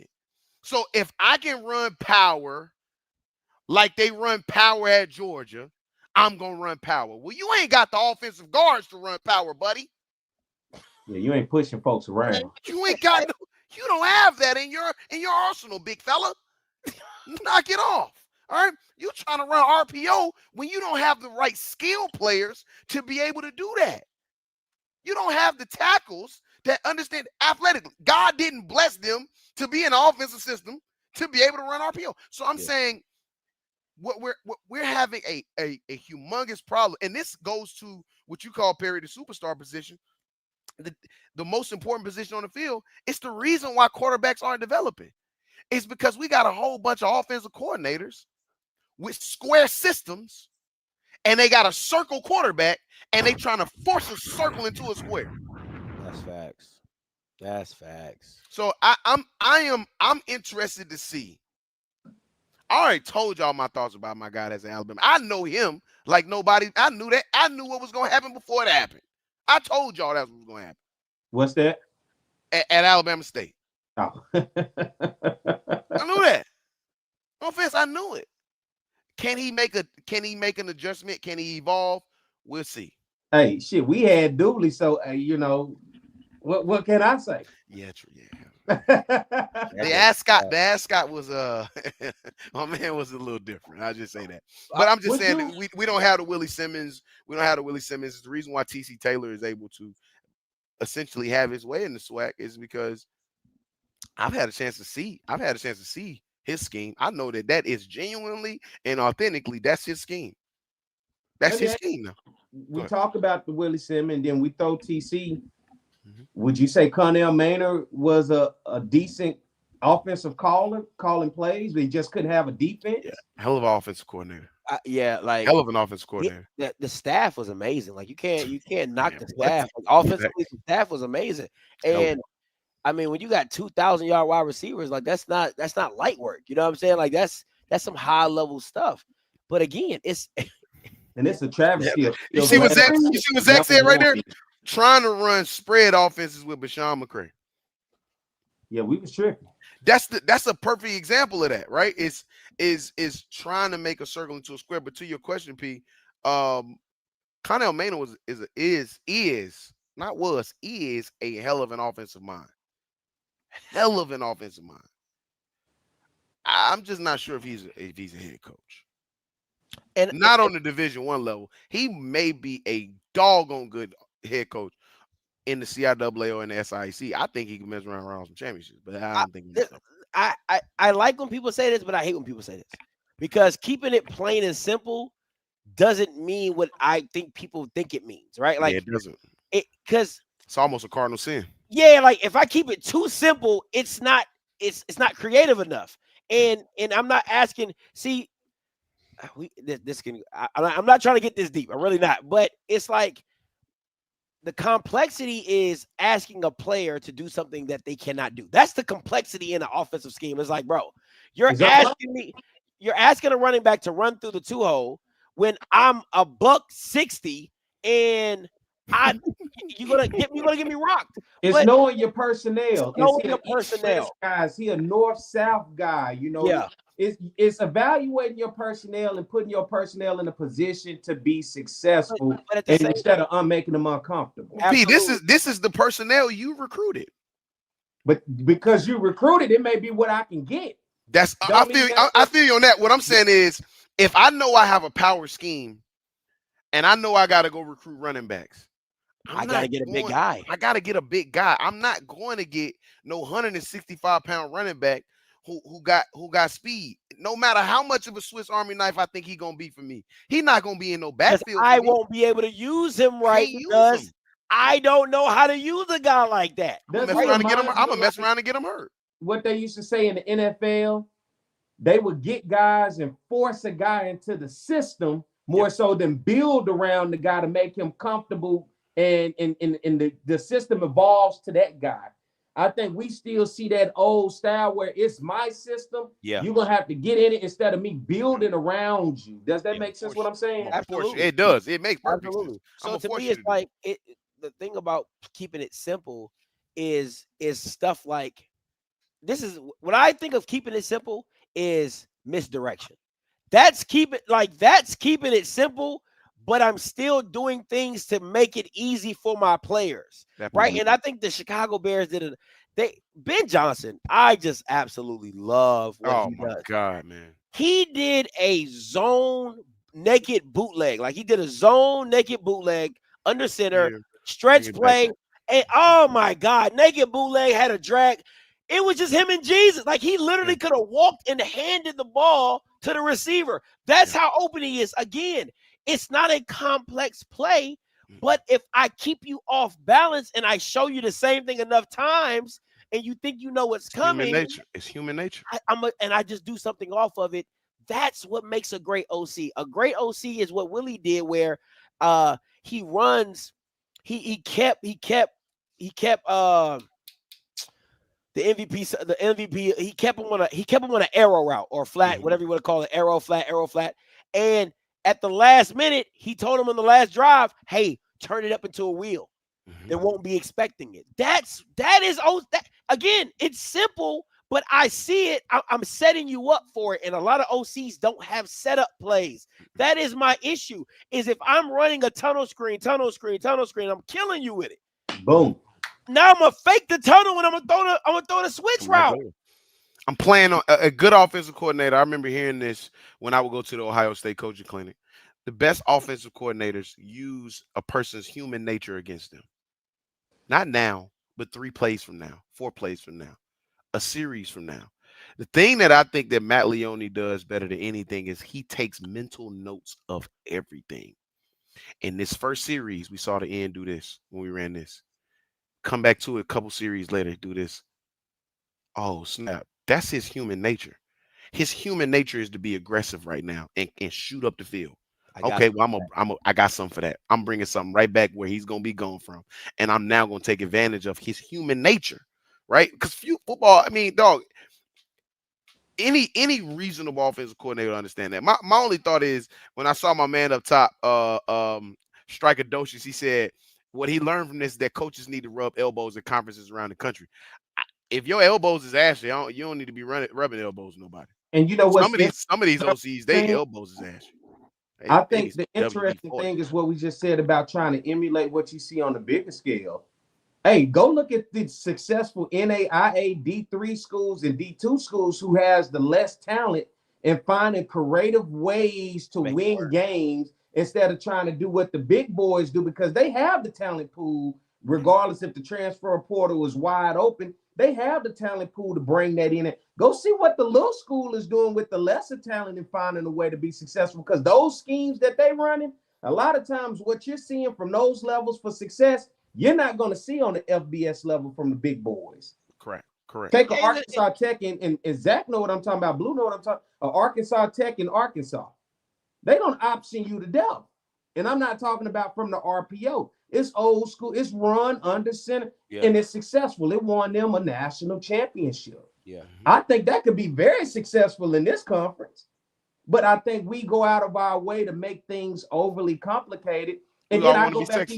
it. So if I can run power like they run power at Georgia, I'm going to run power. Well, you ain't got the offensive guards to run power, buddy. Yeah, you ain't pushing folks around. You don't have that in your arsenal, big fella. Knock it off. All right. You're trying to run RPO when you don't have the right skill players to be able to do that. You don't have the tackles that understand athletically. God didn't bless them to be in an offensive system to be able to run RPO. So I'm saying we're having a humongous problem, and this goes to what you call, Perry, the superstar position, the most important position on the field. It's the reason why quarterbacks aren't developing. It's because we got a whole bunch of offensive coordinators with square systems, and they got a circle quarterback, and they trying to force a circle into a square. That's facts. So I'm interested to see. I already told y'all my thoughts about my guy that's in Alabama. I know him like nobody. I knew that. I knew what was going to happen before it happened. I told y'all that's what was going to happen. What's that? At Alabama State. Oh. I knew that. No offense, I knew it. Can he make an adjustment? Can he evolve? We'll see. Hey, shit, we had Dooley, so what can I say? Yeah, true. Yeah. The ascot was my man was a little different. I'll just say that. But I'm just saying that we don't have the Willie Simmons. We don't have the Willie Simmons. It's the reason why TC Taylor is able to essentially have his way in the SWAC is because I've had a chance to see his scheme. I know that is genuinely and authentically that's his scheme. That's his scheme now. We talk about the Willie Simmons, then we throw TC. Would you say Connell Maynard was a decent offensive caller, calling plays, but he just couldn't have a defense? Yeah. Hell of an offensive coordinator. Like hell of an offensive coordinator. The staff was amazing. Like you can't knock the staff. Like, offensively, the staff was amazing. And I mean, when you got 2,000-yard wide receivers, like that's not light work. You know what I'm saying? Like that's some high level stuff. But again, it's a travesty. You see what Zach said right there? Trying to run spread offenses with Bashawn McCray. Yeah, we was tripping. That's a perfect example of that, right? Is trying to make a circle into a square. But to your question, P, Connell Maynard is a hell of an offensive mind. Hell of an offensive mind. I'm just not sure if he's a head coach. And not on the Division I level. He may be a doggone good head coach in the CIAA or in the SIC. I think he can mess around some championships, but I don't think he does. I like when people say this, but I hate when people say this because keeping it plain and simple doesn't mean what I think people think it means, right? Like it doesn't. Because it's almost a cardinal sin. Yeah, like if I keep it too simple, it's not creative enough. And I'm not asking. See, I'm not trying to get this deep. I'm really not. But it's like the complexity is asking a player to do something that they cannot do. That's the complexity in an offensive scheme. It's like, bro, you're asking a running back to run through the 2-hole when I'm $160 and you're gonna get me rocked. It's knowing your personnel. Knowing your personnel. Guys, he a north-south guy. You know, yeah. It's evaluating your personnel and putting your personnel in a position to be successful, instead of making them uncomfortable. P, this is the personnel you recruited. But because you recruited, it may be what I can get. I feel you on that. What I'm saying is, if I know I have a power scheme, and I know I got to go recruit running backs, I got to get a big guy. I got to get a big guy. I'm not going to get no 165-pound running back who got speed. No matter how much of a Swiss Army knife I think he's gonna be for me, he's not gonna be in no backfield. I won't be able to use him right because I don't know how to use a guy like that. I'm gonna mess around and get him hurt. What they used to say in the NFL, they would get guys and force a guy into the system more so than build around the guy to make him comfortable, and the system evolves to that guy. I think we still see that old style where it's my system. Yeah. You're going to have to get in it instead of me building around you. Does that make sense what I'm saying? Absolutely. It does. It makes perfect sense. So to me, it's like the thing about keeping it simple is stuff like this is what I think of keeping it simple is misdirection. That's keeping it simple, but I'm still doing things to make it easy for my players, right? And I think the Chicago Bears did it. Ben Johnson, I just absolutely love what he does. Oh, my God, man. He did a zone naked bootleg. Like, he did a zone naked bootleg under center, stretch play. And, oh, my God, naked bootleg had a drag. It was just him and Jesus. Like, he literally could have walked and handed the ball to the receiver. That's how open he is. Again, it's not a complex play, but if I keep you off balance and I show you the same thing enough times and you think you know what's coming. It's human nature. And I just do something off of it. That's what makes a great OC. A great OC is what Willie did, where he runs, he kept the MVP, he kept him on an arrow route or flat, whatever you want to call it, arrow flat. And at the last minute, he told him on the last drive, hey, turn it up into a wheel. They won't be expecting it. Again, it's simple, but I see it. I'm setting you up for it. And a lot of OCs don't have setup plays. That is my issue, is if I'm running a tunnel screen, I'm killing you with it. Boom. now I'm gonna fake the tunnel when I'm gonna throw the switch route. I'm playing on a good offensive coordinator. I remember hearing this when I would go to the Ohio State coaching clinic. The best offensive coordinators use a person's human nature against them. Not now, but 3 plays from now, 4 plays from now, a series from now. The thing that I think that Matt Leone does better than anything is he takes mental notes of everything. In this first series, we saw the end do this when we ran this. Come back to it a couple series later, do this. Oh, snap. That's his human nature. His human nature is to be aggressive right now and shoot up the field. Okay, well, I got something for that. I'm bringing something right back where he's going to be gone from. And I'm now going to take advantage of his human nature, right? Because football, I mean, dog, any reasonable offensive coordinator will understand that. My only thought is when I saw my man up top, Striker Docious, he said what he learned from this is that coaches need to rub elbows at conferences around the country. If your elbows is ashy, you don't need to be rubbing elbows with nobody. And you know what? Some of these OCs, they elbows is ashy. I think the interesting thing is what we just said about trying to emulate what you see on the bigger scale. Hey, go look at the successful NAIA D3 schools and D2 schools who has the less talent and finding creative ways to win games instead of trying to do what the big boys do because they have the talent pool, regardless if the transfer portal is wide open. They have the talent pool to bring that in. Go see what the little school is doing with the lesser talent and finding a way to be successful because those schemes that they running, a lot of times what you're seeing from those levels for success, you're not going to see on the FBS level from the big boys. Correct. Take an Arkansas Tech and Zach know what I'm talking about. Blue know what I'm talking about. Arkansas Tech in Arkansas. They don't option you to death. And I'm not talking about from the RPO. It's old school. It's run under center, and it's successful. It won them a national championship. Yeah, I think that could be very successful in this conference. But I think we go out of our way to make things overly complicated. And then I go back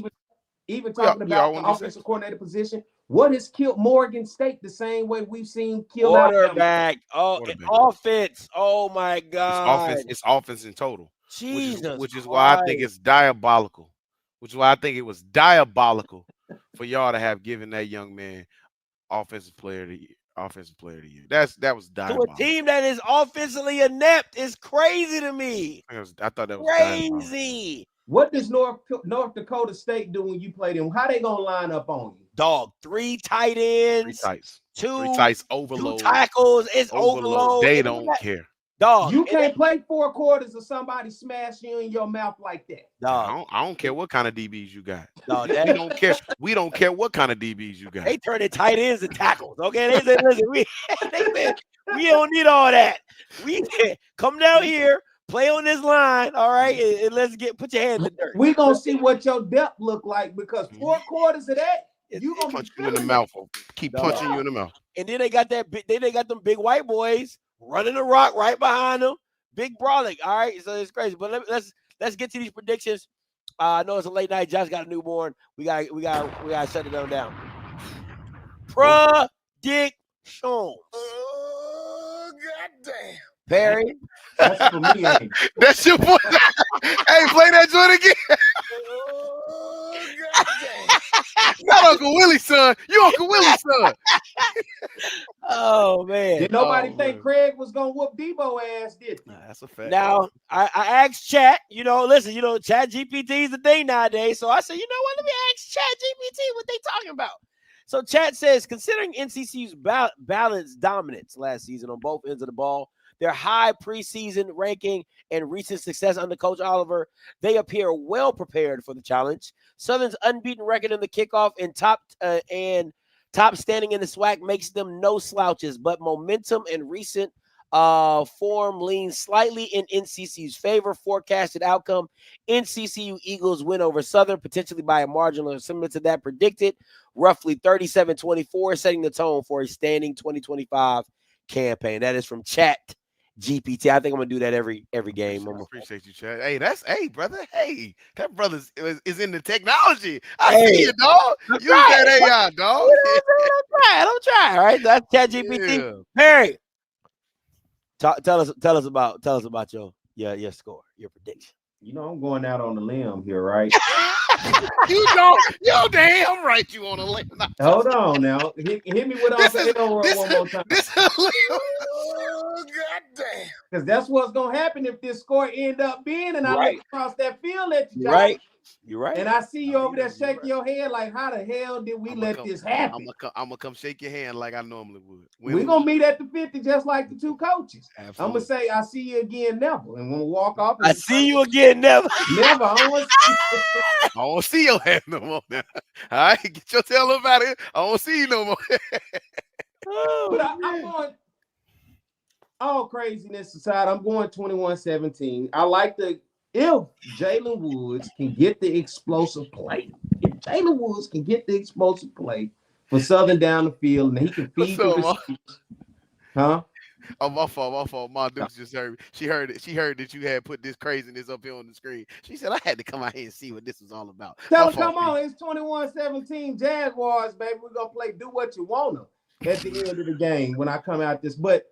even talking about the offensive coordinator position. What has killed Morgan State the same way we've seen kill quarterback? Offense. Oh my God! It's offense in total. Jesus, which is why I think it's diabolical. Which is why I think it was diabolical for y'all to have given that young man offensive player of the year. That was diabolical. To a team that is offensively inept is crazy to me. I thought that was crazy. What does North Dakota State do when you play them? How they gonna line up on you? Dog, 3 tight ends, 3 tights overload, 2 tackles. It's overload. They don't care. Dog, you can't play 4 quarters of somebody smash you in your mouth like that. Dog, I don't care what kind of DBs you got. Dog, we don't care what kind of DBs you got. They turn it tight ends and tackles. Okay, they said, listen, we don't need all that. We come down here, play on this line, all right, and let's put your hand in the dirt. We gonna see what your depth look like because 4 quarters of that, you gonna punch you in the mouth. Keep punching you in the mouth. And then they got them big white boys running the rock right behind them, big brawling. All right, so it's crazy. But let's get to these predictions. I know it's a late night. Josh got a newborn. We got shut it down. Predictions. Oh, goddamn. Perry. That's for me. That's your boy. Hey, play that joint again. Oh, goddamn. Not Uncle Willie's son. You Uncle Willie's son. Oh man! Did nobody think Craig was gonna whoop Debo ass? Did he? That's a fact. Now I asked Chat. Listen. Chat GPT is the thing nowadays. So I said, you know what? Let me ask Chat GPT what they talking about. So Chat says, considering NCCU's balanced dominance last season on both ends of the ball, their high preseason ranking and recent success under Coach Oliver, they appear well prepared for the challenge. Southern's unbeaten record in the kickoff and top standing in the SWAC makes them no slouches, but momentum and recent form leans slightly in NCCU's favor. Forecasted outcome: NCCU Eagles win over Southern, potentially by a margin or similar to that predicted, roughly 37-24, setting the tone for a standing 2025 campaign. That is from Chat GPT. I think I'm gonna do that every game. I appreciate you, Chad. Hey, brother. Hey, that brother is in the technology. I see you, dog. Use that AI, dog. I'm trying. All right, that's Chat GPT. Yeah. Perry, tell us about your score, your prediction. I'm going out on the limb here, right? Yo, damn right you on a lane. Hold on now. Hit me with all the L roll one more time. Oh, goddamn. Because that's what's gonna happen if this score end up being, and I Right. look across that field at you, You're Josh, right. You're right. and I see you over there shaking your head like, how the hell did we let this happen? I'm gonna come shake your hand like I normally would. We're gonna meet at the 50 just like the two coaches. Absolutely. I'm gonna say, I see you again, never. And when we walk off, I see you again, never. never. I don't want to see you. I don't see your hand no more now. All right, get your tail up out of here. I don't see you no more. But I'm going, all craziness aside, I'm going 21-17. I like if Jalen Woods can get the explosive play, if Jalen Woods can get the explosive play for Southern down the field, and he can feed the receivers. Huh? Oh, my fault. My dude just heard me. She heard it. She heard that you had put this craziness up here on the screen. She said, I had to come out here and see what this was all about. Tell him, come on, it's 21-17 Jaguars, baby. We're going to play do what you want to at the end of the game when I come out this. But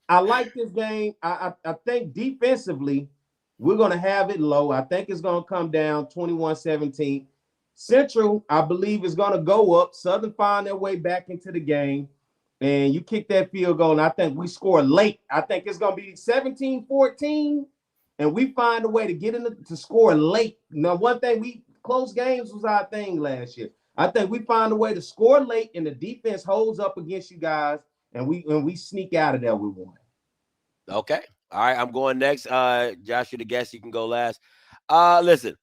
I like this game. I think defensively, we're going to have it low. I think it's going to come down 21-17. Central, I believe, is going to go up. Southern find their way back into the game. And you kick that field goal, and I think we score late. I think it's going to be 17-14, and we find a way to get to score late. Now, one thing, close games was our thing last year. I think we find a way to score late, and the defense holds up against you guys, and we sneak out of there with one. Okay. All right, I'm going next. Josh, you're the guest. You can go last. Listen,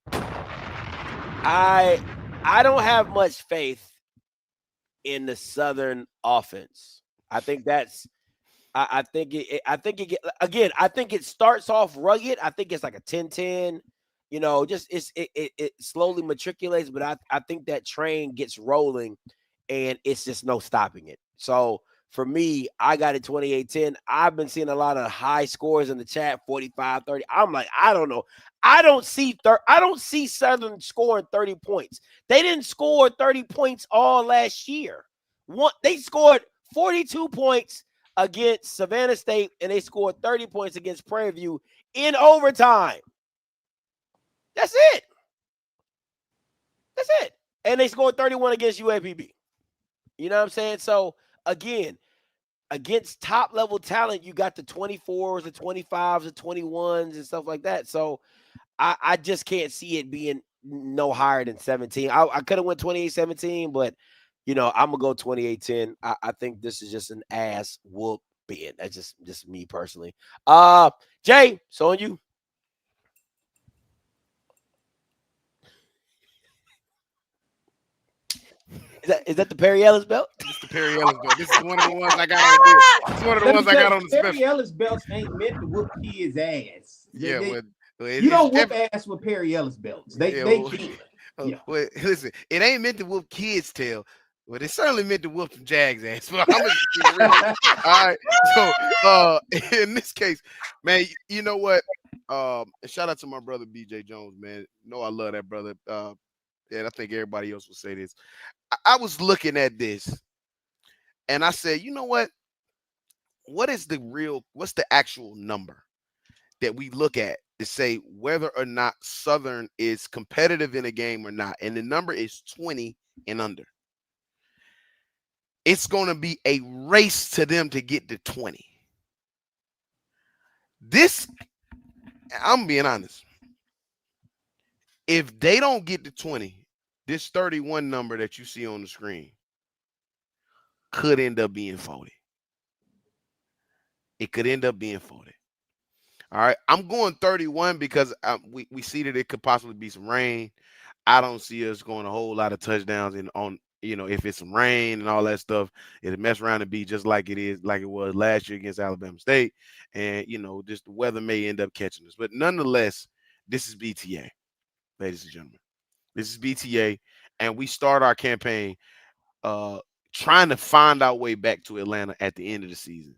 I don't have much faith in the Southern offense. I think I think it starts off rugged. I think it's like a 10-10, just it slowly matriculates, but I think that train gets rolling and it's just no stopping it. So for me, I got it 28-10. I've been seeing a lot of high scores in the chat, 45-30. I'm like, I don't know. I don't see Southern scoring 30 points. They didn't score 30 points all last year. They scored 42 points against Savannah State, and they scored 30 points against Prairie View in overtime. That's it. And they scored 31 against UAPB. You know what I'm saying? So, again, against top-level talent, you got the 24s, the 25s, the 21s, and stuff like that. So, I just can't see it being no higher than 17. I could have went 28-17, but, I'm going to go 28-10. I think this is just an ass whooping. That's just me personally. Jay, so on you. Is that the Perry Ellis belt? It's the Perry Ellis belt. This is one of the ones I got on this. It's one of the ones I got on the special. Perry Ellis belts ain't meant to whoop kids' ass. Yeah, you don't whoop ass with Perry Ellis belts. They can't. Yeah. Well, listen, it ain't meant to whoop kids' tail, but it's certainly meant to whoop some Jags' ass. But I'm gonna keep it real. All right. So in this case, man, you know what? Shout out to my brother BJ Jones, man. I love that brother. And I think everybody else will say this. I was looking at this and I said, you know what? What's the actual number that we look at to say whether or not Southern is competitive in a game or not? And the number is 20 and under. It's going to be a race to them to get to 20. I'm being honest. If they don't get to 20, this 31 number that you see on the screen could end up being 40. It could end up being 40. All right. I'm going 31 because we see that it could possibly be some rain. I don't see us going a whole lot of touchdowns if it's some rain and all that stuff. It'll mess around and be just like it was last year against Alabama State. And, just the weather may end up catching us. But nonetheless, this is BTA, ladies and gentlemen. This is BTA, and we start our campaign trying to find our way back to Atlanta at the end of the season.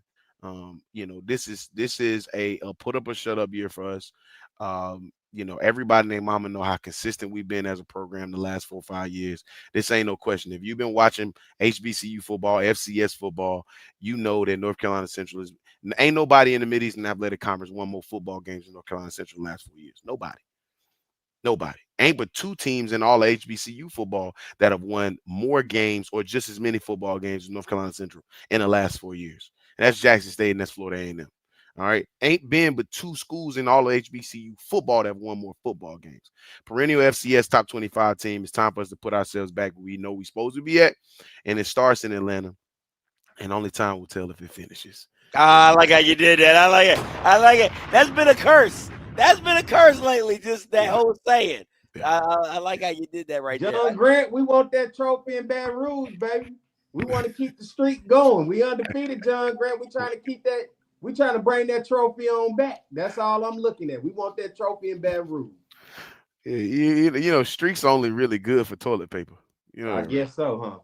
This is a put up or shut up year for us. Everybody and their mama know how consistent we've been as a program the last 4 or 5 years. This ain't no question. If you've been watching HBCU football, FCS football, you know that North Carolina Central ain't nobody in the Mideastern Athletic Conference won more football games than North Carolina Central the last 4 years. Nobody. Ain't but 2 teams in all of HBCU football that have won more games or just as many football games as North Carolina Central in the last 4 years. And that's Jackson State and that's Florida A&M. All right. Ain't been but 2 schools in all of HBCU football that have won more football games. Perennial FCS top 25 team. It's time for us to put ourselves back where we know we're supposed to be at. And it starts in Atlanta. And only time will tell if it finishes. I like how you did that. I like it. I like it. That's been a curse. That's been a curse lately, just that whole saying. I like how you did that right there. John Grant, we want that trophy in Baton Rouge, baby. We want to keep the streak going. We undefeated, John Grant. We trying to keep that. We trying to bring that trophy on back. That's all I'm looking at. We want that trophy in Baton Rouge. Yeah, you know, streaks only really good for toilet paper. You know, I guess so, huh?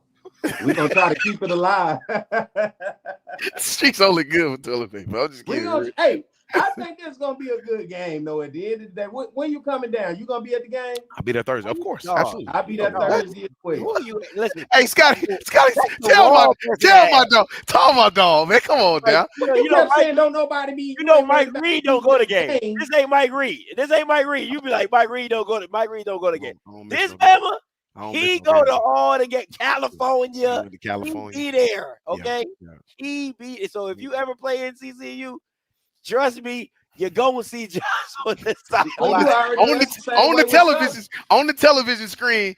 We're gonna try to keep it alive. streaks only good for toilet paper. I'm just kidding. Hey, I think it's gonna be a good game, though. At the end of the day, when you coming down, you gonna be at the game? I'll be there Thursday, of course. No, Absolutely. I'll be there Thursday as well. Listen, Hey, Scotty, tell my dog, man. Come on now. You know, saying don't nobody be. You know, Mike Reed don't go to game. This ain't Mike Reed. You be like, Mike Reed don't go to game. This Bama, he go to all to get California. He be there, okay? Yeah. He be. So if you ever play NCCU, trust me, you're going to see Josh on the side. On the television screen,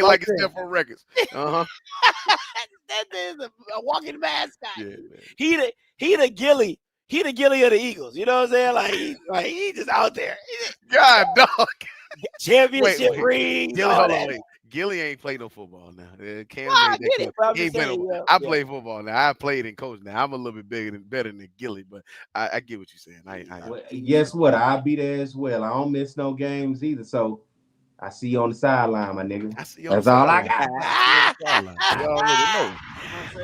like it's there for records. That is a walking mascot. Yeah, he the Gilly. He the Gilly of the Eagles. You know what I'm saying? Like he just out there. God, dog. Championship rings. Gilly ain't played no football now. Cam I play football now. I played and coached now. I'm a little bit better than Gilly, but I get what you're saying. Guess what? I'll be there as well. I don't miss no games either. So I see you on the sideline, my nigga. That's all I got.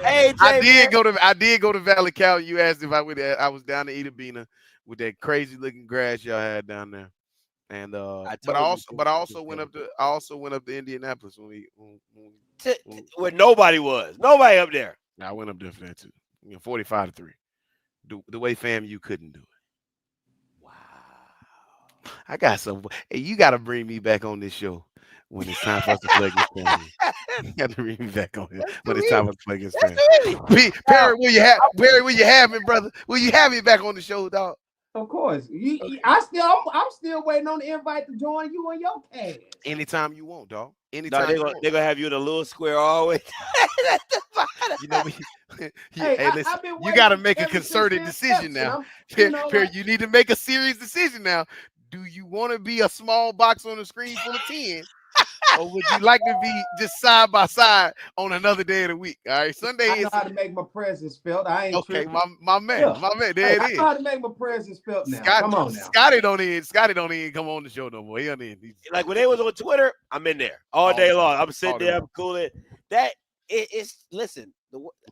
Hey, I did go to Valley Cal. You asked if I was down to Itabena with that crazy looking grass y'all had down there. And but I also went up to Indianapolis where nobody was. Nobody up there. I went up there for that too. 45-3. The way FAMU couldn't do it. Wow. I got some. Hey, you got to bring me back on this show when it's time for us to play against FAMU. You got to bring me back on here when it's time for us to play against FAMU. Perry, will you have me, brother? Will you have me back on the show, dog? Of course. I'm still waiting on the invite to join you on your cast. Anytime you want, dog. Anytime they're gonna have you in a little square always. You know, listen, you got to make a concerted decision now. Perry, you need to make a serious decision now. Do you want to be a small box on the screen full of 10? Or would you like to be just side by side on another day of the week? All right, Sunday I know how to make my presence felt. I ain't okay. My man, there it is. I know how to make my presence felt now. Come on now. Scotty don't even come on the show no more. Like when they was on Twitter, I'm in there all day long. I'm sitting there, I'm cooling. Listen,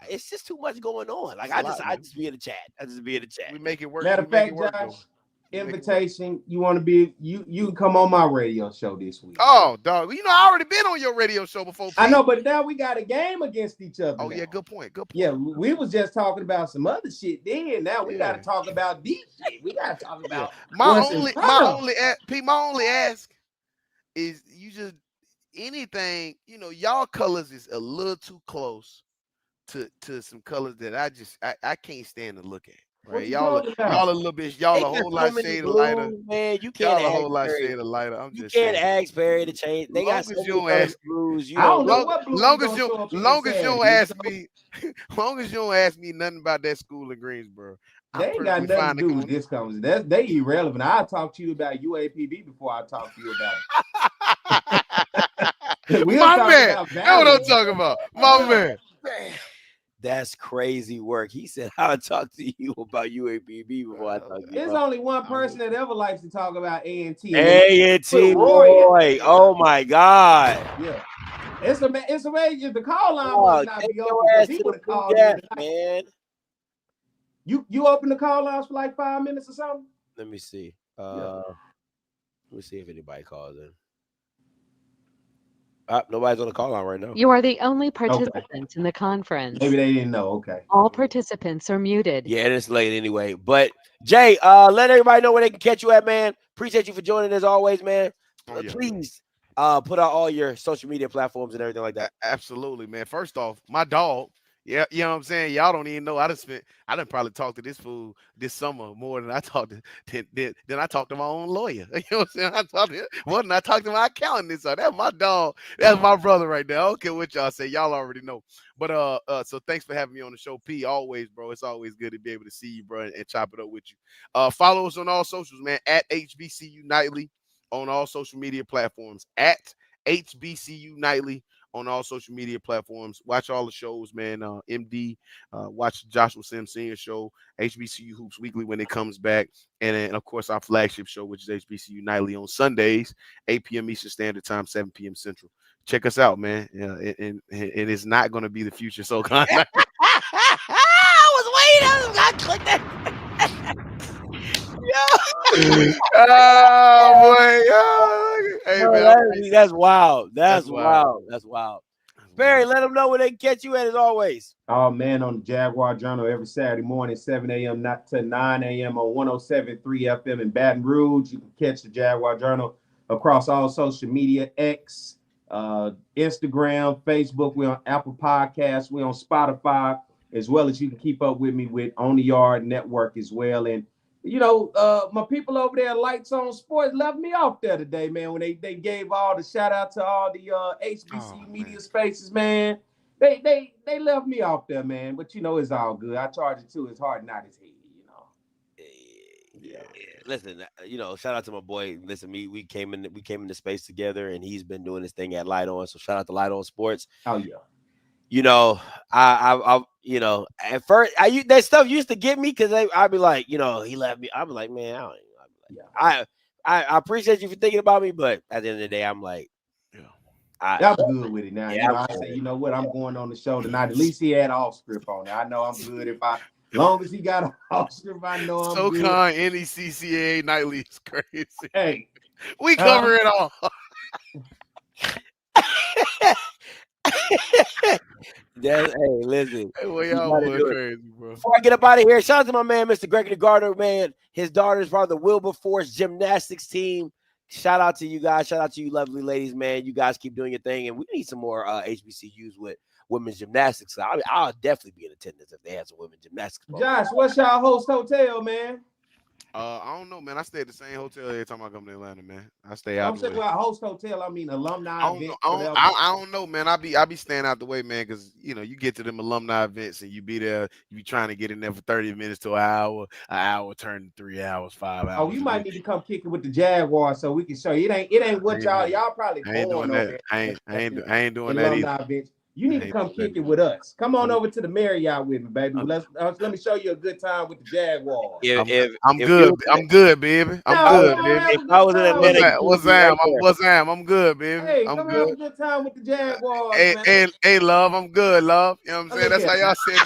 it's just too much going on. Like I just be in the chat. We make it work. Matter of fact, Josh. Invitation, you want to be you can come on my radio show this week. Oh, dog. I already been on your radio show before. I know, but now we got a game against each other. Oh, yeah, good point. Yeah, we was just talking about some other shit then. Now we got to talk about deep shit. We got to talk about my only ask is you just anything, y'all colors is a little too close to some colors that I can't stand to look at. Right, y'all a little bit, a whole lot shade of lighter. Man, you can't a whole lot shade of lighter. You can't ask Perry to change. They got so many blues. Long as you don't ask me, long as you don't ask me nothing about that school in Greensboro. They ain't got nothing to do with this conversation. They irrelevant. I'll talk to you about UAPB before I talk to you about it. My man, that's what I'm talking about. My man. That's crazy work. He said, I'll talk to you about UAPB before I talk to you. There's only one person that ever likes to talk about A&T. A&T, boy. Oh, my God. Yeah. It's amazing. The call line might not be open. He would have called man. You open the call lines for like 5 minutes or something? Let me see. Let me see if anybody calls in. Nobody's on the call line right now. You are the only participant in the conference. Maybe they didn't know. Okay. All participants are muted. Yeah, it's late anyway. But Jay, let everybody know where they can catch you at, man. Appreciate you for joining as always, man. please put out all your social media platforms and everything like that. Absolutely, man. First off, my dog. Yeah, you know what I'm saying? Y'all don't even know. I done probably talked to this fool this summer more than I talked to than I talked to my own lawyer. You know what I'm saying? I talked to more than I talked to my accountant. So that's my dog. That's my brother right there. I don't care what y'all say. Y'all already know. But so thanks for having me on the show, P. Always, bro. It's always good to be able to see you, bro, and chop it up with you. Follow us on all socials, man, at HBCU Nightly on all social media platforms. At HBCU Nightly on all social media platforms. Watch all the shows, man. MD, watch Joshua Sims Senior Show, HBCU Hoops Weekly when it comes back, and then of course our flagship show, which is HBCU Nightly on Sundays, 8 p.m. Eastern Standard Time, 7 p.m. Central. Check us out, man. And it is not going to be the future. So I was waiting. I clicked that. Oh boy! Hey, man, that's wild. That's wild. That's wild. Barry, let them know where they can catch you at as always. Oh man, on the Jaguar Journal every Saturday morning, 7 a.m. to 9 a.m. on 107.3 FM in Baton Rouge. You can catch the Jaguar Journal across all social media, X, Instagram, Facebook. We're on Apple Podcasts. We're on Spotify, as well as you can keep up with me with On the Yard Network as well. And you know, my people over there at Lights on Sports left me off there today, man, when they gave all the shout out to all the HBCU media spaces, man. They left me off there, man. But you know, it's all good. I charge it too. It's hard, not as heavy, you know. Yeah. Listen, you know, shout out to my boy. Listen, we came in the space together, and he's been doing this thing at Light On. So shout out to Light On Sports. Oh yeah. You know, I you know, at first that stuff used to get me because I'd be like, you know, he left me. I'd be like, man, I appreciate you for thinking about me, but at the end of the day, I'm like, I'm good with it now. Yeah, you know, I say, you know what, I'm going on the show tonight. At least he had off script on it. I know I'm good as long as he got off script. I know I'm good. SoCon NECCA Nightly is crazy. Hey, we cover it all. Hey, listen. Hey, well, y'all was crazy, bro. Before I get up out of here, shout out to my man, Mr. Gregory Gardner, man. His daughter is part of the Wilberforce gymnastics team. Shout out to you guys. Shout out to you lovely ladies, man. You guys keep doing your thing, and we need some more HBCUs with women's gymnastics. So I'll definitely be in attendance if they have some women's gymnastics. Josh, what's y'all host hotel, man? I don't know, man. I stay at the same hotel every time I come to Atlanta, man. I stay out. I'm saying about host hotel. I mean alumni event. I don't know, man. I be staying out the way, man, because you know you get to them alumni events and you be there. You be trying to get in there for 30 minutes to an hour turning 3 hours, 5 hours. Oh, you might need to come kick it with the Jaguars so we can show you. It ain't what y'all probably. I ain't doing that. I ain't doing that either. Events. You need to come kick it with us. Come on over to the Marriott with me, baby. Let me show you a good time with the Jaguars. I'm good. I'm good, baby. I'm good, baby. If I was in Atlanta, what's Sam? I'm good, baby. Hey, I'm come good. have a good time with the Jaguars. Hey, love. I'm good, love. You know what I'm saying? That's how y'all said.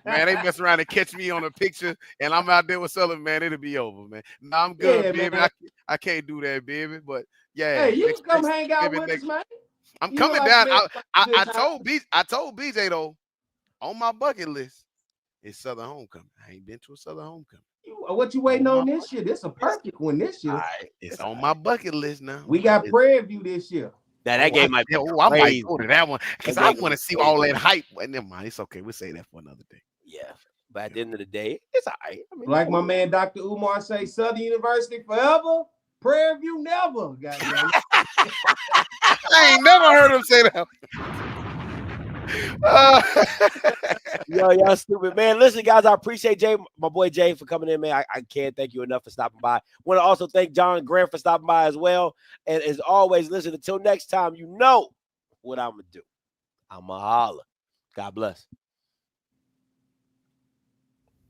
Man, they mess around and catch me on a picture, and I'm out there with Sullivan, man. It'll be over, man. No, I'm good, baby. I can't do that, baby. But yeah. Hey, you can come hang out with us, man. I'm coming down. I told BJ though, on my bucket list, it's Southern Homecoming. I ain't been to a Southern Homecoming. What you waiting on this year? This is a perfect one this year. It's on my bucket list now. We got Prairie View this year. That game might be I might go to that one because I want to see all that hype. Never mind, it's okay. We'll say that for another day. Yeah, but at the end of the day, it's all right. I mean, like my man Dr. Umar say, Southern University forever, Prairie View never. I ain't never heard him say that. Yo, y'all stupid, man. Listen, guys, I appreciate my boy Jay, for coming in, man. I can't thank you enough for stopping by. Want to also thank John Grant for stopping by as well. And as always, listen, until next time, you know what I'm going to do. I'm going to holler. God bless.